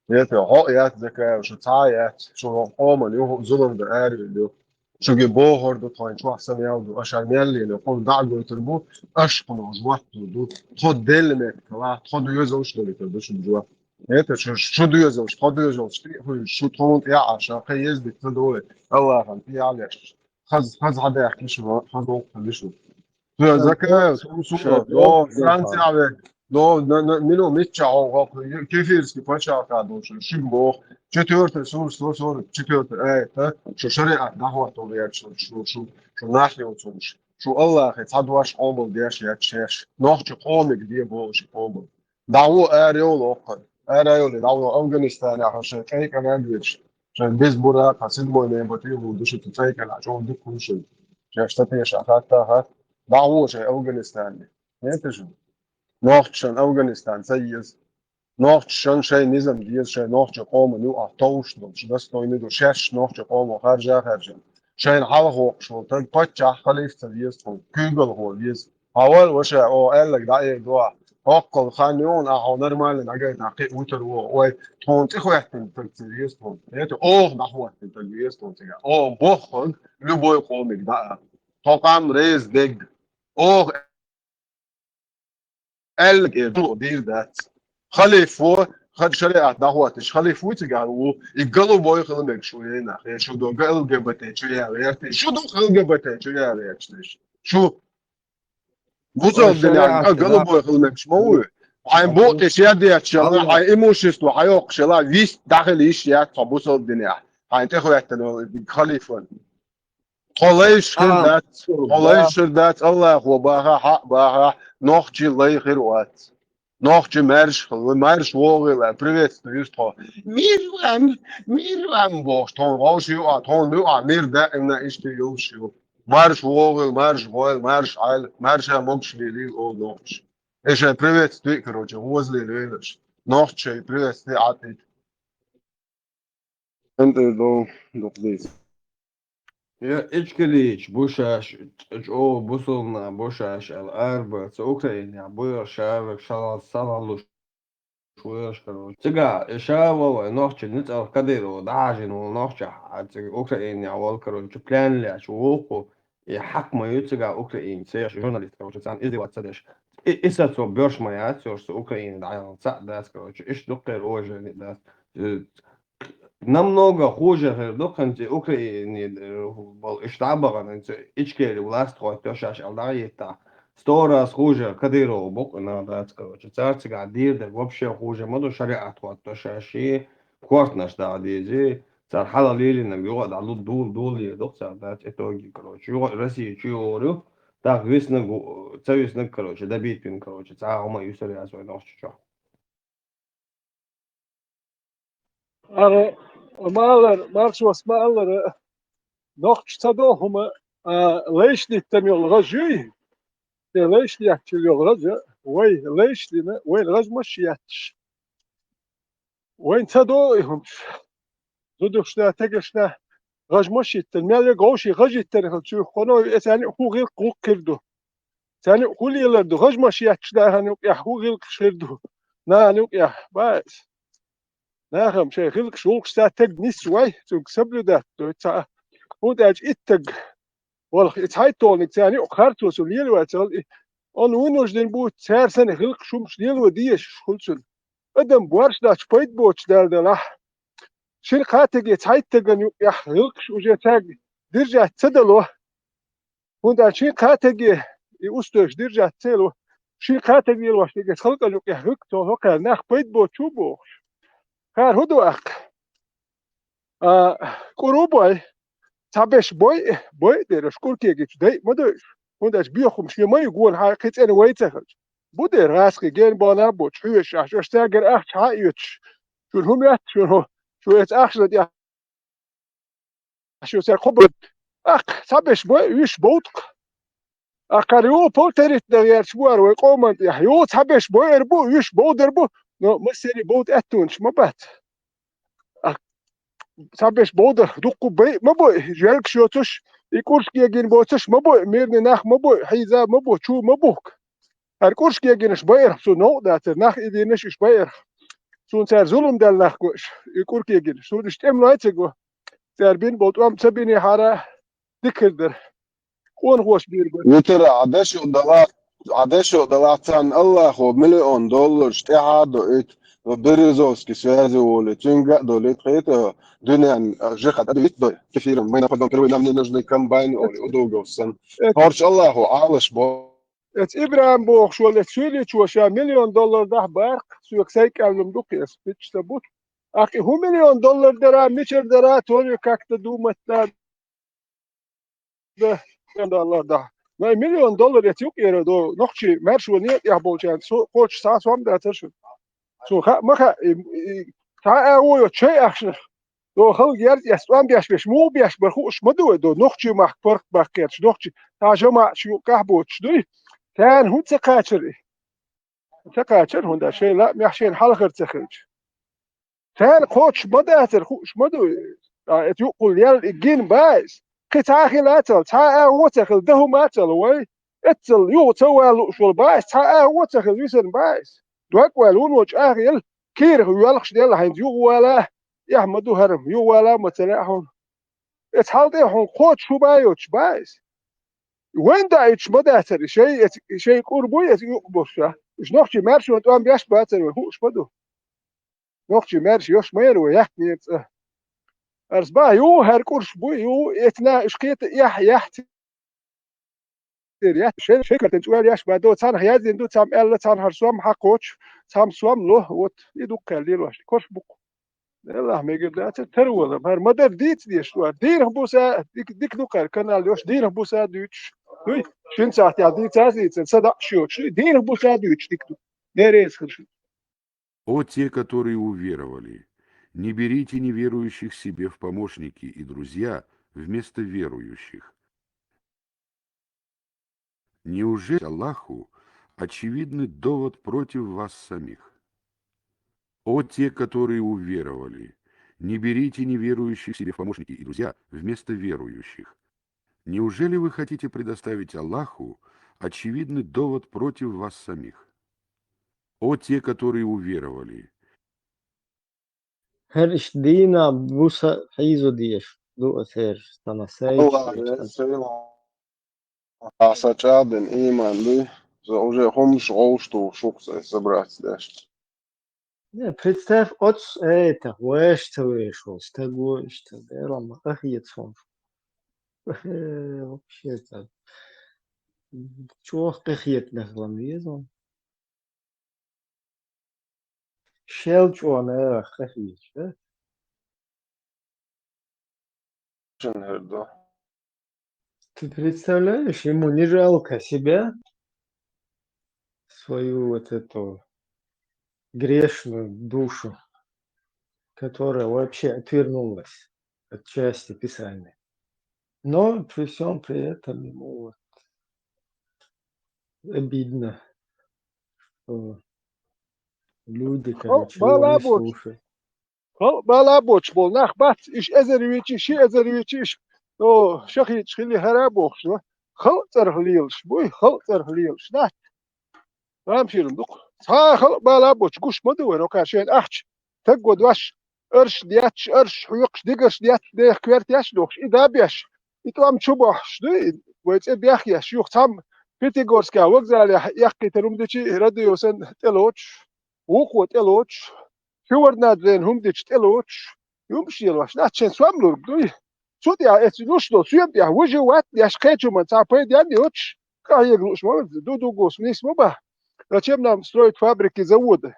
Speaker 4: Это هویت ذکر شو تایت شو آمن یو ظلم در آری شو گباه هر دو تاین شو احسن یاو دو اشار میلی نه خود دعوی تربو عشق نوزوات دو خود دل میکلا خود یوزوش دلی تربو شو جوا это شو دوزوش خود دوزوش شو تونت یا عشق یز بیت دوله الله هم فی علیش خز هذا يحكي شو خز وقت شو ذكاء سوسو لو فرنسا على لو منو متشعو كيفيرسكي باشا كادو شيغو четвертый сор четвертый شو شريعة دعوة طبيعة شو نحن شو الله يتصدوش قوم ديش يتشيش نحن قومك دي بوش قوم دعوة أريول أقل أريول دعوة أفغانستان عشان كي كمان ديش عشان بيز برا قصيد موين بطيء ودوش تتفايك العجون دي كل شيء شاشتة شاكاتها دعوة شيء أفغانستان نتجو نحن أفغانستان سيز نحن شيء نظام ديز شيء نحن قوم نو أطوش نمش بس نوين دو شش نحن قوم خارجة شيء حاله شو تنقطع خليفة ديز كوجل هو ديز أول وشيء أو قال لك ده دوا أقل خانيون أو نرمال نجاي نقي وتر و تونت إخوة تنتجيز تونت يعني أوه نحوه تنتجيز تونت يعني أوه بخل لبوي قومك ده طاقم ريز دق أوه قال لك دير ده خليفه خد شريعة دعواتش خليفه تقالوا يقلوا بوي خلنك شوية نخير شو دو قل قبتي شوية ريتي شو دو خل قبتي شوية ريتش شو بوصل الدنيا قلوا بوي خلنك شموه عين بوقتش يدي اتشلا عين إيموشيستو حيوق شلا ويست داخل إيش يات فبوصل الدنيا عين تخوي احتنو خليفه طلعش خردات الله هو باها حق باها نخجي الله خير وات نخجي مرش وغلا приветствую что мир вам бог тон غوشيو тон نو مير دائما اشتيو شو марш وغل марш айл марш мокшли о ночь ايش приветствую короче возле левеш ночь приветствую ати انت دو плиз
Speaker 21: يا إشكاليش بوشاش أو بوصلنا بوشاش الأربعة أوكرانيا بوشاش شلال سلالوش شويش كروش تجا شاول نوخش نتأل كديرو داجن ونوخش أوكرانيا والكروش بلان لاش ووقو يحكم يتجا أوكرانيا سيش جورناليست كروش تان إزدي واتسدش إساتو بيرش مايات سورس أوكرانيا دعيان داس كروش إيش دقير أوجه داس намного хуже доканти Украине был штабан ичкели власть хоть шаш алдаита 100 раз хуже Кадыров бок надо короче царская дирда вообще хуже моду шариат хоть шаши кварт наш да дизи цар халалили нам يقعد على дул يدق цардать итоги короче Россия чуорю так весна короче добить пин короче цар ума юсаря свой нож чё
Speaker 13: Marshwas Maler noch Stadohum Leichli Tamiol Rajui, the Leichli actually Raja, way Leichli, way Rajmashiach. When Tadohum Zudushna Tegashna Rajmashit, and Mele Goshi Rajiter to Hono, it's an Hugil Kukirdu. Tani Hulil, the Rajmashiach, Hugil Shirdu. Nanuk, yeah, but. نعم شيء خلق شغل ستاتج نسوي تكسب ده هو ده إتج والله إتحيطون الثاني أخرته سليل واتل أن وينوش دين بو سعر سنة خلق شو مش ليل وديش خلصن أدم بورش ده شبيت بوش ده لا شيء خاتج إتحيطج أن يخلق شو جاتج درجة تدلو هو ده شيء خاتج يوستش درجة تلو شيء خاتج يلوش تيجي خلق أن يخلق تو هكذا نخ بيت بوش شو بوش كار هدو أخ قروباي تابش بوي درش كل كي جيت داي ما دوش هنداش بيخم شي ما يقول هاي قيت أنا ويتخل بودي راسك جين بانا بوت حوش شو استاجر أخش هايوتش شو هم يات شو يتأخذ يا شو سر خبر أخ سبش بو يش بوتك أقريو بولتريت دغير شوار ويقوم يحيو سبش بو يربو يش بو دربو نو مسيري بوت أتونش ما بات سبش بودر دقو بي ما بو جالك شوتش يكورش كيجين بوتش ما بو ميرني ناخ ما بو حيزا ما بو شو ما بوك هركورش كيجين شبير سو نو دات ناخ إدينش شبير سو نسار ظلم دال ناخ كوش يكور كيجين سو نشتم لايتسجو ساربين بوتوام سبيني حارة دكردر قون خوش بيربر
Speaker 4: يترى عدشو دلعتان الله خو مليون دولار اشتعاد برزوسكي سوازي ولي تنقع دولي تخيط دنيا جخد أدو يتدو كثيرا ما ينقضون كروي نامني نجني كم باين أولي أدوغو السن هورش الله خو عالش بو
Speaker 13: ات إبراهيم بوخ شو اللي تسويلي شو مليون دولار ده بارق سوك سيك أعلم دوكي اسبيتش تبوت أخي هو مليون دولار درا ميشر درا توني كاك تدومت ده دولار ده ما مليون دولار يتيوك يردو نخشي مرشو نيت يحبوشان سو قوش ساس وام ده ترشو سو خا ما خا تا أويو شيء أخشن دو خل يرد يستوان بيش مو بيش برخوش مدو دو نخشي مخ فرق بخيرش نخشي تا جمع شو كحبوش دوي كان هو تقاتل هوندا شيء لا ميحشين حلقة تخرج كان قوش مداتر خوش مدو يقول يال الجين بايس قطعه لا تل تا وتخل ده ما تل وي اتل يو تو شو بايس تا وتخل يسن بايس دوك والون وج اخيل كير هو يلخش ديال هين يو ولا يحمدو هرم يو ولا متلاحون اتحال دي هون قوش شو بايوش بايس وين دايتش مداتر شيء قربو يقبوش مش نخشي مارش وانتوان بياش باتر وهوش مدو نخشي مارش يوش ميرو يحكي أرزبا يو هركورش بو يو اتنا اشقيت يحت يا شكل تنتوال ياش بعدو تان هيازين دو تام ألا تان هرسوام حقوش تام سوام له وات يدو قليل واش كورش بوك الله ما يقدر لا تروى هر مدر ديت ديش دير بوسا ديك دو قال كانال يوش دير بوسا دوتش وي شين ساعت يا ديت ساسيت صدق شو دير بوسا دوتش ديك دو نерез خرش
Speaker 14: О те, которые уверовали, не берите неверующих себе в помощники и друзья вместо верующих. Неужели Аллаху очевидный довод против вас самих? О те, которые уверовали, не берите неверующих себе в помощники и друзья вместо верующих. Неужели вы хотите предоставить Аллаху очевидный довод против вас самих? О те, которые уверовали.
Speaker 9: Her iş dina busa hizo diyeş. Du eser stana
Speaker 4: الله سيلا عساچادن إيمان لي уже هم شغوشتو شوكس собрать дашь.
Speaker 9: Не, представь, от это, вешта вышел, стагой, что, делом, ахиетсон. Вообще-то, чего ахиет нахлам езон? Шел чего, не ахиет, да? Ты представляешь, ему не жалко себя, свою вот эту грешную душу, которая вообще отвернулась от части Писания. Но при всем при этом ему вот обидно, что люди, короче, его не слушают.
Speaker 13: بالا بوش بول نخ بات إيش أزرويتش شيء أزرويتش أو شخي تخلي هرابوخش خل ترهليلش بوي خل ترهليلش نات رام شيرم دق ها خل بالا بوش قش مدور وكاشين أحش تقعد واش أرش دياتش أرش حيقش ديقش ديات ديخ كويرت ياش دوخش إذا بيش إتوام تشوبوش دوي ويت بياخ ياش يوخ تام بيتيغورسكا وقزال يحكي ترمدشي راديو سن تلوش وقوة تلوش شورنا زين هم ديش تلوش يمشي الواش ناتشين سواملور دوي سوديا اتلوش دو سيبيا وجوات ياش كيتشو من تابي ديان يوتش كايغلوش مو دو غوس نيس مبا راتشمنا سترويت فابريكي زود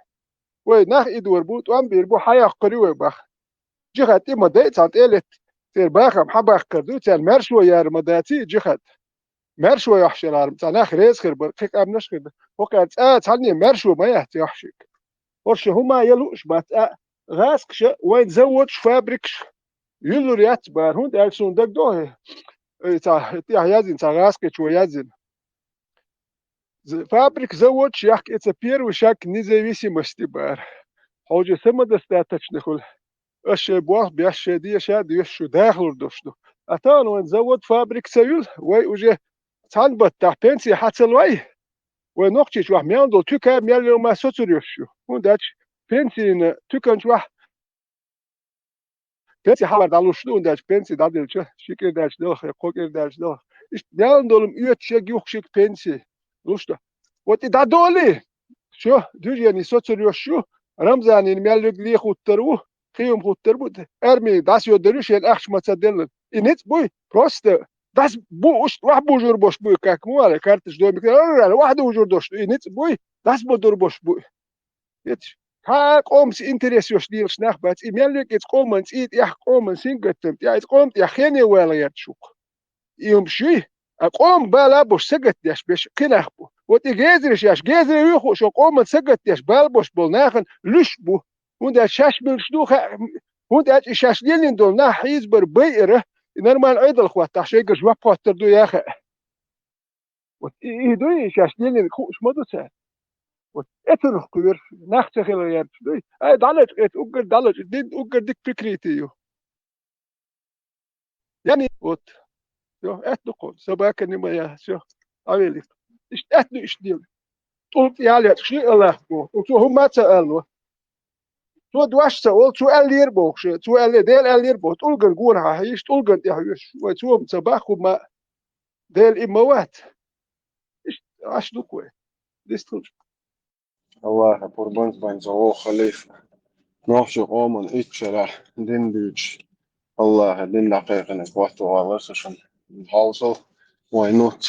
Speaker 13: وي ناخ إدور بوت وام بيربو حياة قريوة باخ جيخات إما دايت عن تيلت تير باخم حباخ كردو تير مرشو يار مداتي جيخات مرشو يحشر تناخ ريز خير بركك أم نشخر وقعد تعني مرشو ما يحشك ورش هما يلوش بات غاسكش وين زوجش فابريكش يلو ريات بار هون دالسون دك دوه تا يازين تا غاسكش ويازين فابريك زوج يحك это первый шаг к независимости бар حوجة самодостаточных اش بواخ بيش دي شاد يشو داخل دوشتو اتان وين زود فابريك سيول وي وجه تانبت تاع بنسي حتى وي ونقطش واحد مياندو توكا ميالو ما سوتوريوشو ونداتش بنسي توكانش واحد بنسي حوار دالو شنو ونداتش بنسي دادل شيكر دالش دوخ قوكر دالش دوخ اش مياندولم يوت شيك يوخشيك بنسي لوشتا وتي دادولي شو دوجيني سوتوريوشو رمزاني ميالو لي خوترو خيوم خوتر بود ارمي داس يودريش الاخش ما تصدل انت بوي بروست داس بو واحد بوجور بوش بوي كاك مو على كارتش دوي واحد وجور دوش انت بوي داس بدور بوش بوي يتش ها قومس انتريس يوش ديل شناخ بات يملك ات قومنس ايت يح قومن سينغتم يا ات قومت يا خيني ولا يتشوق يوم شي اقوم بلا بوش سجت ياش بيش كناخبو وتي جيزرش ياش جيزر يخو شو قومن سجت ياش بالبوش بولناخن لش بو وند شاش بالشدوخ وند شاش لين دول نا حيزبر بيره نرمال عيد الخوات تاع جوا بوتر دو يا اخي وتي شاش لين خوش مدو سا وتأثر كبير ناخت خير يا دوي اي دالج اوغر دالج دين اوغر ديك فكريتيو يعني وت شو اتنقل سباك اني ما يا شو عويلي ايش اتنو ايش ديل قلت يا لي شو الله وتو هم تسالوا تو دواش سوال تو الير بوخش تو ال ديل الير بو تلقن قورها هيش تلقن يحيش وتو صباح ما ديل اموات ايش اش دوكوي ديستل الله قربان بان زو خليفه نوحش قومن اتشلا دين بيج الله دين دقيقة وقت والله سشن هاوسل واي نوت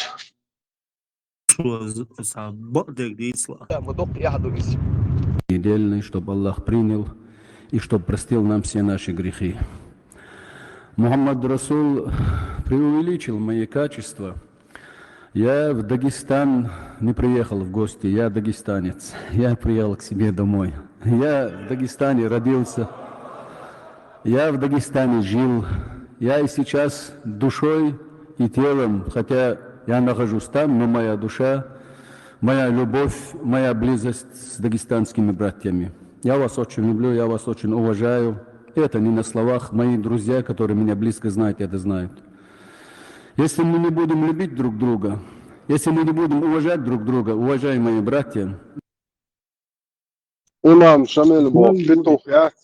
Speaker 15: Недельный, чтобы Аллах принял и чтобы простил нам все наши грехи. Мухаммад Расул преувеличил мои качества. Я в Дагестан не приехал в гости, я дагестанец. Я приехал к себе домой. Я в Дагестане родился, я в Дагестане жил. Я и сейчас душой и телом, хотя я нахожусь там, но моя душа, моя любовь, моя близость с дагестанскими братьями. Я вас очень люблю, я вас очень уважаю. Это не на словах. Мои друзья, которые меня близко знают, это знают. Если мы не будем любить друг друга, если мы не будем уважать друг друга, уважаемые братья,
Speaker 13: امام شامل بو بتوخيات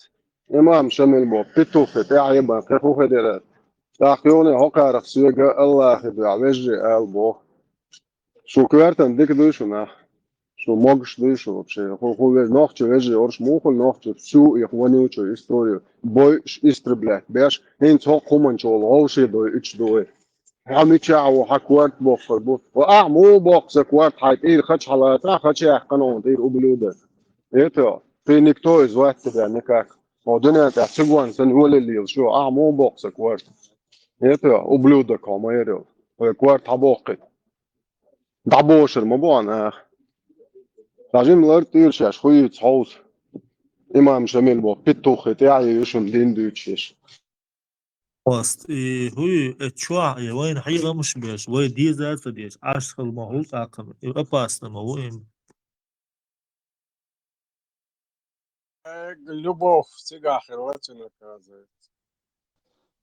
Speaker 13: امام شامل بو بتوخيات يا عيبا كيفو خديرات تاخيوني هوكا رخصيقا الله خدع وجه البو شو كوارتن ديك دوشنا شو موغش دوشو вообще هو نوخش وجه орш мухол نوخش всю их вонючую историю бой истреблять беш هين تو команчол олши до ич до عميتشا وحكوات بوخر بو واعمو بوخ كوارت حيطير خش حلاتا خش قانون دير وبلوده ايتو في نكتو زوات تبع نكاك مودنا تاع سجوان سنول اللي شو اعمو بوخ كوارت ايتو وبلوده كما يرو كوارت حبوقي دعبوشر مبوانا راجم لارتير شاش خوي تصوص امام شميل بو بيتوخي تاعي يشم دين دوتشيش
Speaker 16: Post هو اتشوع وين حقيقة مش بيش وين دي ذات ديش عشق المهول عقم يبقى باستنا ما وين
Speaker 13: любовь всегда желательно казать.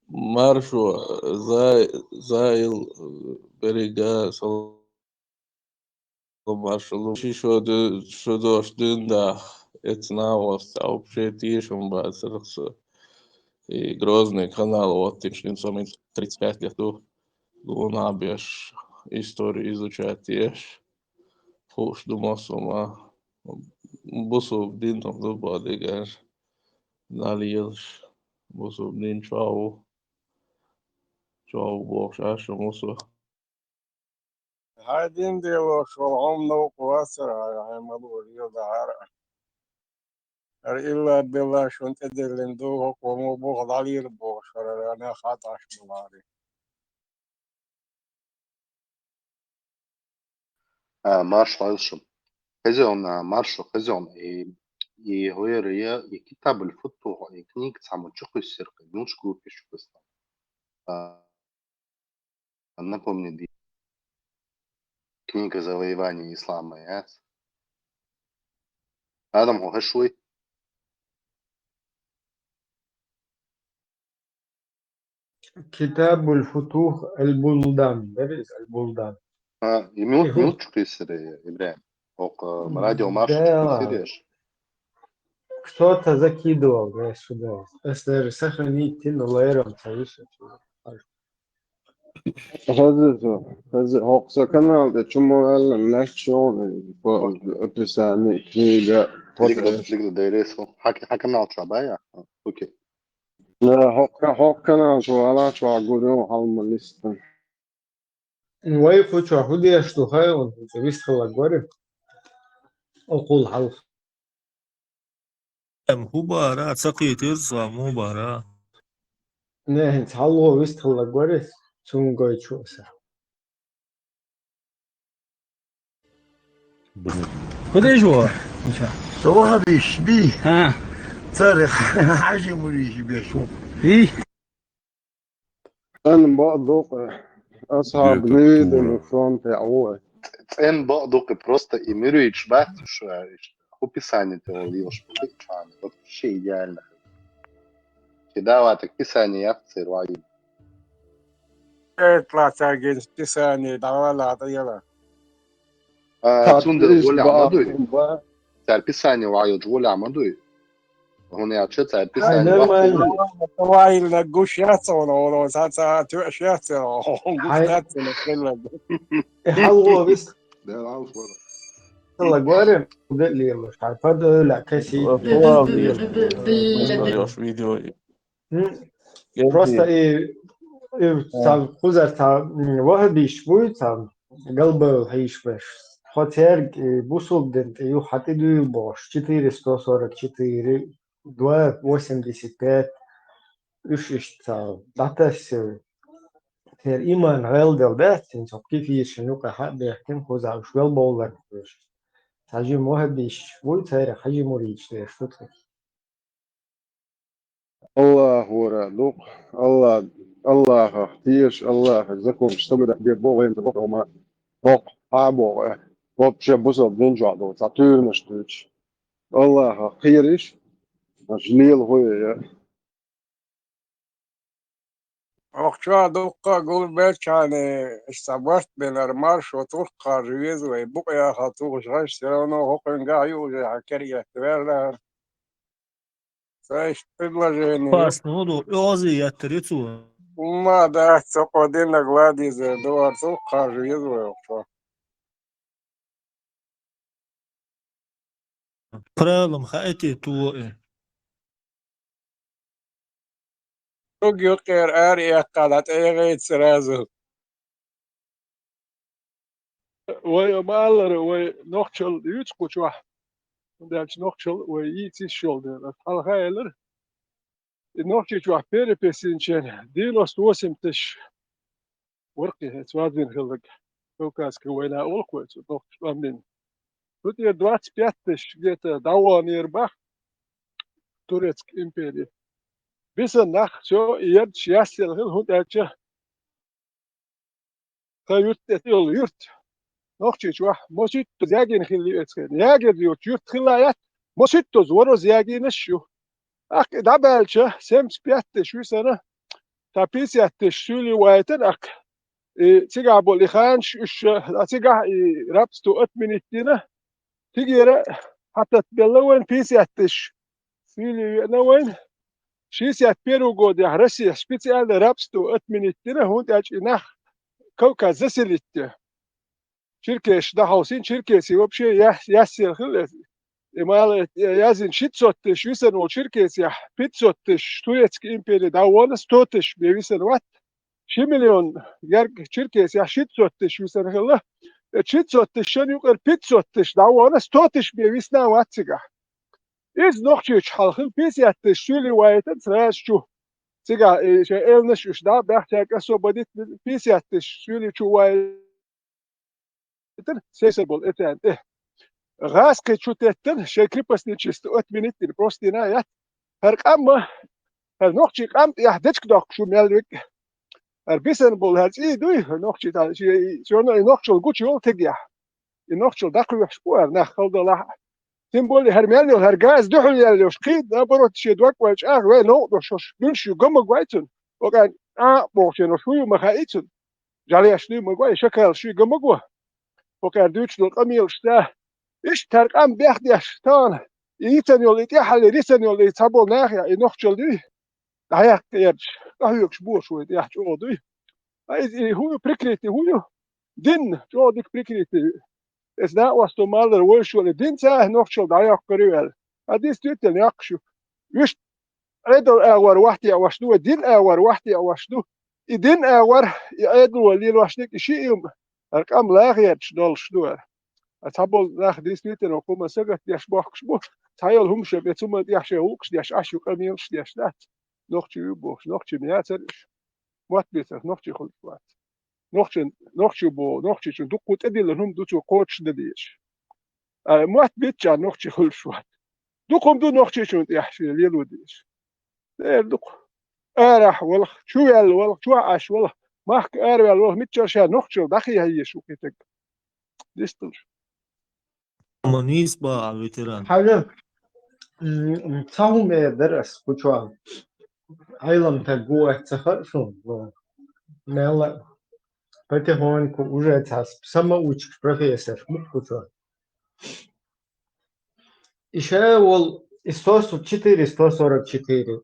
Speaker 2: Маршо, Зайл, Берега, Маршалу, что дождь, да, это новость, а вообще тишим, бацерса. И Грозный канал, вот, тем, что мы 35 лет Луна беш историю изучать тешь. Хуш думал, сума. Бусу дин там дуба дегаш. Налиелш. Бусу дин чау. Чау бог шашу мусу.
Speaker 13: هادين ديلو شو عمنا وقواسر عملوا رياضة عرق إلا بالله شو انت دلندوه ومو بوغ ضليل بوغ شرر أنا خاطعش ملاري
Speaker 4: marş alışım. Hezon marş hezon هي كتاب الفتوح كنيك تعمل شو السرقة مش كوب شو بس напомню دي книга завоевания ислама يا آدم هو هشوي
Speaker 9: كتاب الفتوح البلدان درس البلدان
Speaker 4: يموت
Speaker 9: هو
Speaker 4: شو يصير إبراهيم هو مرادي ومارش شو
Speaker 9: ده
Speaker 4: يصير
Speaker 9: кто-то закидывал, да, сюда. Если сохранить, الله يرحم تعيش.
Speaker 4: هذا هوكسا كانال ده شو قال ناشون بساني كنيجا لقد دايريسو حكى نال شعبايا اوكي لا هوك كانال شو على شو اقولوا هالمليستن
Speaker 9: Vai fučo hudiešu tu hailun, tu viss halak gori. أقول حلف
Speaker 16: مباراة سقي ترسى مباراة
Speaker 9: نه حلو viss halak gori. Sun goi čusa.
Speaker 16: خديش هو
Speaker 18: صباح بيشبيه ها صارخ حاجة مريش بيشوف
Speaker 16: ايه
Speaker 4: انا بقى اصحاب
Speaker 14: Где-то
Speaker 4: جديد
Speaker 14: Тура.
Speaker 4: فرونت عوه Цен бадок просто имируешь батюша, описание того лишь печально, вот вообще идеально. Кидала так писание акции рвали.
Speaker 13: اطلع تاجين تساني دعوالا طيبة
Speaker 4: Цунда воля амадуй. Царь писание ваю воля амадуй. Он я че царь
Speaker 9: هاي
Speaker 4: писание вахты.
Speaker 9: نرمال
Speaker 13: طواي لقوش ياتسون ولو ساعة توعش ياتسون قوش
Speaker 9: هاي
Speaker 13: ياتسون كله
Speaker 9: حلو viss
Speaker 4: ده العوش ولا.
Speaker 9: halak gori. قال لي مش عارف هذا لا كسي.
Speaker 2: Даешь видео.
Speaker 9: Просто там خزر там واحد يشوي там قلبه هيشبش. خاطر بوصل دنت يو حتى دو باش 444 285 ايش там داتس تر إيمان غير دلبات إن كيف يشنو كحد يحكم خزر شوال بولر تاجي واحد يشوي تر حاجة مريج تشوت
Speaker 4: الله ورا الله الله تيش الله زكو مشتمل بيبوغ انت بوغ ما بوغ بوغ بوغ بوزو بنجا دو ساتورن شتوش الله خيرش جليل هو
Speaker 13: أخشى دوقة قول بيت كان استبرت بين المارش وتوقع ريز ويبقى خطوش غش سيرونو هوكن قايو جي حكري احتوال فايش تبلا جيني
Speaker 16: بس نودو يوزي يتريتو
Speaker 13: وما دا تقودين لقلادي زي دوار توقع ريز ويوقع
Speaker 16: برالم خايتي تو
Speaker 13: توقيو قير آري قادت ايغيت سرازو
Speaker 22: وما الله ونخشل يتقو شو داش نخشل ويتي شول ده الخير نخشل شو بيري بيسينشن دينوس وسمتش ورقي توازن خلق توكاس كوينا أولكويت نخشل أمين تودي 25 где-то даванир бах турецк империи bis nach so yert счастье хун ача кают это юрт نوخش واحد موسيت زاجين خلي اسكن ياجد يوت خلايات موسيت زورو زاجين شو اك دبلشه سمس بيات شو سنه تابيسيات شولي وايتن اك تيجا بولي خانش اش تيجا رابستو اتمنتينا تيجي حتى تبلوين بيسياتش فيلي نوين شيسيات بيروغو دي رسي سبيسيال رابستو اتمنتينا هون تاج نخ كوكا زسلت شركة ده حوسين شركة سي وبشي ياسر خل إمال يازن شيتسوتش ويسن وشركة سي بيتسوتش تويتك إمبيري داوان ستوتش بيويسن وات شي مليون يرق شركة سي شيتسوتش ويسن خلا شيتسوتش شن يقر بيتسوتش داوان ستوتش بيويسنا واتسيغا إز نوخشيش حالخل بيسياتش شولي وايتن سراش شو سيغا شي إلنش وش دا بيحتاج أسو بديت بيسياتش شولي شو وايتن
Speaker 13: سيسر بول إتان غاز كيتشوتتن شيكريبس نيتشست 8 minuten بروستينا يات هرقام نوختي قام يحدث دوك شو مالك بيسن بول هالس دوي نوختي تا شو نوختل غوتشول تجيا نوختل داكو سبور ناخل دلا تيمبول هرماليو هرغاز دحل يالو شقيد نبروت شي دوك واش وي نو دوش بنشو غم غوايتن وكان بوشنو شو مخايتن جالي اشني مغواي شكل شي غم غوا وكان دوتش دول قميل شتا إيش ترقم بيحدي أشتان يتنيول يتيحل ريتنيول يتابول ناخيا نوختل دوي هيا يرج هيا شبور شوي يحكي دوي هو بريكريتي هو دين جو ديك بريكريتي إذا وستو مالر وشول دين ساه نوختل دايق قريبل هديس تيتن يقشو يش ريدو أور وحدي أو شنو دين أور وحدي أو شنو دين أور يعيدوا اللي الوحدك شيء أرقام لا غير شدول شنو أتابول ناخ ديس نيتن وكما سجت ديش باخ شبو تايل هم شب يتم ديش هوكس ديش عشو قميلش ديش لات نوختي يبوش نوختي مياترش موات بيتر نوختي خلطوات نوختي بو نوختي شو دقو تدي لهم دوتو قوتش دديش موات بيتجا نوختي خلطوات دقم دو نوختي شو ديش ليلو ديش دقو أرح والله شو يال والله شو عاش والله ماك أروي والله متجا نوختي داخي هي شو كيتك ديستلش
Speaker 16: نیست با ویتران
Speaker 9: حاجة تاهم درس بچوان عيلم تقوى تخرفون مالا بتهون كوجة تاس سما وش بروفيسور بچوان إيشا وال 144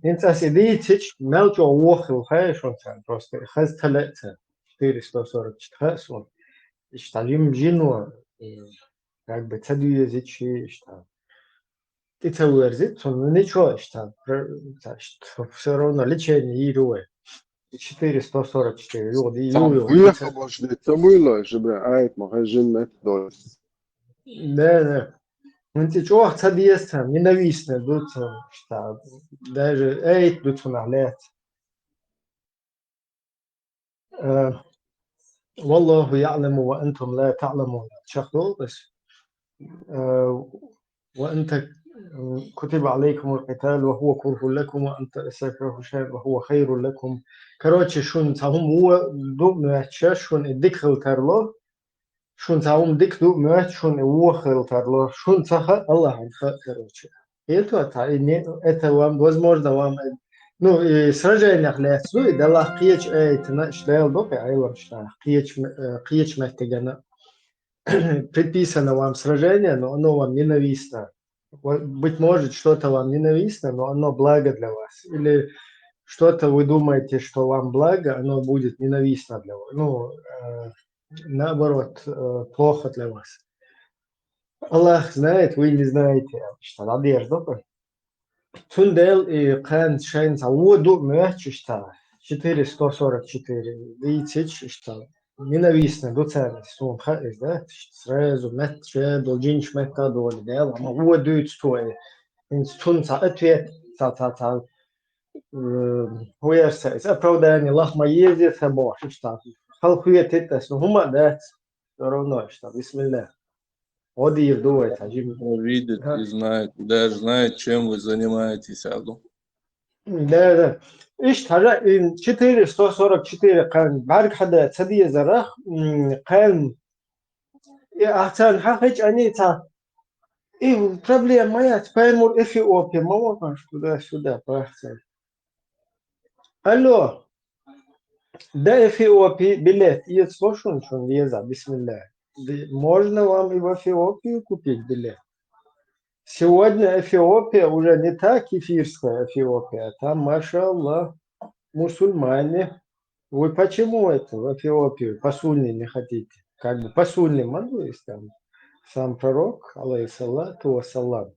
Speaker 9: انت سيديتش مالجو وخل خايشون تان просто خز ثلاثة 444 اشتعلم جنوا как бы цадуя зичи что ты цауэрзит он ничего что все равно лечение ируэ 444 люди
Speaker 4: ويا باش تمويلا جبر عايت ما هي جنة دول
Speaker 9: да انت شو цадиеста ненавистно тут что даже эйт тут нахлет والله يعلم وانتم لا تعلمون شخص بس وأنت كتب عليكم القتال وهو كره لكم وأنت تكرهوا شيئا وهو خير لكم короче شون تاهم هو دو ماتش شون الدخل ترلو شون تاهم دك دو ماتش شون هو خير ترلو شون تاха الله короче это вам возможно вам ну и сражение хлецу и дала қиеч это штел до айлам шта қиеч мехтегана предписано вам сражение, но оно вам ненавистно. Быть может, что-то вам ненавистно, но оно благо для вас. Или что-то вы думаете, что вам благо, оно будет ненавистно для вас. Ну, наоборот, плохо для вас. Аллах знает, вы не знаете. Что надежда. Тундел и Кан Шайнца воду мягче, что 444. Видите, что ненавистно до ценности. Он хаис, да? Сразу метче, должинч метка доли, да? Ама его дует стоит. Институт ответ, хуярса. Это оправдание. Лахма ездит, хабош, что? Халхует это, но хума, да? Все равно, что? Бисмилля. Одир дует, ажим.
Speaker 2: Видит и знает, даже знает, чем вы занимаетесь, Аду.
Speaker 9: Да. إيش ترى إن 444 قان بعرف حدا تبي زرخ قان أحسن حقيقة أني تا إيه problem ما يتفهموا إثيوبيا ما وقعش كذا بحث ألو ده إثيوبيا билет يتصلون شون виза بسم الله можно вам и в Эфиопию купить билет. Сегодня Эфиопия уже не та кефирская Эфиопия, там, машаллах, мусульмане. Вы почему это в Эфиопию посульни не хотите? Как бы посульни могу, есть там сам пророк, алейхиссалату вассалам,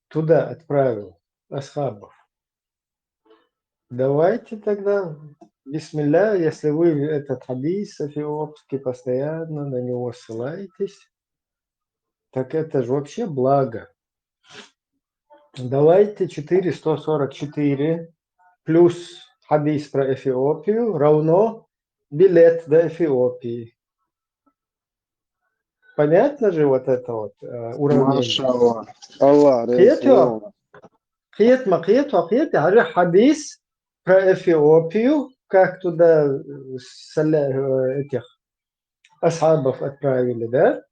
Speaker 9: туда отправил асхабов. Давайте тогда, бисмилля, если вы этот хадис эфиопский постоянно на него ссылаетесь, так это же вообще благо. Давайте 444 плюс хадис про Эфиопию равно билет до Эфиопии. Понятно же вот это вот уравнение?
Speaker 4: Машаллах. Аллах,
Speaker 9: Қиетё? Қиет ма қиет, а қиет, хадис про Эфиопию, как туда этих асхабов отправили, да?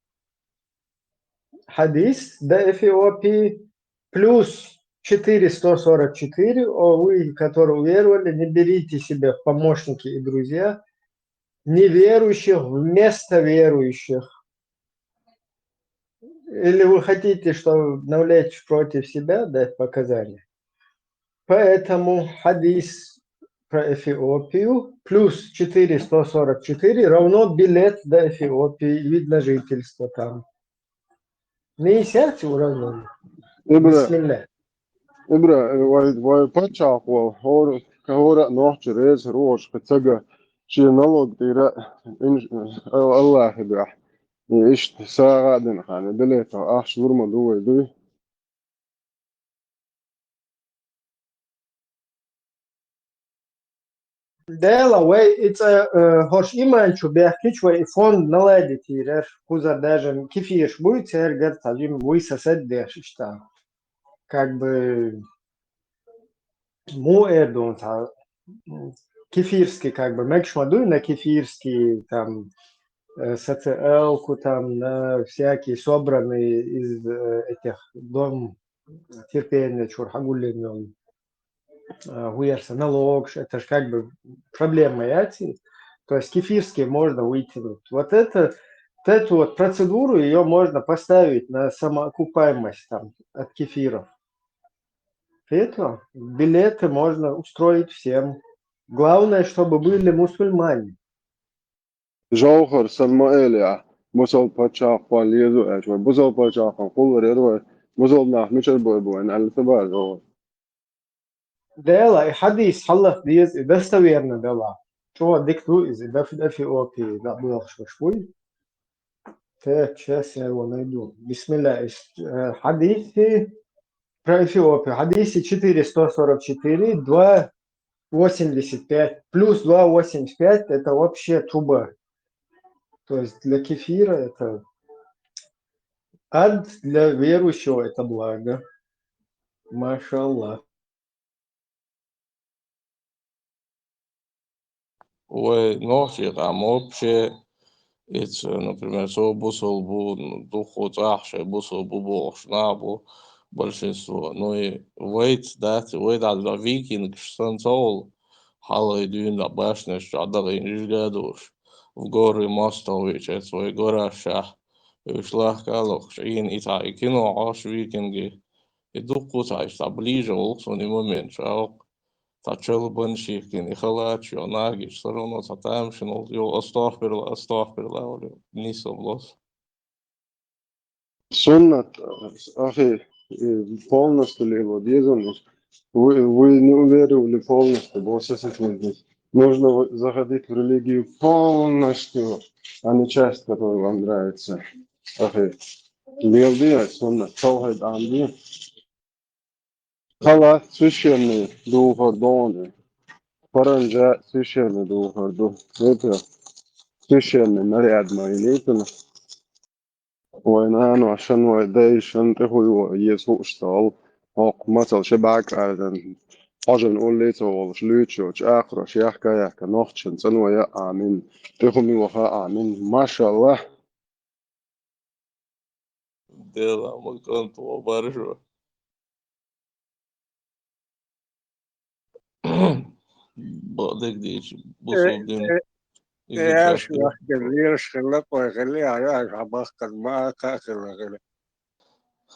Speaker 9: Хадис до Эфиопии плюс 444, вы, которые уверовали, не берите себе в помощники и друзья неверующих вместо верующих. Или вы хотите, чтобы навлечь против себя, дать показания? Поэтому хадис про Эфиопию плюс 444 равно билет до Эфиопии, вид на жительство там. Не сядьте уравнение. Бисмилlah.
Speaker 4: Ibra, vai pačāko, hora nošķi reiz roš, ka caga šī nalog tīra, Allah ibra. Išt sāgādin khāni, bilēta ākš vurma duvaj duvi.
Speaker 9: Dēla, vai hoš imanču bēhkič vai fond nalaidi tīrer, kuzar даже кефирш будет, цер гад tajim вы соседдеш что. Как бы муэрдун кефирский, как бы мекшмадуй на кефирский там СЦЛ-ку там на всякие собранные из этих дом терпения чурхагулин хуярса налог, это же как бы проблема яти. То есть кефирский можно вытянуть. Вот эту вот процедуру ее можно поставить на самоокупаемость там от кефиров. Это билеты можно устроить всем. Главное, чтобы были мусульмане.
Speaker 4: Жауhar Samuēlijā, musal pačāko liezu ēš, vai buzal pačāko kulvar ir, vai buzal nāk mičar boiboin, ali tabā žauhar.
Speaker 9: Dēlā, hadīs halaf diez, достоверно дела. Что дикту из Эфиопии, да, был швой. Так, сейчас я его найду. Бисмилля. Хадисы про Эфиопию. Хадисы 444, 2,85 плюс 2,85 это вообще труба. То есть для кефира это ад, для верующего это благо. Машаллах.
Speaker 2: Ой, ночи там вообще, например, со бусол бу духу цахше, бусол бу бохш, набу большинство. Ну и вейт для викинг, штанцол, халай дюна башня, шадары инжглядуш. В горы мостович, это свой гора шах. Шлах калох, ин итай кино, аш викинги. И духу цахш, та ближе, олксони момент, шах. Тачел баншикин, и халач, и нагиш, все равно татамшин, его оставперла, не соблос.
Speaker 4: Sunnat, полностью ли его дизайнер, вы не уверовали полностью, нужно заходить в религию полностью, а не часть, которая вам нравится. Левдия, суннат, талхайд амди. Халат священный духа доны, паранджа священный духа дух. Это священный наряд мой лейтен. وأنا عشان ودايش أنت هو يسوع اشتغل أق مثل شبعك عادن حاجة نقول لي تو شلوتش وش آخر شيء حكاية كنختشن سنوا يا آمين تخمي وها آمين ما شاء الله.
Speaker 2: Дела, макан то баржу. Badek diye busudin.
Speaker 6: ايش واحد ليش خلق ويخليه عياك عباك ما كاكل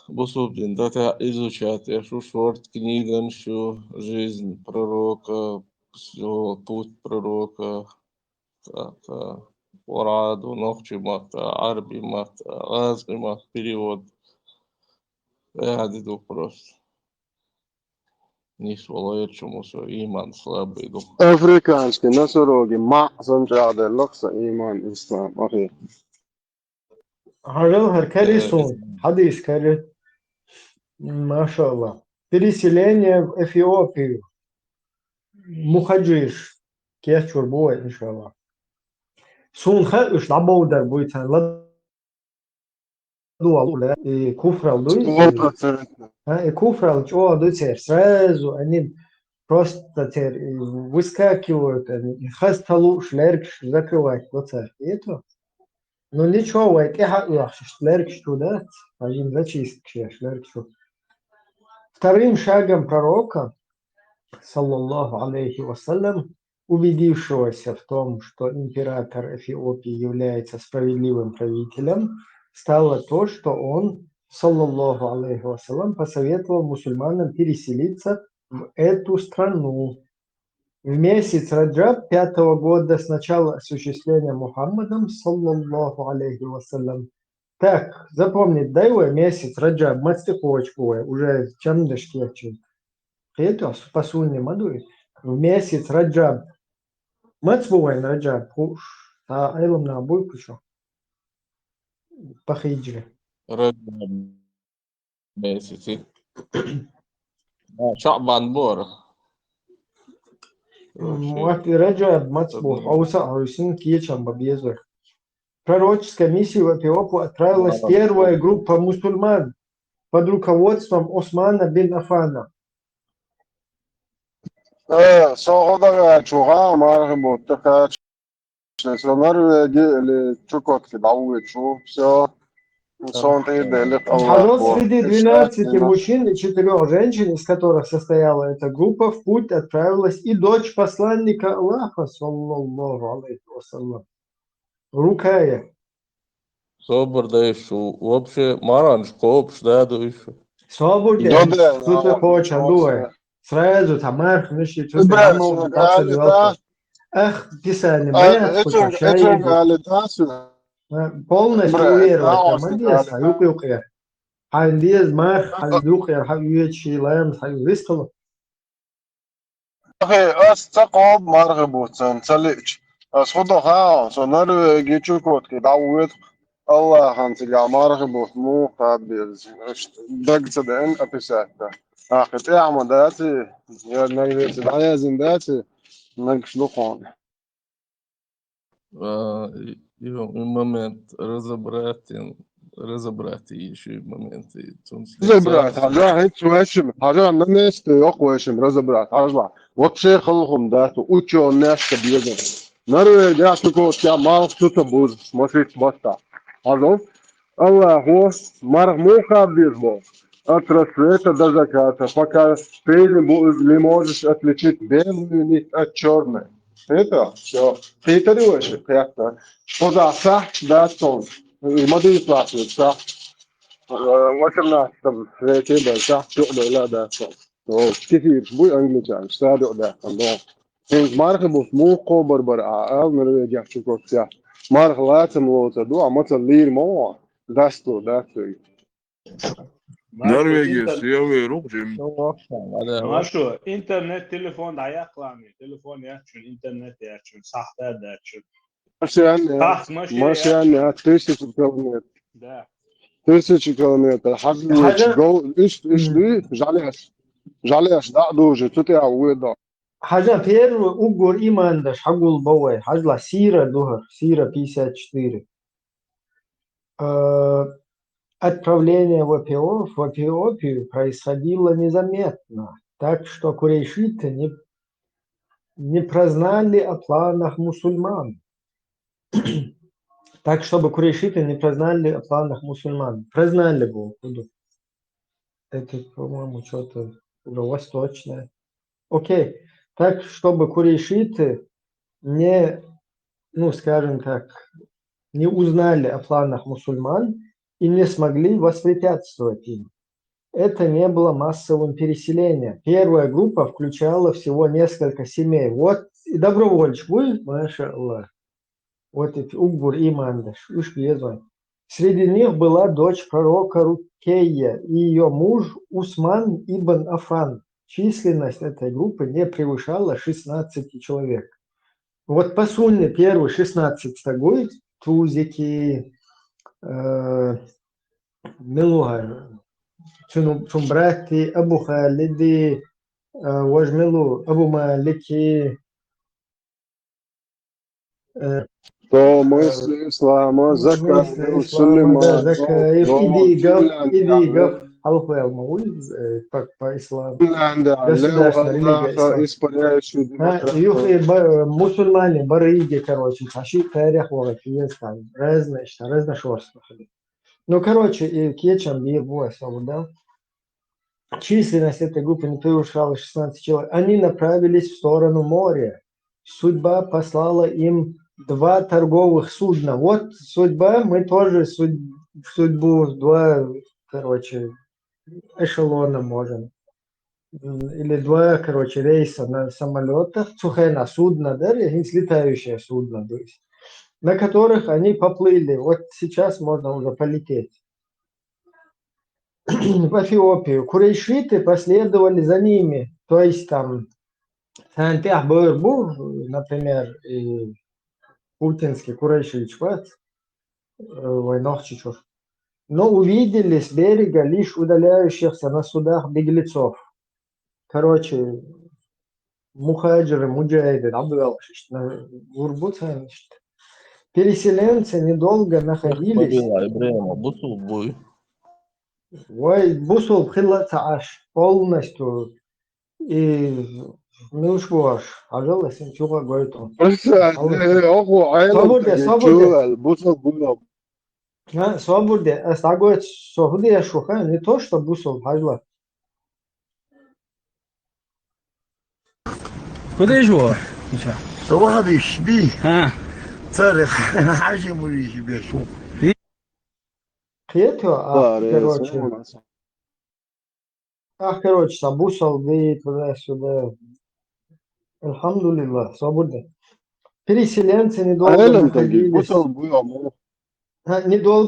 Speaker 2: Busudin, да, изучать, я шу шорт книган, шу жизнь пророка, все, путь пророка, Ораду, Нохчи мат, Арби мат, Азми мат, перевод. Я иду просто. Не свалает чему иман слабый дух.
Speaker 4: Африканский носороги معظم جعل اللقصة إيمان إسلام أخي.
Speaker 9: Хажалхар Карисун, хадис Кари. Машаллах. Переселение в Эфиопию. Мухаджиш. Кечур будет, иншаллах. Сун ха уж лабоудар будет. дуал, и куфрал дует,
Speaker 4: 100%.
Speaker 9: и куфрал, что дует, сразу они просто выскакивают, они хасталу шлеркш закрывать, вот так, это. Ну ничего, вот я шлеркш туда, один зачистки, шлеркш. Вторым шагом пророка, саллаллаху алейхи вассалям, убедившегося в том, что император Эфиопии является справедливым правителем, стало то, что он, саллаллаху алейхи вассалям, посоветовал мусульманам переселиться в эту страну. В месяц Раджаб 5-го года с начала осуществления Мухаммадом, саллаллаху алейхи вассалям. Так, запомнить, дай его месяц Раджаб, мастихочку, уже чем дашкечу. Это по сунне мадует. В месяц Раджаб. Мацбуайн Раджаб. А айлам на обойку что? По хиджре.
Speaker 2: Раджаб месяцы. Шабан бор.
Speaker 9: Вот и Раджаб Мацбух. Ауса Арусин Киечам Бабьезух. Пророческая миссия в Эфиопию отправилась первая группа мусульман под руководством Османа бин Афана.
Speaker 4: صعود شوها ما متخد سنر لتشوكوت كده عود شو все
Speaker 9: Народ среди 12 мужчин и 4 женщин, из которых состояла эта группа, в путь отправилась и дочь посланника Аллаха, саллаллаху алейхи вассалям, Рукая.
Speaker 2: Собор да еще. Вообще маранж копш да еще.
Speaker 9: Собор да, что ты хочешь, адуай. Сразу тамар, значит, что ты хамал, так делал. Эх, писание, моя скуча, полностью уверовать, молодец, юкюкер. Хандиз мах, хандюкер, хавьючи, лаем, хавьюискал.
Speaker 4: أخي أستقعد مرغبوت سنسليش أصدقها سنر جيتشوكوت كدعوت الله هنتجا مرغبوت مو قابل دق صدقن أبساتا أخي أعمل داتي يا نجلس العيا زنداتي نقش لقون
Speaker 2: момент разобрать еще моменты.
Speaker 4: разобрать حاجة هيك واشم حاجة عندنا ناس واشم разобрать حاجة вообще خلقهم داتو учё الناس كبيرة نروي جاتو كوت يا مال что-то будет смотреть баста حاجة الله هو مرغ مو خابير بو от рассвета до заката пока ты не можешь отличить белый от черный. Это все. Ты даешь, как-то. Что да, да, сон. Модель платит, да. 18 راتبها صح تقدر لا ده صح كثير بوي انجليزي صادق ده الله مارك بسموقو بربر من رجع شكو صح مارك لاتم لوتا دو مثلا لير مو داستو داستو
Speaker 2: Norvegiya seviyorum şimdi.
Speaker 3: Maşo internet telefon ayaklanıyor. Telefon yakçın, internet yakçın, sahte de yakçın.
Speaker 4: ماشي يعني 1000 كيلومتر
Speaker 3: Да.
Speaker 4: 1000 كيلومتر حد جو ايش دي جعليش دا دوجه تطيع ويدا
Speaker 9: Хажа первый угор имандаш, хагул бавай, хажла сира духар, сира 54. Отправление в Эфиопию происходило незаметно, так что курейшиты не прознали о планах мусульман. Так, чтобы курейшиты не прознали о планах мусульман. Прознали бы. Это, по-моему, что-то уже восточное. Окей. Так, чтобы курейшиты не, ну, скажем так, не узнали о планах мусульман и не смогли воспрепятствовать им. Это не было массовым переселением. Первая группа включала всего несколько семей. Вот и добровольчик будет, маша Аллах. Вот эти Угбур и Мандаш. Среди них была дочь пророка Рукейя и ее муж Усман ибн Афан. Численность этой группы не превышала 16 человек. Вот по сунне первый 16 будет тузики, милугар, чумбрати, Абу Халиди, вожмилу, Абу Малики.
Speaker 4: То мысли ислама, закат,
Speaker 9: мысли ислама, да,
Speaker 4: Сулейман,
Speaker 9: иди гав, алфел мауиз, по исламу. Государственная религия
Speaker 4: испаряющую
Speaker 9: ислам.
Speaker 4: демократию.
Speaker 9: Мусульмане, барыги, короче, таши тарих вот, есть там, разные, что, разношерстно. Ну, короче, и кечам бьеву освободил. Численность этой группы не превышала 16 человек. Они направились в сторону моря. Судьба послала им 2 торговых судна. Вот судьба, мы тоже судьбу 2, короче, эшелона можем. Или 2, короче, рейса на самолетах, на судно, да, летающее судно, то есть, на которых они поплыли. Вот сейчас можно уже полететь в Эфиопию. Курейшиты последовали за ними. То есть там Сантьях Баурбур, например, и путинский Курейшич, Войнохчичев, но увидели с берега лишь удаляющихся на судах беглецов. Короче, мухаджиры, муджаиды, переселенцы недолго находились. Бусул полностью и милшваш, пожалуйста, ничего говорит он. Свободе, остагоет свободе шуха, не то, что бусул, пожалуйста.
Speaker 18: Куда его? صباح بيشبيه صارخ حاجة مريح بيشوف
Speaker 9: короче, забусал вы туда-сюда. Альхамдулилlah, свобода. Переселенцы недолго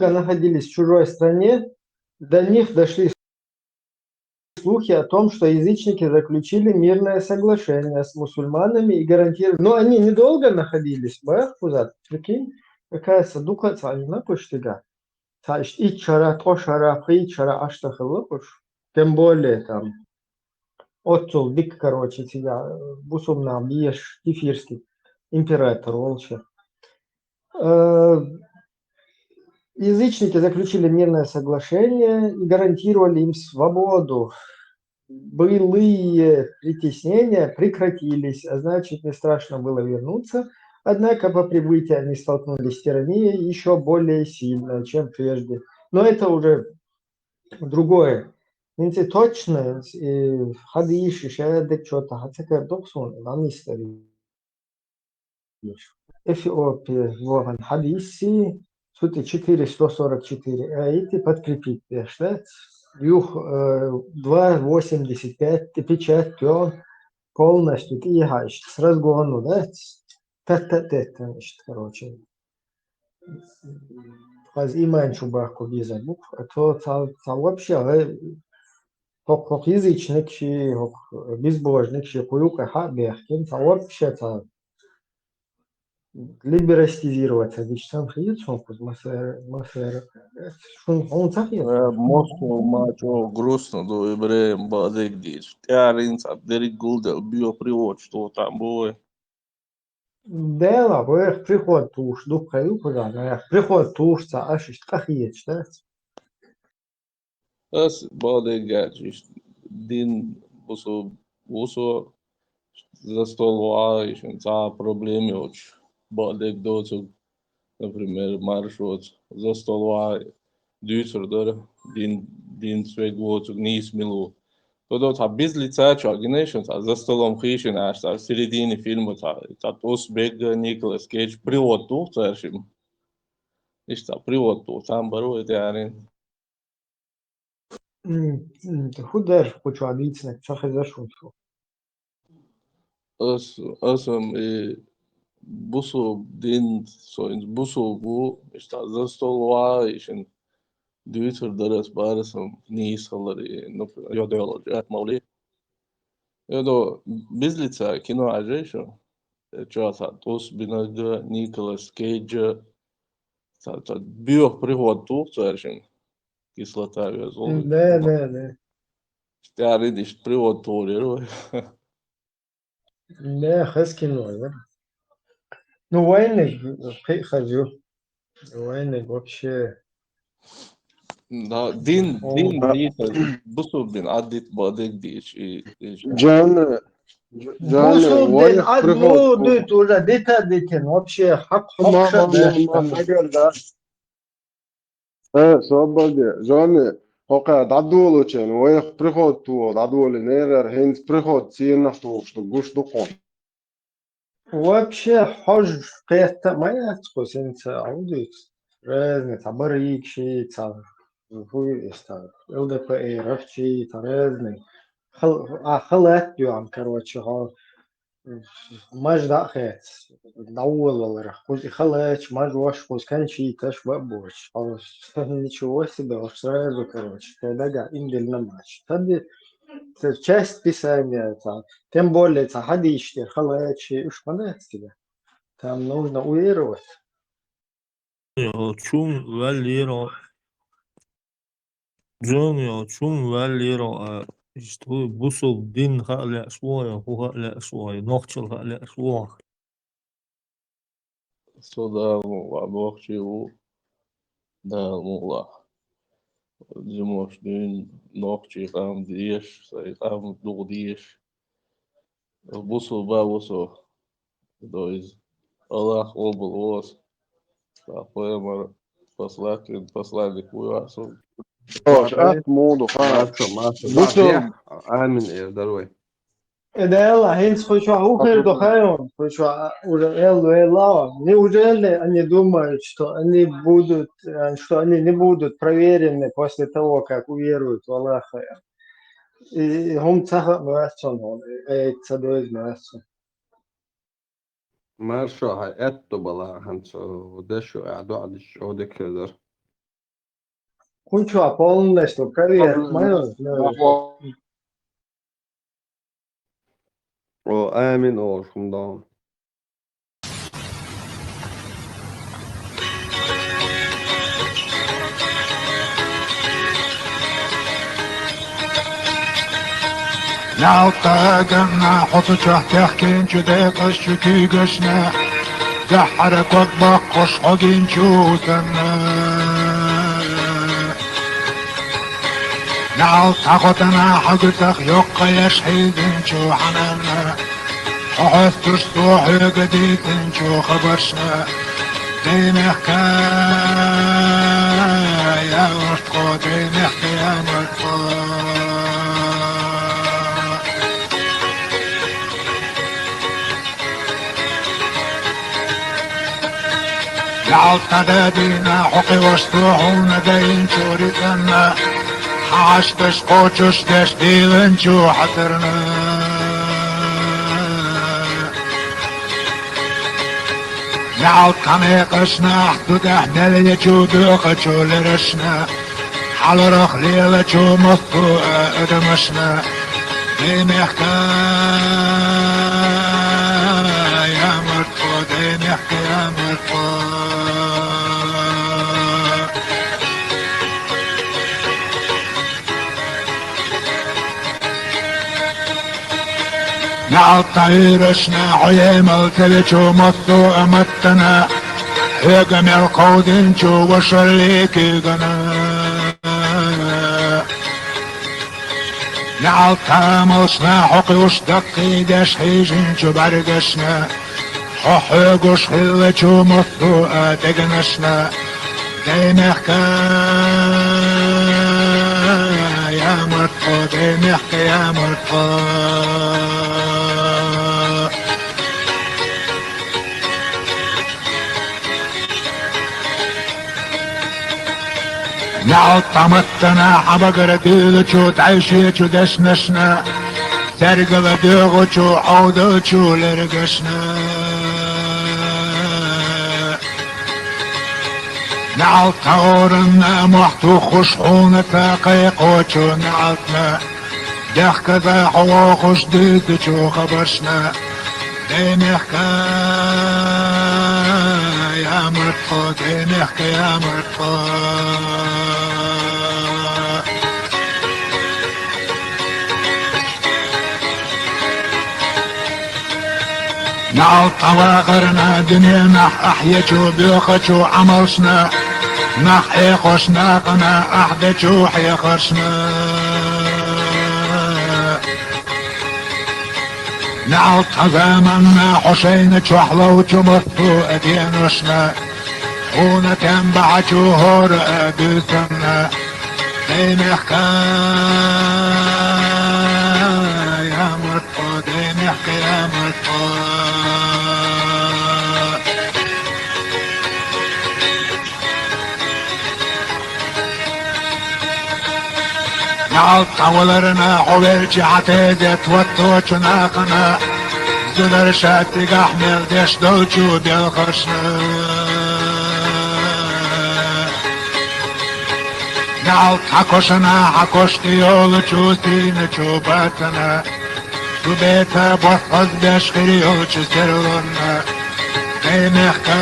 Speaker 9: находились в чужой стране. До них дошли слухи о том, что язычники заключили мирное соглашение с мусульманами и гарантировали. Но они недолго находились. Прикинь, какая садука, они на куштига. И чара, то шара, и чара, аж тем более там. Отцул, дик, короче, тебя, бусумна, бьешь, кефирский, император, волчий. Язычники заключили мирное соглашение и гарантировали им свободу. Былые притеснения прекратились, а значит, не страшно было вернуться. Однако по прибытии они столкнулись с тиранией еще более сильной, чем прежде. Но это уже другое. Инте точно хадиши, шедек что-то, хотя доксон, нам истории. Эфиопия, Воган, хадиси, сути 444, а эти подкрепить, да? Юх 2,85, ты печать, полностью, ты ехаешь с разгону, да? Значит, короче. Аз иманчу бахку виза букв, а то вообще, как язычник, как безбожник, куюка хабехкин, вообще либерастизироваться, ведь сам ходит, что он цахит.
Speaker 2: Москва, мачо, грустно, до евреям, бадек дичь. Тярин, сабдерик гулдел, биопривод, что там было.
Speaker 9: Да, приход туш, духаю куда, приход тушца, аж кахиет, да?
Speaker 2: As badek gadžiš, din buso za stolova, išen ca problemi oč. Badek docog, например, маршрут за столова, дюсер, да, din sveg vocog, nis milu. Тогда та без лица чагинешен, та за столом хишен, аж та в середине фильма, та тос бега Николас Кейдж привод тух царшим. Иш та привод тух, там бару это ярин.
Speaker 9: Худаш хочу объяснить, что произошло.
Speaker 2: Asam busu din soins busu bu işte zastolva işin düğütür daras barasam nisalları no yodoloji mavli. Yodo bizlica kino ajayşo. Çata tos binaga Nicolas Cage ta bio prihod tu царшин кислота вязол.
Speaker 9: Да.
Speaker 2: Старый дишь привод толеру.
Speaker 9: Да, хаскино, да. Ну, войны, хожу. Войны вообще.
Speaker 2: Да, дин ديتا بصوا بين عدت بعدك ديش
Speaker 4: جان
Speaker 9: Бусулдин
Speaker 4: ويخ بريخوت
Speaker 9: адмудут уже детадитин вообще хак
Speaker 4: ما
Speaker 9: шадешта.
Speaker 4: قال ده صوب دي جان هو قاعد عدولو تشين ويخ بريخوت تو عدول نيرر هينز بريخوت سين نحتو شتو جوش دقون
Speaker 9: Вообще хож قيتا ما يتخو سنت عودت رازنة عبريك شي تا هو يستار ЛДП رفشي تا رازنة خلات يوم كروتشي ها ماش داخت دول والله راح كوز خلات ماش واش كوز كان شي تاش بابوش خلاص ничего себе сразу короче тогда индельно матч тогда часть писания там тем более это хадишь خلات شيء уж понятно там нужно уверовать
Speaker 16: يا تشوم واليرا جون يا تشوم واليرا اشتوي بوصل دين خالي أسواي هو خالي أسواي نقشل خالي أسواي
Speaker 2: صدا وعبوخشي و دا مولا جموش دين نوخشي قام ديش سي قام دو ديش بوصل با وصل دويز الله قبل وصل فأخوة посланник ويواصل
Speaker 4: أت مودو خلاص
Speaker 21: ماشو
Speaker 4: بصوا
Speaker 21: آمن إيه دروي
Speaker 9: ده يلا هينس خوش هو خير до хайон خوش уже элла неужели они думают что они будут что они не будут проверены после того как уверуют в Аллаха и هم تخلق مرسون هون اي تصدوز مرسون
Speaker 21: ماشو هاي أتو بلا هنسو ودشو قاعدو عد الشو دكتور
Speaker 9: Кучу полностью проверь мою
Speaker 21: وآمن وشمضان
Speaker 11: نعطاقنا حط تحكين جديق الشكي قشنا دحرك وطبقش حقين جوتنا نعطاقتنا حقتك يقى يشحيد انشو حنانا حوث تستوحي قديد انشو خبرشنا دين حكاية وشكو دين حكاية مرتقو العطدادينا حقي واسطوحونا داين شوريتنا حاش تشقوشوش تشديلن شو حترنا نعود قميقشنا حدود احنا اللي جودوق شو لرشنا حال رخ ليلة شو مصطوع ادمشنا ديمحكا يا مرتقو ديمحكا يا مرتقو نعطيرشنا عيم التلجو مطو امتنا هيقم القودين جو وشريكي قنا نعطاملشنا حقي وشدقي داش حيجن جو برقشنا حقوش خلجو مطو اتقنشنا ديمحكا يا مرتقو ديمحكا يا مرتقو نعطمتنا حبقر ديلچو تعيشيچو دشنشنا سرقل ديغوچو عودوچو لرقشنا نعطورنا محتو خشحونا تاقيقوچو نعطنا دخك ذا حوا خش ديدچو خبرشنا دينحكا يا مرتقو دينحكا يا مرتقو نعل طواغرنا دنيا نح أحيجو بيوخجو عملشنا نح إيخوشنا قنا أحدجو حيخرشنا نعل طزامنا حسين شحلو جمثو أدينوشنا هونا تنبعجو هور أدوثنا دينحكا يا مرفو دينحكا يا مرفو نعل طولرنا حوالجي عتادت وطوچنا قنا زلر شاتي قحمل ديش دوچو بالخرشنا نعل حكوشنا حكوشتي يولو چوستين چوباتنا تو بيتا بوخز بشخري يولو سرلنا دينحكا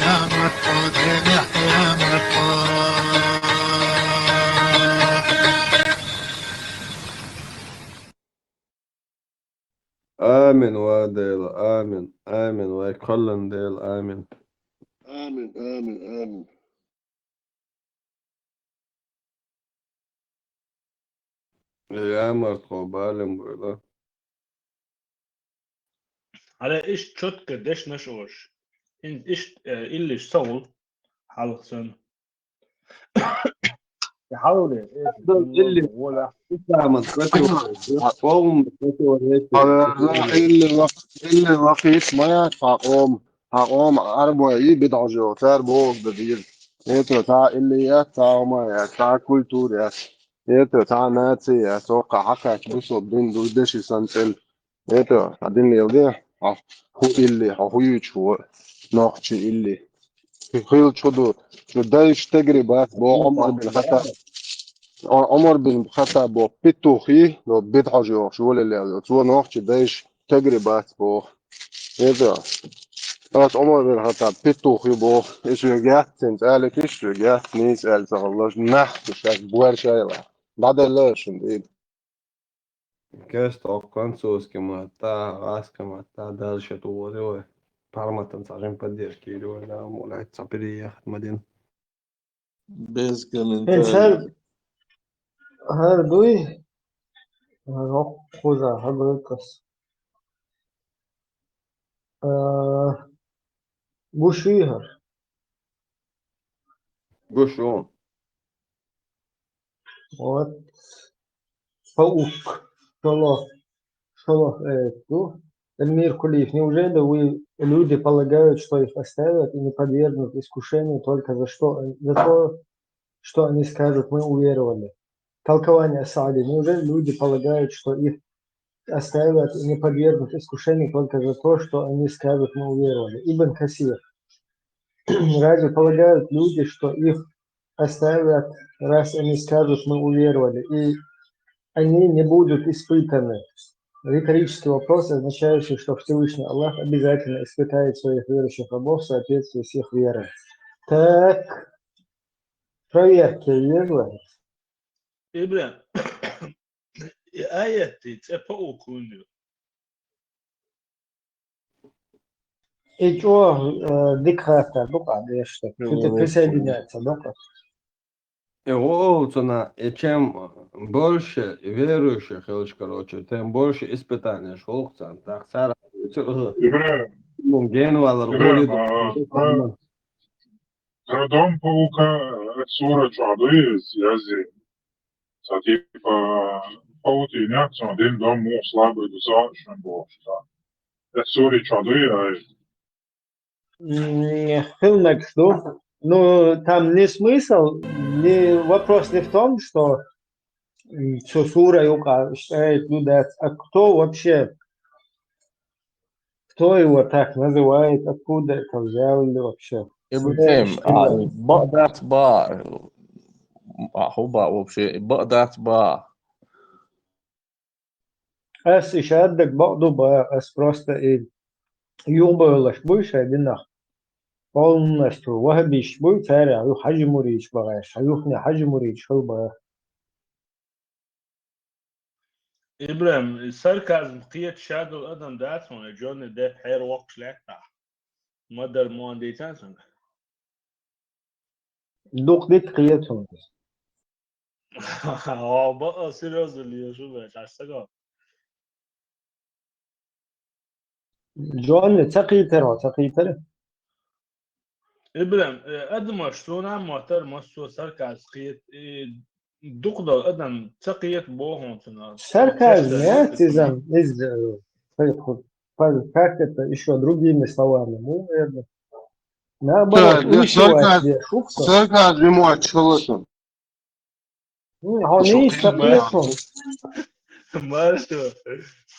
Speaker 11: يا مرفو دينحكا يا مرفو
Speaker 21: آمين واديل آمين آمين ويكلن ديل آمين
Speaker 4: آمين آمين آمين
Speaker 21: يا مرتقو بالم بولا
Speaker 3: على إيش تشوت قديش نشوش إن إيش اللي صول حلقسن يحاول إيش
Speaker 21: اللي
Speaker 3: ولا
Speaker 21: تعمل قوم
Speaker 4: اللي وقيت ما هقوم أربعي بدع جوتر بوق بديل يتو تاع اللي تاع ما تاع كولتور يتو تاع ناتي توقع حكاك بصو بدين دودشي سنتل يتو بعدين اللي يوديه هو اللي هو يشوف نوحشي اللي خيل شو دايش تجربة بو عمر بن الخطاب بو بيتوخي لو بدع جو شو اللي تو نوحشي دايش تجربة بو يتو Als omhoog gaat dat pittochje is weer gehad sinds eigenlijk is weer gehad niet als Allah nacht dus echt boer shayla dat de les indeed
Speaker 21: كاست أو французский ماتا غاسكا ماتا دالشة توريو парматан сажен поддержки или да молять сапери мадин
Speaker 2: без
Speaker 9: إنسان
Speaker 2: комментариев.
Speaker 9: هردوي خوزا هردويكس بوشيهر
Speaker 21: بوشون
Speaker 9: вот паук шолох Эльмир Кулиев, неужели люди полагают, что их оставят и не подвергнут искушению только за то, что они скажут, мы уверовали? Толкование Саади. Неужели люди полагают, что их оставят и не подвергнут искушению только за то, что они скажут, мы уверовали? Ибн Касир. Разве полагают люди, что их оставят, раз они скажут, мы уверовали, и они не будут испытаны? Риторический вопрос, означающий, что Всевышний Аллах обязательно испытает своих верующих рабов в соответствии с их верой. Так, проверки есть?
Speaker 3: إبراهيم آية تتفق كونه
Speaker 9: И что, диктатор, ну-ка, что кто-то присоединяется, ну-ка.
Speaker 21: И чем больше верующих, короче, тем больше испытаний шелкцан. Так, сара,
Speaker 7: Родом паука сура чуадуи связи. Типа пауки някакво ден дом му слабо достатъчно бошта. Это сура чуадуи,
Speaker 9: Хилмек, что? Ну, там не смысл, вопрос не в том, что сура Юка считает люди, а кто вообще, кто его так называет, откуда это взяли вообще?
Speaker 2: إبراهيم بقدات با هو با вообще بقدات با
Speaker 9: Es išādāk baudu, es просто и юбойлаш больше одинах. Полностью вахабиш бой царя, ю хаджи мурич багаш, аюхне хаджи мурич хылба.
Speaker 3: إبراهيم الساركازم قيت شادو الأدم داتون جون ده حير وقت شلاكتا مدر موان ديتانسون
Speaker 9: دوق ديك قيتهم
Speaker 3: بقى سيريوز اللي يشوفه عشان
Speaker 9: جون تقيتر
Speaker 3: إبراهيم أدم شلون عم معتر مصو ساركاز قيت دقدر أدم تقيت بوهم تنا
Speaker 9: Sarkazm из как это еще другими словами. Ну, наоборот, увещевать себе шутку.
Speaker 4: Сарказм ему отчелся.
Speaker 9: Он и есть такой.
Speaker 3: Машу,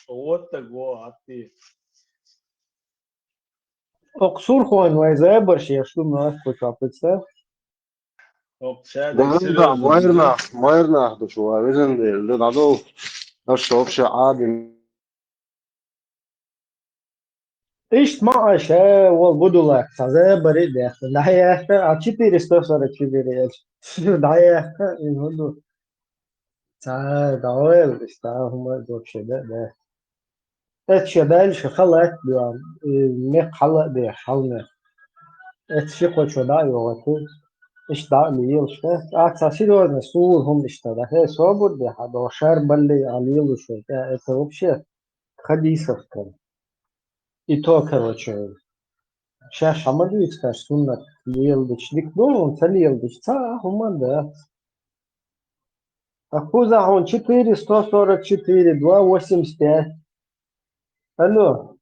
Speaker 3: вот такого, а ты.
Speaker 9: Оксур хуан вайзая борщ, я что на что представь.
Speaker 4: ده ما يرنح ده شو عايزين اللي ضعضو الشوف شيء عادي
Speaker 9: إيش ما أشياء والبدولة سازا بريد يا أخي ده يا أخي أشيتي رستور كبير ده يا أخي إنه تا داول استاهم دوك شده ده اتشدال شخلت بيان مقلق ده حلنا اتشقوا شدا يوتو ايش دا ليل شده أكثر مسؤول هم اشترى هي صبر ده هذا شهر بلي عليل شو ده это вообще хадисовка и то короче сейчас шамаду скажешь суннат лилдич дикдон лилдич та хуманда Ахуза он 4, 144, 285. Алло.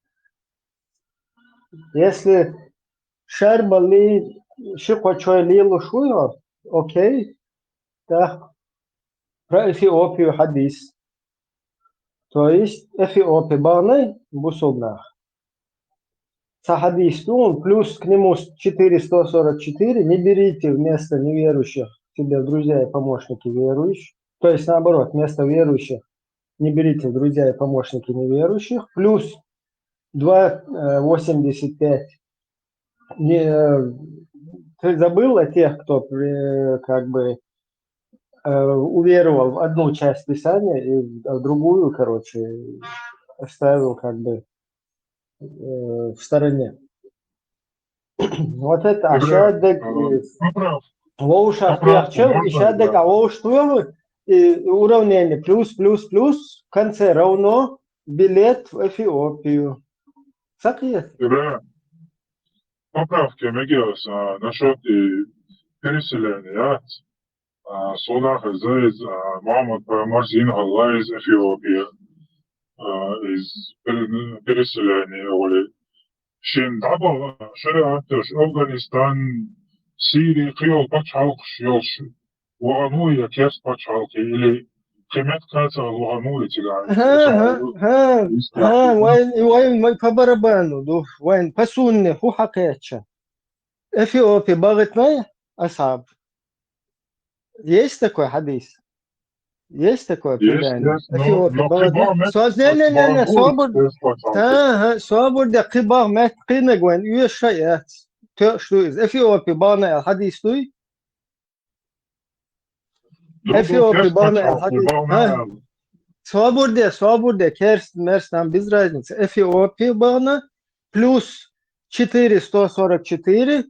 Speaker 9: Если шарбали шикочой лилу шуйо, окей, так про Эфиопию хадис. То есть Эфиопия барной бусулнах. Хадис он плюс к нему 4, 144. Не берите вместо неверующих себе друзья и помощники верующих. То есть наоборот, вместо верующих не берите друзья и помощники неверующих. Плюс 2,85. Ты забыл о тех, кто как бы уверовал в одну часть Писания и в другую, короче, оставил как бы в стороне. Вот это ашадек воушах приахчел, ишадек авоуштуэлу уравнение плюс в конце равно билет в Эфиопию. Сакиет.
Speaker 7: Поправки Мегиос насчет переселения. Солнах из Мамад Марзин Алла из Эфиопии из переселения. Шин Даба Шариат Афганистан Сирия Киел Пачалк Шилш وغنوية كيس باتشالكي اللي قيمت كانت الغنوية
Speaker 9: وين فبربانو دو وين بسوني هو حقيقة Эфиопия багатная асаб. Есть такой хадис? Есть такое предание? Эфиопия багатная. Собор де кибар мет кинегвен юшаят. Что из Эфиопия багатная хадис туй? Эфиопия багатная хадис. Свобода, керст, мерс, нам без разницы. Эфиопия багатная плюс 4, 144.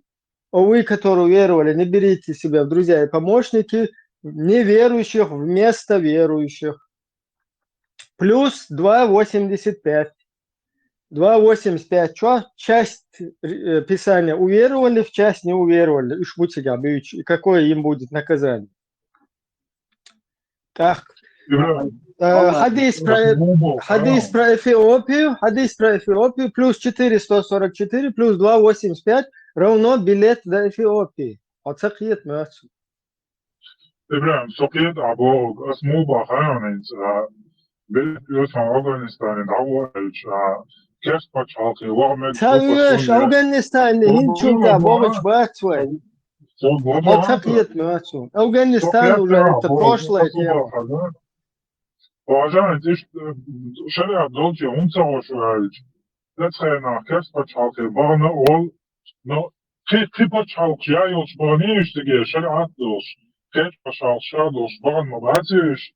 Speaker 9: Вы, которые веровали, не берите себя в друзья и помощники неверующих вместо верующих. Плюс 2,85. 2,85. Что? Часть Писания уверовали, в часть не уверовали. И какое им будет наказание? Так. Хадис про Эфиопию плюс 4, 144 плюс 2,85 равно билет до Эфиопии. Отсакиет мертв.
Speaker 7: إبراهيم سقيت عبوك اسمه بخيانة بيوت أفغانستان دعوة كيف بتشالكي وعمل
Speaker 9: تاويش أفغانستان هنشوف ده بوغش باتوي отсакиет мертв. Афганистан уже это прошлое дело.
Speaker 7: وعشان شريعة دولتي أنت وشوالج لتخينا كيف بتشالكي بغنا أول كيف بتشالكي يا يوش بغنيش تجي شريعة دوش كيف بتشالكي دوش بغن مباتيش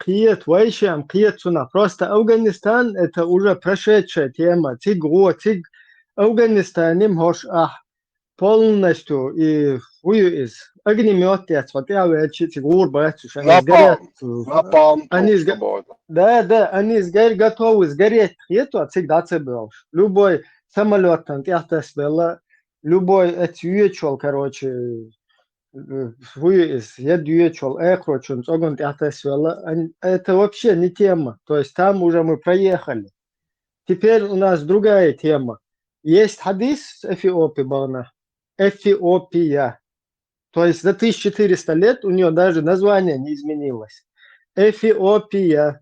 Speaker 9: Киет, Вайшам, Киет Суна. Просто Афганистан это уже прошедшая тема. Циг Афганистан им хош полностью и хуй из огнеметы, вот я вещи цигур бачишь, они сгорят. Да, они готовы сгореть. Это всегда цебел. Любой самолет там тяхтас было, любой отвечал, короче, хуй из я двечал, короче, он тяхтас было. Это вообще не тема. То есть там уже мы проехали. Теперь у нас другая тема. Есть хадис с Эфиопии, Бана. Эфиопия. То есть за 1400 лет у нее даже название не изменилось. Эфиопия.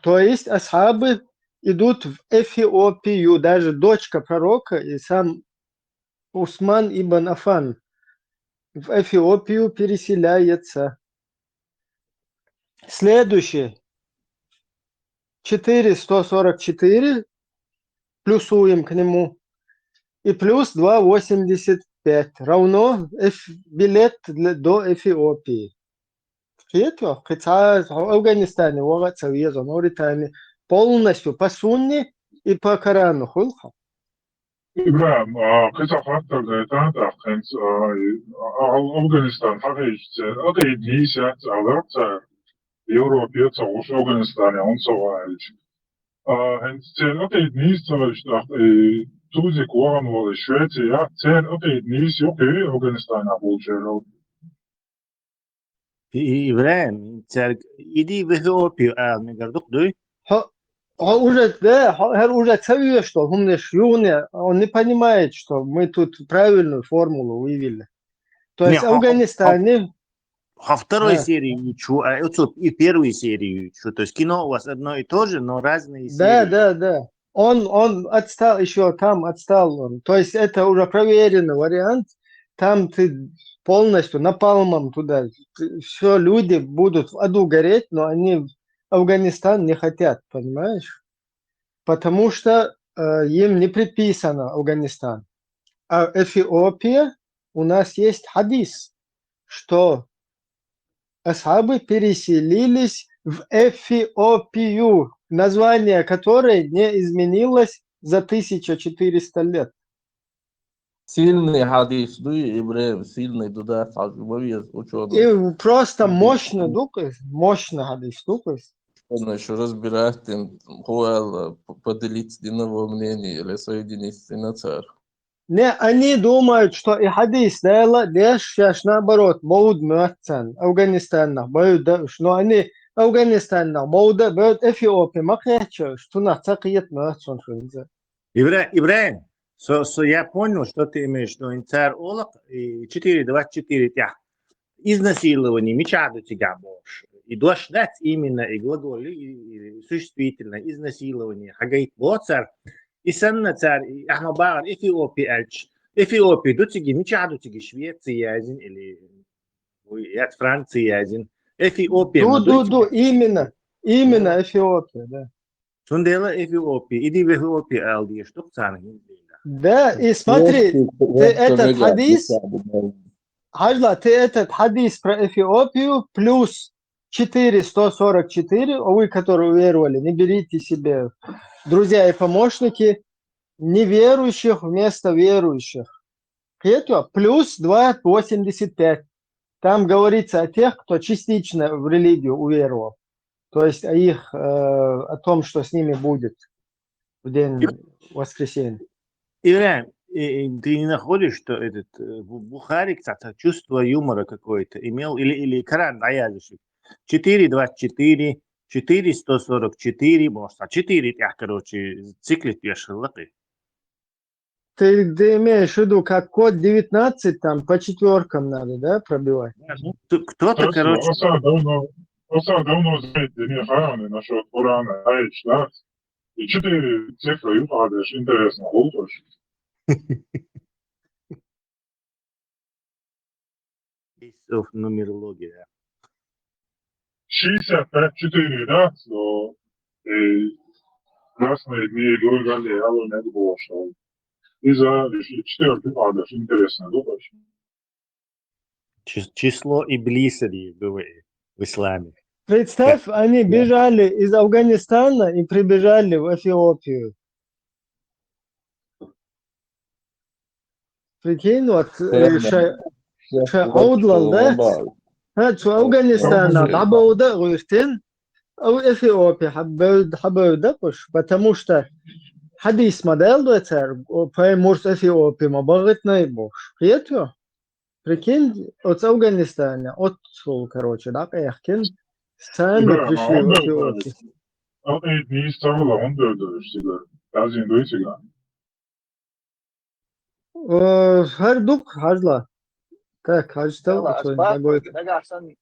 Speaker 9: То есть асхабы идут в Эфиопию. Даже дочка пророка и сам Усман ибн Афан в Эфиопию переселяется. Следующий. 444 плюсуем к нему. И плюс 2,85 равно билет до Эфиопии. Это в Афганистане, в Мавритании полностью по сунне и по Корану.
Speaker 7: إبراهيم قصة فاتر زيتان تحكمت أفغانستان حقيقة أقيد نيسات عذرت يوروبيا تغوش أفغانستان يعون سواعج هنت تين أقيد نيس تغوش توزيك وغن وغي شويتي تين أقيد نيس يوكي أفغانستان أبو جيرو
Speaker 17: إبراهيم иди в Эфиопию, мне говорят, дуй.
Speaker 9: Уже целью, что умнешь юный, он не понимает, что мы тут правильную формулу вывели. То есть Афганистане...
Speaker 17: Во второй серии учу, а и первой серии учу. То есть кино у вас одно и то же, но разные серии.
Speaker 9: Да. Он отстал, еще там отстал он. То есть это уже проверенный вариант. Там ты полностью напалмом туда. Все люди будут в аду гореть, но они Афганистан не хотят, понимаешь? Потому что им не предписано Афганистан. А Эфиопия, у нас есть хадис, что асхабы переселились в Эфиопию, название которой не изменилось за 1400 лет.
Speaker 2: Сильный хадис, дуй, Ибраим, сильный туда, ученый.
Speaker 9: И просто мощно дукаешь, мощно хадис дукаешь.
Speaker 2: Он еще разбирает, хуэл поделить диновое мнение или соединиться на царь.
Speaker 9: Не, они думают, что и хадис, да, сейчас наоборот, могут мертвен, Афганистан, но они Афганистан, могут Эфиопия, макрячо, что на цакиет мертвен.
Speaker 17: Ибраим, я понял, что ты имеешь в виду. Царь Олак 4.24 изнасилование, меча до тебя можешь. И должен дать именно и глаголы, и существительное, изнасилование. Хагайт царь, и сам царь, и Ахмабар, Эфиопия, до тебя, меча до тебя, Швеция один, или от Франции один. Эфиопия.
Speaker 9: Именно Эфиопия, да.
Speaker 17: Сундела Эфиопия, иди в Эфиопию, Алди, что царь.
Speaker 9: Да, и смотри, ты этот хадис, Хажла, ты этот хадис про Эфиопию плюс 444, вы, которые уверовали, не берите себе друзья и помощники неверующих вместо верующих. Это плюс 2,85. Там говорится о тех, кто частично в религию уверовал. То есть о том, что с ними будет в день воскресенья.
Speaker 17: Иран, ты не находишь, что этот Бухари, кстати, чувство юмора какое-то имел, или Коран аязышек? 4.24, 4.144, может, 4, короче, циклит пешелаты.
Speaker 9: Ты имеешь в виду, как код 19 там по четверкам надо, да, пробивать?
Speaker 17: Кто-то, короче...
Speaker 7: давно знает, не хаяны насчет Корана, знаешь, да? И 4 цифры упадешь, интересно, глупость.
Speaker 17: Нумерология.
Speaker 7: 65-4, да? Но красные дни Гургали, я не было, что из-за 4 упадешь, интересно, глупость.
Speaker 17: Число Иблиса было в исламе.
Speaker 9: Представь, они бежали из Афганистана и прибежали в Эфиопию. Прикинь, вот عوض ده شو أفغانستان ضربوا ده غيرتين أو إثيوبيا حبوا دقش потому что حديث модель دوتر وبايمورس إثيوبيا ما بغت نايبوش قيتو прикинь от Афганистана от короче да يحكي сами пришли в Эфиопию.
Speaker 7: Etniyi savunla onu da öldürmüştüler. Bazı Hinduistiler.
Speaker 9: Harduk harla. Так, хажтал,
Speaker 10: يلا أسباب دقعسن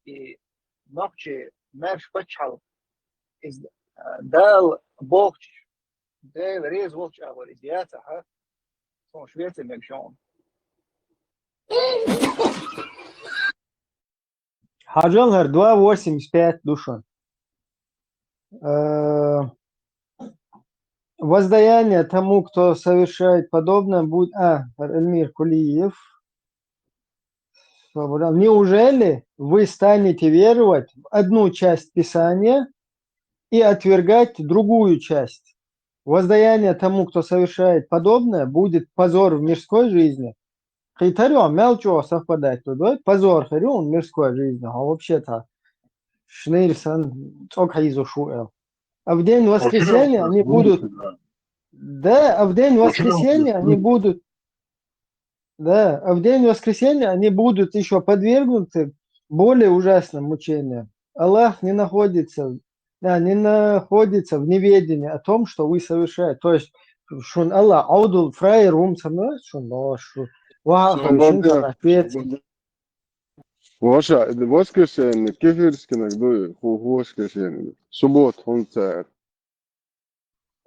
Speaker 10: نوكشي مارش بتشحل إز دال بوكش دال ريز ووكش أول إزياتا ها صون شوية مكشون
Speaker 9: Хаджалгар 2.85 душон. Воздаяние тому, кто совершает подобное, будет... Эльмир Кулиев. Неужели вы станете веровать в одну часть Писания и отвергать другую часть? Воздаяние тому, кто совершает подобное, будет позор в мирской жизни. Хитарем, мелчо совпадать тут, позор харюн в мирской жизни, а вообще-то Шнейрсон только изушуэл. А в день воскресенья они будут... Да, а в день воскресенья они будут... Да, а в день воскресенья они будут еще подвергнуты более ужасным мучениям. Аллах не находится в неведении о том, что вы совершаете. То есть, шун Аллах, аудул фрай рум самой, шун лошу.
Speaker 4: Ваша, воскресенье, кефирский нагдуй, воскресенье, суббот, он царь.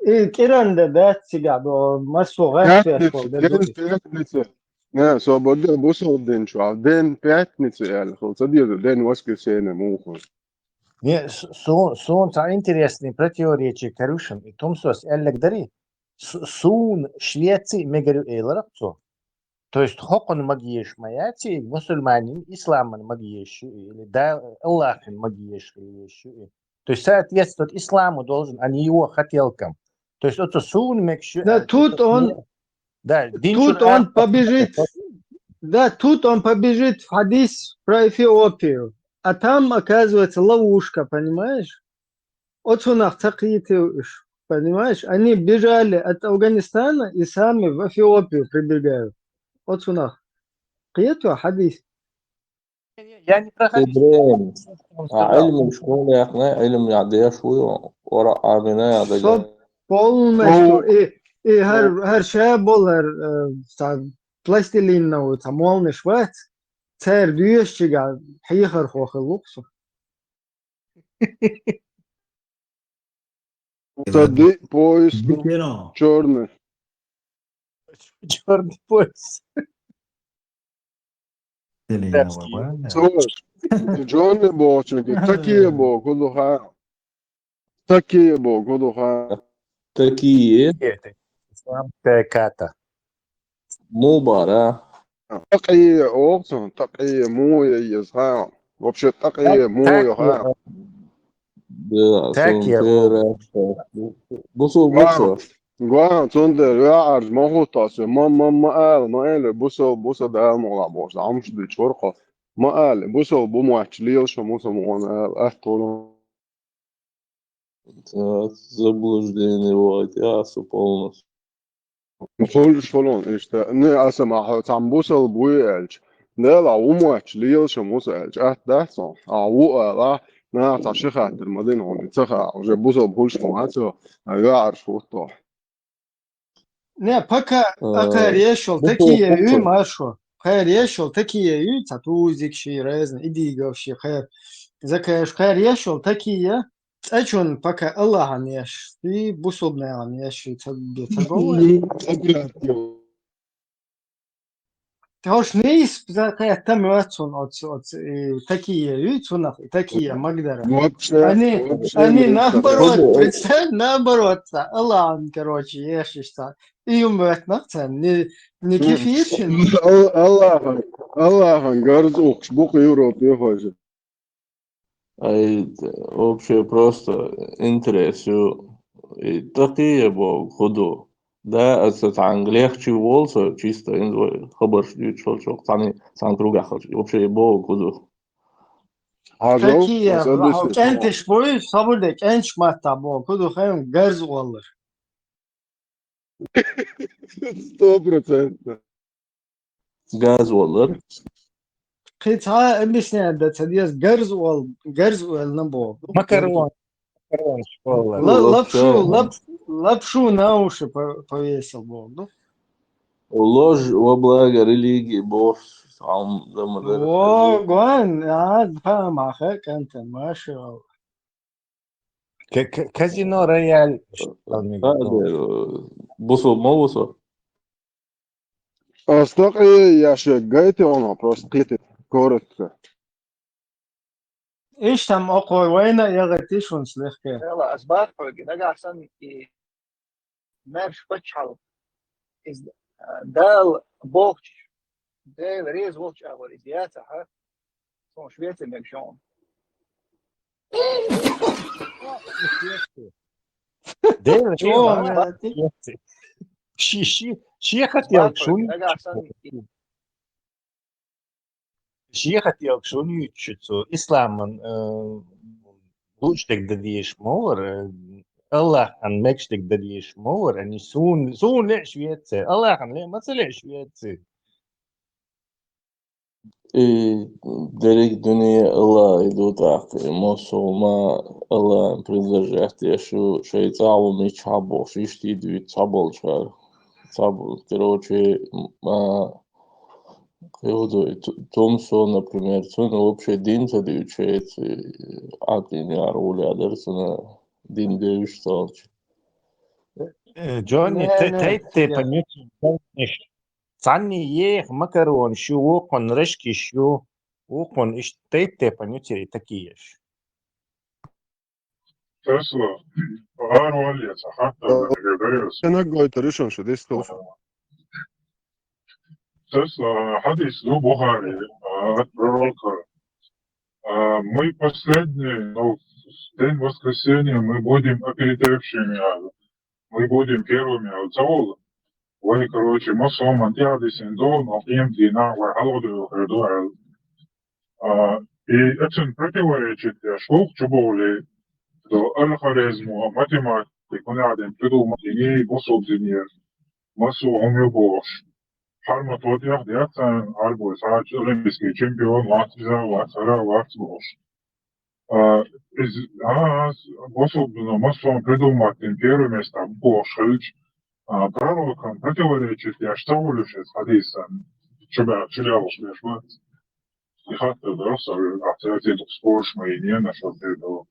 Speaker 9: И киранда, да, сега, до масо,
Speaker 4: Пятница. Не, свобода, бусол день, что, день пятницы, я хотел день воскресенье, муху.
Speaker 17: Не, солнце интересный противоречие корюшем, и том сос, эллегдари, сун Швеции, мегарю эйларапцо. То есть, хокон магиеш маяти, мусульманин, исламан магиеш, или да, Аллахин магиеш. То есть, соответствует исламу должен, а не его хотелкам. То есть, это сун мекшу...
Speaker 9: Да, тут он... Да, тут он побежит... Да, тут он побежит в хадис про Эфиопию. А там, оказывается, ловушка, понимаешь? Вот у нас такие, понимаешь? Они бежали от Афганистана и сами в Эфиопию прибегают. Вот у нас. قيتوا حديث.
Speaker 17: Я не проходил.
Speaker 2: إبراهيم علم شكون يا أخنا علم يعديها شوي وراء عامنا يعديها.
Speaker 9: Полностью. И هر شاب هر пластилинного там молный швец. Царь дюйщига хихар хохлуксу.
Speaker 4: Тоді поїзд чорний.
Speaker 17: Черный пояс.
Speaker 4: Чорний бочки, такі бо, кудуха. Такі бо, кудуха.
Speaker 2: Такие.
Speaker 17: Ката.
Speaker 2: Мубара.
Speaker 4: Такие окна, такие муя езга. Вообще такие муя ха.
Speaker 2: Да,
Speaker 17: Такие.
Speaker 2: Бусул.
Speaker 4: Гуан цундер я арж мохутас ما قال بوسو ده مغلبوش عمش دي شرقة ما قال بوسو بموحش ليش موسى مغان أهتولون
Speaker 2: Заблуждение вот, ясно полностью.
Speaker 4: مخولش فلون إشتا نه أسمع تعم بوسو بويلش نه لا وموحش ليش موسى إلش ده صح عوق لا نه تعشخة المدينة هون تخا وجب بوسو بقولش موعته يعرف وطح
Speaker 9: Не, пока решил такие үй, Машу. Решил такие үй, татузикши, разные, идиговши, закаешь, решил такие. А что он пока Аллаха не ешь, ты бусобная не ешь, Тож не есть такая там от такие үй, такие магдары. Они наоборот, представь, наоборот, Аллах, короче, ешь. И умрет нахцен, не кефиршин.
Speaker 4: Allah Allah гарз окшбук Европе хожу.
Speaker 2: Вообще просто интересу и такие бо ходу. Да, это английский волса чисто инвой хабар шо тани сан круга хож. Вообще бо ходу.
Speaker 4: Хажо,
Speaker 9: Peki
Speaker 4: асадыш.
Speaker 9: kentiş boyu sabır da kenç matta bu kudu hem gerz olur.
Speaker 4: 100%.
Speaker 2: Gaz olur.
Speaker 9: Kıta emisine de tediyaz gerz ol ne bu.
Speaker 17: Макарон. Макарон школа.
Speaker 9: Лапшу на уши повесил был.
Speaker 2: Лож во благо религии бог сам дамадер.
Speaker 9: О, гуан, фهم ахек انت ما شاء الله.
Speaker 17: Казино Рояль.
Speaker 2: Бусо мовусо.
Speaker 4: Астак яша гайты она просто قيت коротко.
Speaker 9: ايش تم اقوى وين يغتيش ونسلخ كيف.
Speaker 10: يلا اسباب حقي ده احسن مارش بتشحل is دال بوخش دال ريز ووتش اول ازياته ها صون شويت مكشون
Speaker 17: شي хотел шуни чуцу исламан лучтек дадиш мовер Allah an mextik dadish mowar and soon let Швеция Allah an le masale Швеция
Speaker 2: Derek dünya Allah idut ahti musulma Allah предложит şu şey цалу не чабо шишти две цабол чар цабол короче Томсо, например, он вообще день задают, один роли адерсона день девиш салч.
Speaker 17: Джонни, ты понятно, цанни ех макарон, шу окон решки шу окон иш ты понятно такие ж.
Speaker 7: Tesla, ağır valiyet, hatta görüyoruz.
Speaker 4: Sen قلت ريشون شو دي ستوفا.
Speaker 7: Tesla, حديث до Бухари, от пророка. Мы последний, день воскресенья мы будем опередившими, мы будем первыми от Саула. Вы, короче, масом антиадисен дом, а им дина, вы холодую коридор. И это противоречит школ чуболи до алхаризму, математику, надо придумать и пособзение, массу умлюбош. Harmat odjah djecen, albo je sad olimpijski čempion Latvija, Latvara, Latvboš. Osobno masom prидумати первое место Бошельч, пророкам противоречит я что улюше с хадисом, чтобы отчилял смешмать. И хатта дросал, отцветит спорш мои не нашел этого.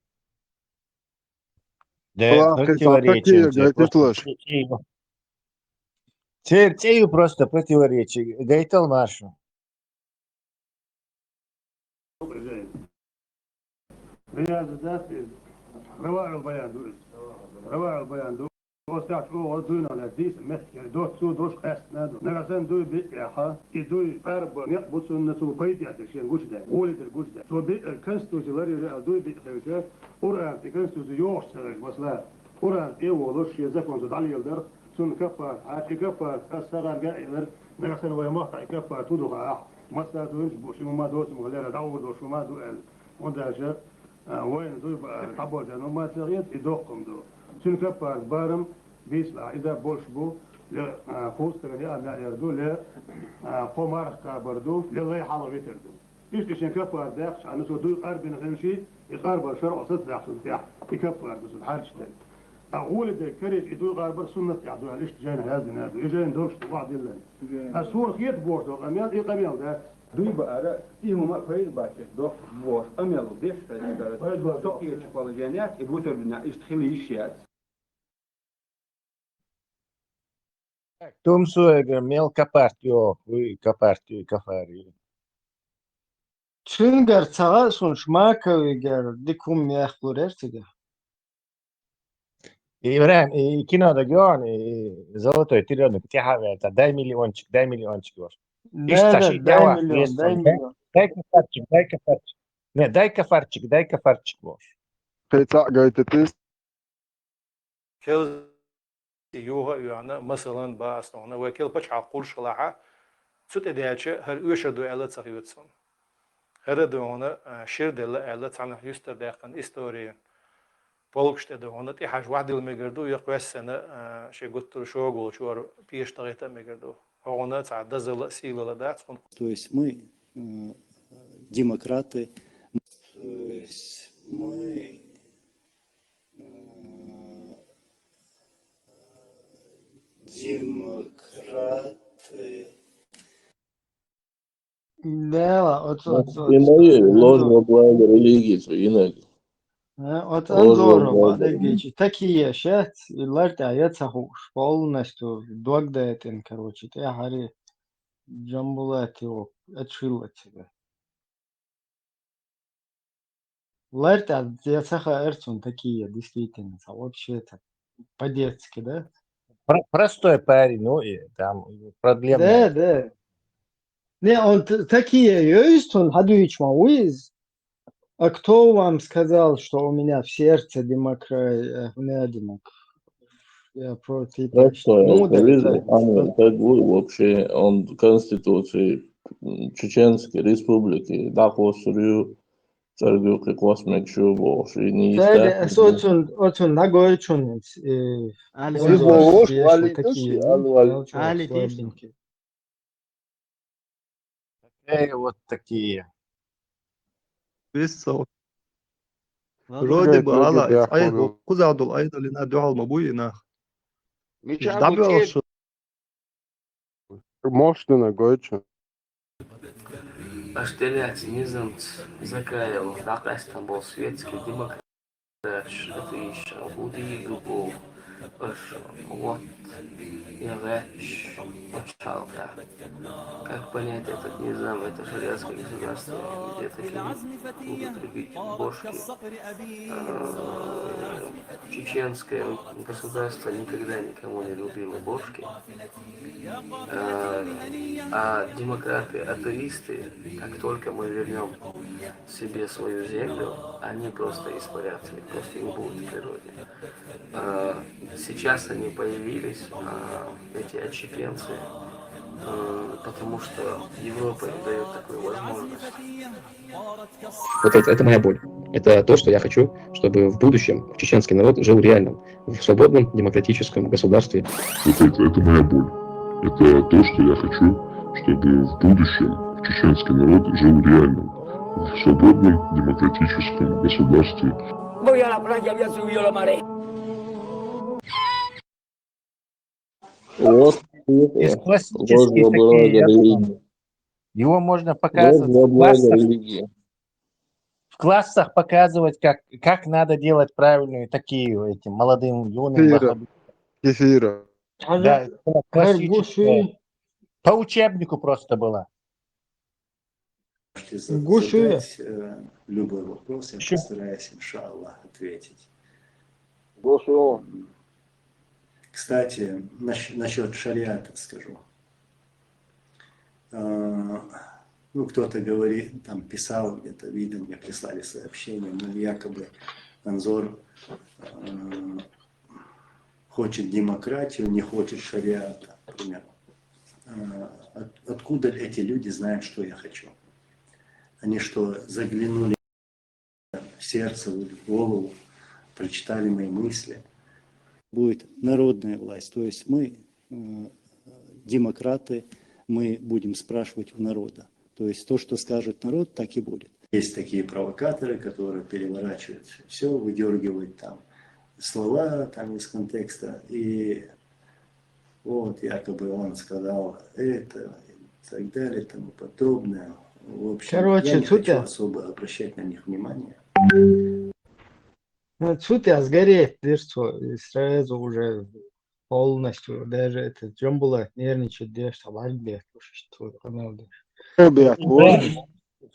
Speaker 17: Да, противоречие. Теперь просто противоречие. Гайтал Машу.
Speaker 5: Добрый день. Меня зовут Равар Албаян. Равар Албаян. Остат о дуна на дис мески до су дош эсна. Нагасан дуй битяха. И дуй арб нехбусун насу пайтя тешен гушда. Олидер гушда. То би конституциялары дуй битяха. Уран конституция yoş sırış mesela. Уран olur şey zakon dalildir. سون كفار عاشي كفار الصغار قائلر نغسل ويا مقطع كفار تدوغا مثلا تونس بوش ما دوس مغلera داود وش ما دوال ونداجا وين دو طبوج انا ما تغيت يدوقكم دو سون كفار بارم بيسلا اذا بولش بو ل خوست هي انا يردو ل قمر كبردو لله حاله بيتردو ايش كشن كفار داخش انا سو دو قربنا نمشي يقرب الشرع وصد يحصل تاع يكفر بس الحاج أقول ده كريج يدور غربر سنة يعدوا ليش جانا هذا هذا إجا ندورش بعض إلا الصور خيط بورتو أميال إيه قميال ده
Speaker 19: دوی با آره ایهم ما فایل باشه دو بوش أميالو ديش فایل توقيت فالجانيات يبوتر بنا يستخيل يشيات
Speaker 17: Tom Sawyer mel kapart yok, kapart kafari.
Speaker 9: Çünkü sağa son şmaka ver dikum yaxlurer tida.
Speaker 17: إبراهيم كنا رجعنا زوجته تيران بتاعها 10 مليون 10 مليون var.
Speaker 9: Да, да, дай миллион, дай миллион.
Speaker 17: Дай-ка фарчик. Не, дай-ка фарчик, Вош.
Speaker 13: قيتلا قيتتيس
Speaker 8: كل يوها يعني مثلا باس أنا وكيل بتش عقول شلاحة سوت إدياتش هر يوش دو على تصيرتهم هر دو أنا شير دل على تعمل يستر داخل إستوريا بولكشت دو أنا تي حاجة واحدة اللي مقدرو يقوس سنة شيء قلت له شو أقول شو بيش طريقة مقدرو هو تعدى زل سيل لدات.
Speaker 20: То есть мы демократы. То есть мы демократы.
Speaker 9: Да, вот.
Speaker 2: Ложно благо религии своей.
Speaker 9: Вот Анзорова, такие сейчас, и ларта, я цахуш, полностью, догдайтен, короче, ты хари, джамбулат его, отшил от тебя. Ларта, я цаха эрцун, такие, действительно, вообще это по-детски, да?
Speaker 17: Простой парень, ну и там проблем.
Speaker 9: Да. Не, он такие есть, он Хадуич Мауиз. А кто вам сказал, что у меня в сердце демократия? Я против.
Speaker 2: Вообще, он Конституции Чеченской Республики, Дахосурю, Царгюки Космечу, Боши, не
Speaker 9: очень нагорчен.
Speaker 17: Вот такие.
Speaker 23: بس رودي بقى أيضا كذا أيضا لنا دعاء مبوينا مش دعوة شو
Speaker 13: ماشنا قايتش
Speaker 24: Аштеряти низамц закаял, дакас там был светский демократ, это еще удига был, вот, я рэч, началка. Как понять этот низам, это шариатское государство, где такие будут любить бошки. Чеченское государство никогда никому не любило бошки. А демократы, атеисты, как только мы вернем себе свою землю, они просто испарятся, просто не будут в природе. Сейчас они появились, эти отщепенцы, потому что Европа им дает такую возможность.
Speaker 25: Вот это моя боль. Это то, что я хочу, чтобы в будущем чеченский народ жил реальным, в свободном демократическом государстве.
Speaker 7: Это моя боль. Это то, что я хочу, чтобы в будущем чеченский народ жил реальным, в свободном демократическом государстве.
Speaker 17: Из классических такие, его можно показывать в классах показывать, как надо делать правильные такие этим молодым юным.
Speaker 13: Кефира.
Speaker 17: Да, по учебнику просто была.
Speaker 20: Задать любой вопрос, я постараюсь, иншаллах, ответить. Кстати, насчет шариата скажу. Ну, кто-то говорит, там писал, где-то видел, мне прислали сообщение, ну, якобы Анзор хочет демократию, не хочет шариата, например. Откуда эти люди знают, что я хочу? Они что, заглянули в сердце, в голову, прочитали мои мысли? Будет народная власть, то есть мы, демократы, мы будем спрашивать у народа. То есть то, что скажет народ, так и будет. Есть такие провокаторы, которые переворачивают все, выдергивают там слова там из контекста. И вот якобы он сказал это и так далее и тому подобное. В общем, я не хочу особо обращать на них внимание.
Speaker 9: Цутя сгореть, что сразу уже полностью, даже это джамбула нервничает, что вальбе, что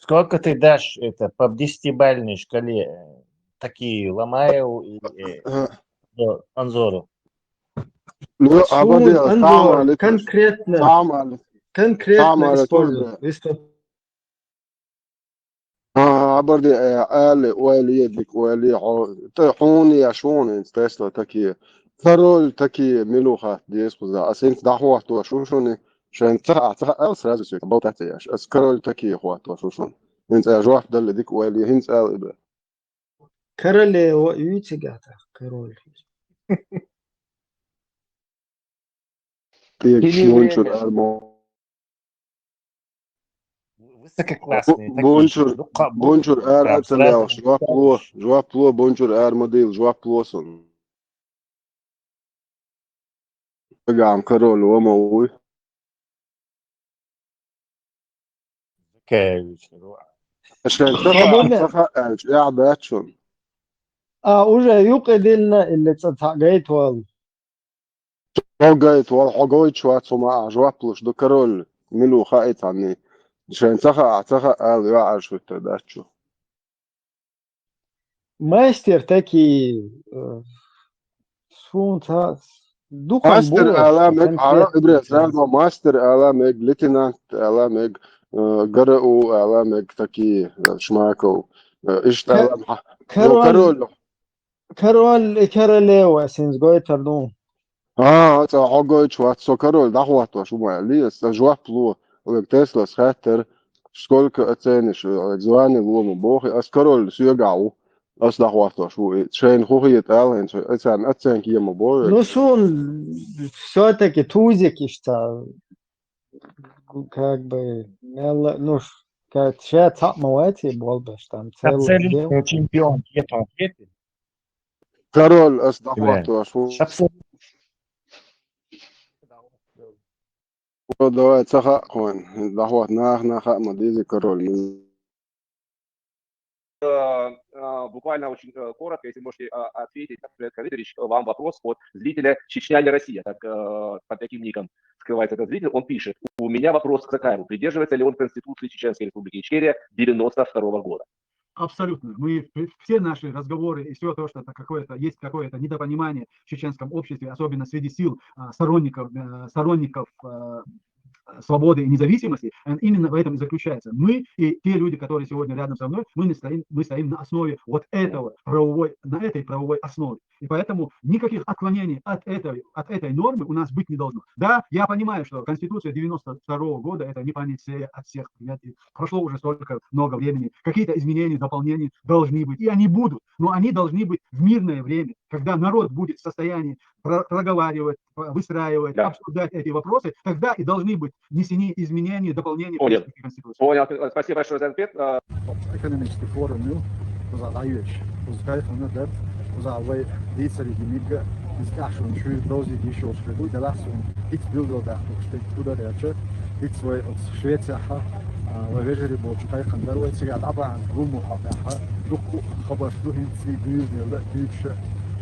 Speaker 17: сколько ты дашь это по 10-бальной шкале такие Ломаеву и Анзору?
Speaker 13: Ну, Анзор,
Speaker 9: конкретно. конкретно используют.
Speaker 4: عبردي آل ويلي يدك ويلي حوني عشون تسلا تكي كارول تكي ملوخة ديس بزا أسنت دعوة توشوشوني شان تسا ألس رازو سيك بو تحتياش أس كارول تكي هو توشوشون هنت أجواح دل ديك ويلي هنت آل إبرا
Speaker 9: كارول ويتي قاتا كارول
Speaker 4: تيك بونشور آل Bonjour är atelier, joie plou, bonjour är model, joie plouson. Gam Karol وما هو. عشان تفهم يا باتشون.
Speaker 9: уже يقعد لنا اللي تتحقيت وال.
Speaker 4: حقيت والحقيت شو هتسمع joie plouch do Karol ملو خايت عني. عشان تخا قال يا عارف شو تداتشو.
Speaker 9: Мастер такие سونتا دوكان
Speaker 4: ماستر
Speaker 9: بوش
Speaker 4: اعلامك على
Speaker 9: конкретно
Speaker 4: ابرز هذا ماستر اعلامك ليتنانت اعلامك قرأوا اعلامك تكي شماكو ايش اعلام
Speaker 9: كارول كاروليوا سينز جويتر دون
Speaker 4: تا حقوق شو سو كارول دعوة شو ما لي استجواب بلو ولك تسلا خاطر شكولك اتنش زواني لو مبوخي اس كارول سيقعو as dagwacht شو شين خوخي يتقال انسان اتسان كي مبوخي
Speaker 9: Ну сон все-таки тузики что как бы ну как сейчас самоэти был бы там целый день.
Speaker 17: чемпион конкретно.
Speaker 4: كارول اس دعوة شو ودوات سخا كون دعوة ناخ مديزي كارول
Speaker 1: Буквально очень коротко, если можете ответить, Кавит Ильич, вам вопрос от зрителя Чечня или Россия, так под таким ником скрывается этот зритель, он пишет: у меня вопрос к Закаеву, придерживается ли он Конституции Чеченской Республики Ичкерия 92 года?
Speaker 12: Абсолютно. Мы все наши разговоры и все то, что есть какое-то недопонимание в чеченском обществе, особенно среди сил сторонников свободы и независимости, именно в этом и заключается. Мы и те люди, которые сегодня рядом со мной, мы стоим на основе вот на этой правовой основе. И поэтому никаких отклонений от этой нормы у нас быть не должно. Да, я понимаю, что Конституция 92 года это не панацея от всех понятий. Прошло уже столько много времени. Какие-то изменения, дополнения должны быть. И они будут. Но они должны быть в мирное время, когда народ будет в состоянии проговаривать, выстраивать, обсуждать эти вопросы, тогда и должны быть внесены изменения, дополнения в Конституцию.
Speaker 1: Понял. Спасибо большое за ответ.
Speaker 14: Экономический форум, وزعوي ديتسر يميجا يستعشون شو دوزي دي شو شو ده لاسون إت بيلدر ده وشتى كده ده إت سوي شوية ها وغيره بوش كاي خندر ويتسجع طبعا قوم محافظة دكتور خبر شو هنسي بيز ولا بيش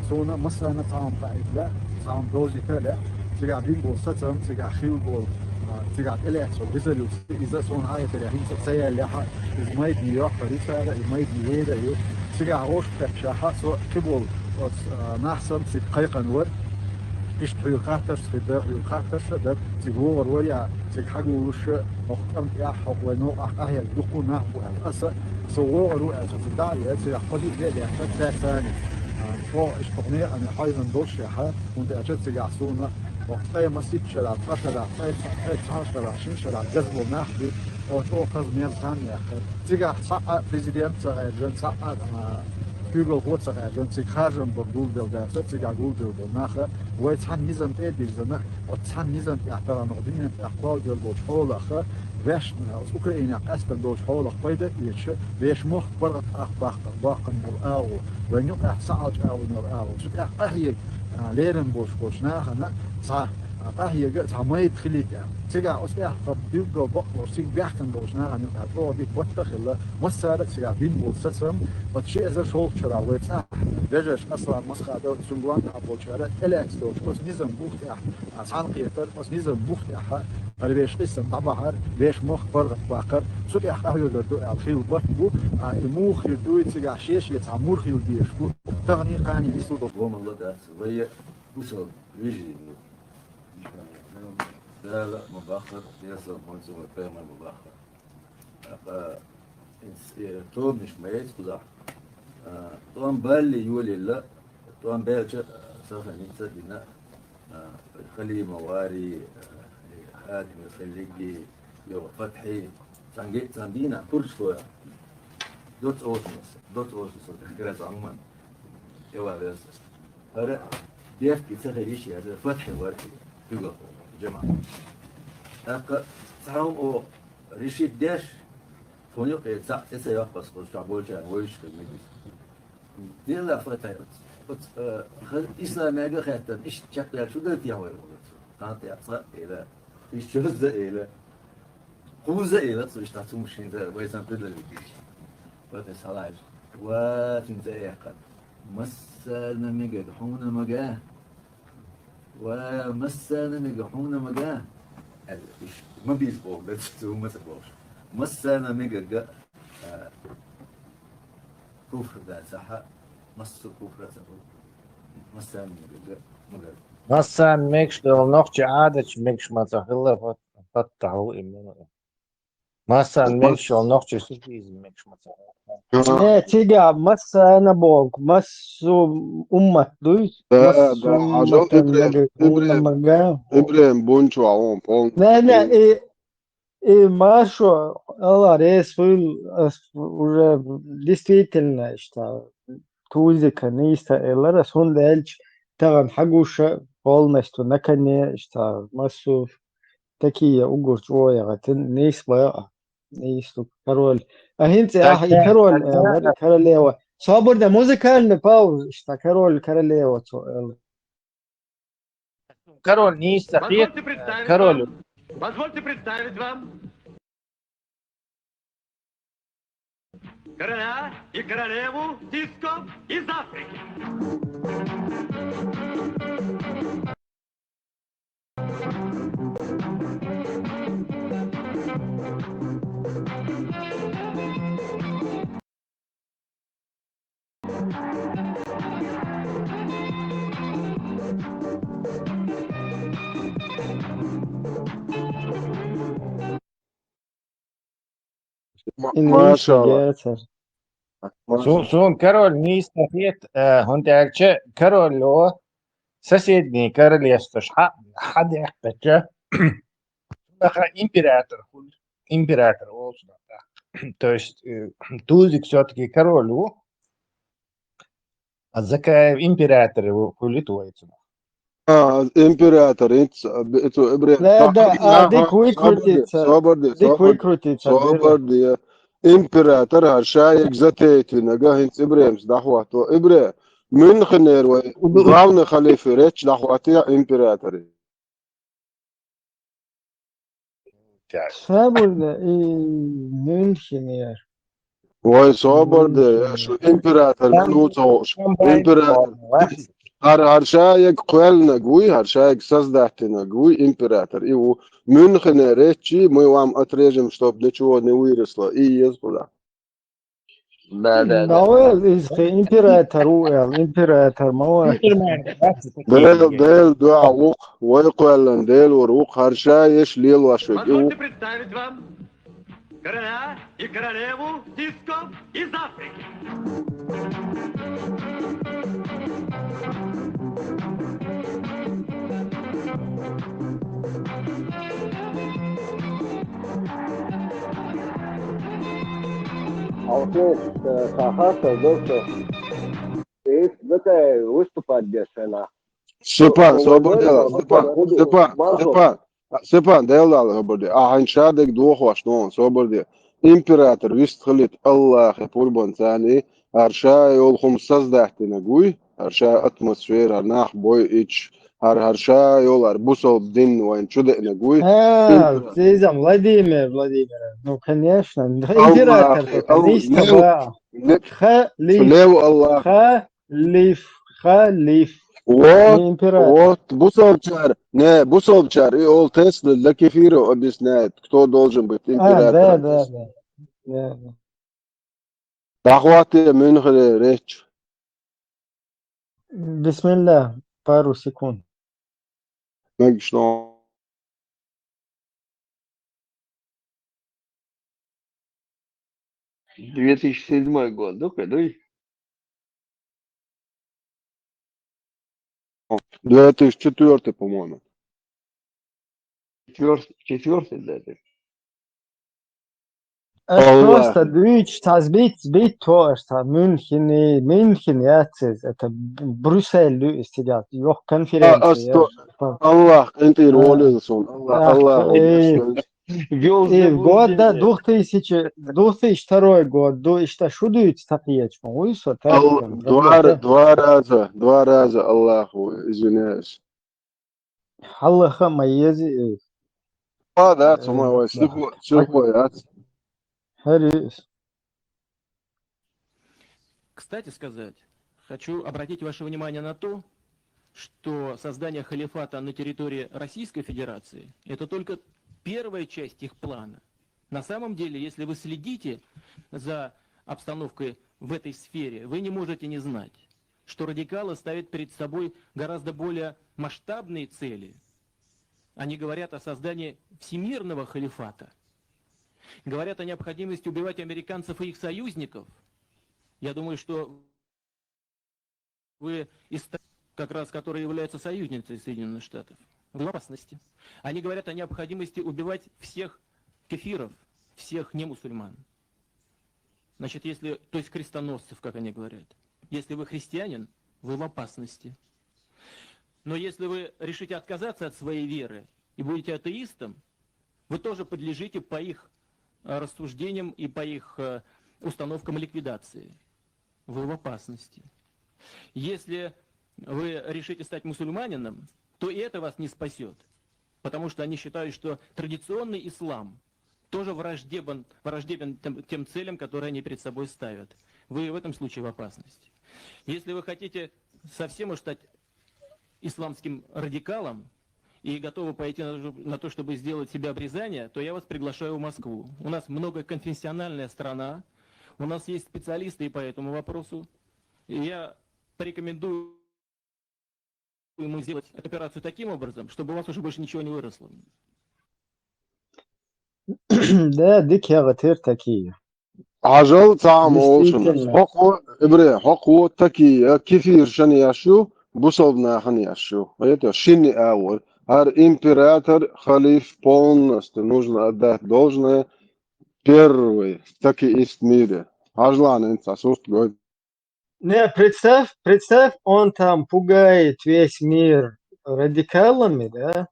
Speaker 14: سونا مثلا طعم بعيد لا طعم دوزي كلا تجع بين بوسطهم تجع خيل بول تجع إليكسون إذا سون هاي تلاقين سيا اللي ح إزمايد نيويورك فريسة إزمايد نيويدا يو تجع روش كشاحة سو كبول نحسن تقيقا ور إيش يقاتل سيدا يقاتل سيدا تجور ويا تجحجوا وش مختم يا حق ونو أهيا يدقونا وأسا صور وأسا تدعي تجع قدي جدي حتى ثاني فو إيش تقنية أنا حايزن دوش يا ح وأنت أجت تجع سونا وقتها مسيت شرع فشرع شرع عشان شرع جذب ناحي وتوقف ميل ثانية تيجا صقع بريزيدنت جن صقع جوجل قوت جن تيجارن بقول بالدافع تيجا قول بالناخة ويتحن نظام تدي زنا وتحن نظام يعتبر نقدين أقوال بالبوش حول خا وش أوكرانيا قصد بالبوش حول قيد يش وش مخ برد أخبار باقن بالأو ونيوك صعد أو نور أو شو أهيك ليرن بوش ناخنا صح هي جت عمايد خليك تيجا أصبح فبيبقى بقى سيج بيحكم بوشنا عن الأطراف دي وتخلى مسارة تيجا بين بوسطهم وتشيء إذا شغل شرع ويتسع دجاج أصلا مسخة دو سنبوان أبو شرع إليكس دوش بس نظام بوختي عن قيتر بس نظام بوختي اللي بيش قسم طبعا بيش مخ برد باقر شو بيحكي يدو الخيل بطبو المخ يدو تيجا شيش يتعمر خيل ديش بو تغني قاني يسود
Speaker 15: والله ده وهي وصل يجري
Speaker 6: لا لا مبخر يصل منصب القيمة مبخر توم مش ميت كذا توم بالي يولي لا توم بالش سوف ننسى بنا خلي مواري خادم خليجي يو فتحي سانجينا فرشوا دوت أوسمس كراس عمان يوا بس هذا ديف كيسخريش هذا فتحي وركي تقول جماعة أك سام أو رشيد داش فونيو كيسا تسيا بس كل شعبول جان ويش كمجلس دي لا فتحي خل إسلام يجا خاتم إيش شكل شو ده فيها وين كانت يعصى إلى إيش شوز إلى خوز إلى صوش تعطوا مشين ده ويسام بدل الجيش بس هلاش وتنتهي قد مسنا مجحونا مجاه ومسنا مجحونا مجاه ما بيسبوع بس هو ما سبوعش مسنا مجا كفر ده صح مس كفر سبوع مسنا مجا
Speaker 17: مثلا ميكش لو نقش عادة ميكش ما تخلى فتحوا إمنا مثلا ميكش لو نقش سوفيز ميكش ما
Speaker 9: Ne, tiga masa na bog, masu ummat duis,
Speaker 4: ده
Speaker 9: masu
Speaker 4: عشان
Speaker 9: ummatan magakuna maga.
Speaker 4: إبراهيم بونشو عوام بون
Speaker 9: Ne, mašu, res уже действительно, что тузика нista элара сон дельч таган хагуша полностью наконе, что массу такие угурчоя, гатин нейс бая, нейсту король. А хинти и король, королева. Свободная музыка, не пауз, что король, королева.
Speaker 17: Король не истахит, король.
Speaker 15: Позвольте представить вам короля и королеву дисков из Африки.
Speaker 4: ما شاء الله
Speaker 17: Sun король не истахит, он дальше король ло соседний королевство حد يحتاج император olsun. То есть Тузик все-таки королю, а Закаев император его улитуется.
Speaker 4: إمبراطور إنت إبراهيم
Speaker 9: Да, дик выкрутится, дик выкрутится.
Speaker 4: صابر إمبراطور هالشايك زتيت نجاه إنت إبراهيم دحوته إبراهيم من خنير وغاون خليفة ريتش دحوتي إمبراطور
Speaker 9: Sabır da München yer.
Speaker 4: وي صابر ده شو إمبراطور بلوتوش إمبراطور هرشايك قوالنا قوي هرشايك سازدحتنا قوي إمبراطور إيو منخن ريتشي مو وام أتريجم شطوب ديشو نويرسلا يزبلا
Speaker 9: Da o imperator imperator ma o
Speaker 4: ديل دعا وق ويقوالن ديل وروق هرشايش ليل واشوك
Speaker 15: Позвольте представить вам короля и королеву дисков из Африки.
Speaker 21: Алкеш, Сахаса, доктор. Это выступать дешево.
Speaker 4: Степан, Степан, ديل على هبردي عن شادك دوخ واشنون صبردي إمبراطور ويست خليت الله خبور بنتاني هرشاي يول خمسة دحتنا قوي هرشاي أتموسفير هرناح بوي إيش هرشاي يول هربوسو بدين وين شدقنا قوي
Speaker 9: Зиза, Владимир. Ну, конечно. Император только, не халиф.
Speaker 4: Вот, Бусовчар, не, Бусовчар, и ол Тесла для кефира объясняет, кто должен быть императором.
Speaker 9: Да.
Speaker 4: Дахваты Мюнхен речь.
Speaker 9: Бисмилlah, пару секунд.
Speaker 4: Что?
Speaker 21: 2007 год, ну-ка, ну и
Speaker 4: 2004, по-моему.
Speaker 21: четвертый, да, это.
Speaker 9: Es
Speaker 4: Аллах.
Speaker 9: просто дичь, tas bit to, ta München яцез, это Брюссель сидят, yok конференция.
Speaker 4: Аллах, انت роллинсон. Аллах.
Speaker 9: И в год, да, 2002 год, что шудуют такие, что так.
Speaker 4: Два раза Аллаху, извиняюсь.
Speaker 9: Аллаха майези.
Speaker 4: Да, самое, слухой,
Speaker 9: Харис.
Speaker 3: Кстати сказать, хочу обратить ваше внимание на то, что создание халифата на территории Российской Федерации – это только первая часть их плана. На самом деле, если вы следите за обстановкой в этой сфере, вы не можете не знать, что радикалы ставят перед собой гораздо более масштабные цели. Они говорят о создании всемирного халифата, говорят о необходимости убивать американцев и их союзников. Я думаю, что вы из как раз, которые являются союзницей Соединенных Штатов, в опасности. Они говорят о необходимости убивать всех кефиров, всех немусульман. Значит, если, то есть крестоносцев, как они говорят. Если вы христианин, вы в опасности. Но если вы решите отказаться от своей веры и будете атеистом, вы тоже подлежите по их рассуждениям и по их установкам ликвидации. Вы в опасности. Если вы решите стать мусульманином, то и это вас не спасет. Потому что они считают, что традиционный ислам тоже враждебен тем целям, которые они перед собой ставят. Вы в этом случае в опасности. Если вы хотите совсем уж стать исламским радикалом и готовы пойти на то, чтобы сделать себе обрезание, то я вас приглашаю в Москву. У нас многоконфессиональная страна, у нас есть специалисты и по этому вопросу. И я порекомендую ему сделать эту операцию таким образом, чтобы у вас уже больше ничего не выросло.
Speaker 9: Да, дикие агатыр такие.
Speaker 4: عجل طعم olsun.
Speaker 9: Действительно.
Speaker 4: حقو تكي كثير شن يشو بصوبنا خن يشو. Это шинни аур. Ар император халиф полностью нужно отдать должное первый такиист в мире. Ажлан инца говорит.
Speaker 9: Не, представь, он там пугает весь мир радикалами, да?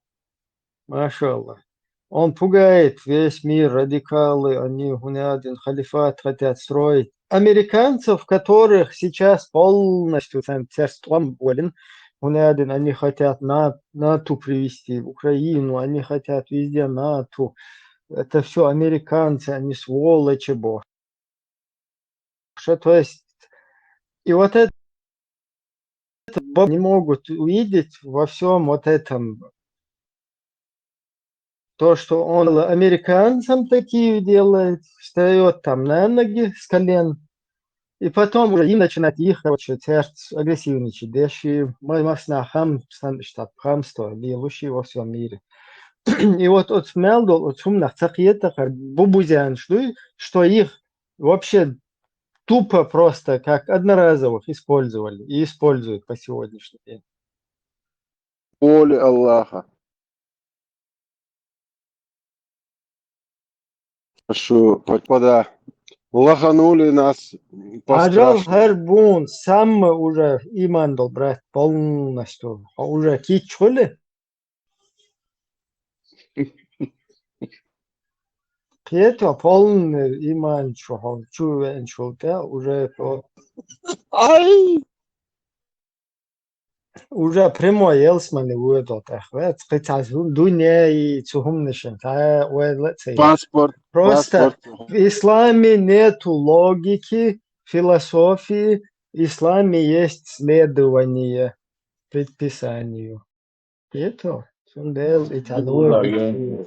Speaker 9: Машаллах. Он пугает весь мир, радикалы, они один халифат хотят строить. Американцев, которых сейчас полностью царством болен, они хотят НАТО привести в Украину, они хотят везде НАТО. Это все американцы, они сволочи, боже. То есть, и вот это не могут увидеть во всем вот этом. То, что он американцам такие делает, встает там на ноги с колен, и потом уже им начинает их, короче, агрессивничать. Дальше масна хамство, делающие во всем мире. И вот Мелдол, от шумных цахиетах, бубузян, что их вообще тупо просто как одноразовых использовали и используют по сегодняшний день.
Speaker 4: Воля Аллаха. Что, господа, лоханули нас
Speaker 9: Аджал
Speaker 4: пострашно.
Speaker 9: Харбун сам уже иман дал, брат, полностью. Уже кичули. Это полный иман, что чувен, что уже уже прямой елсманы выдал, так, специально дуня и цухумнишин,
Speaker 4: Паспорт.
Speaker 9: просто в исламе нету логики, философии, в исламе есть следование предписанию. Это сундел и логики.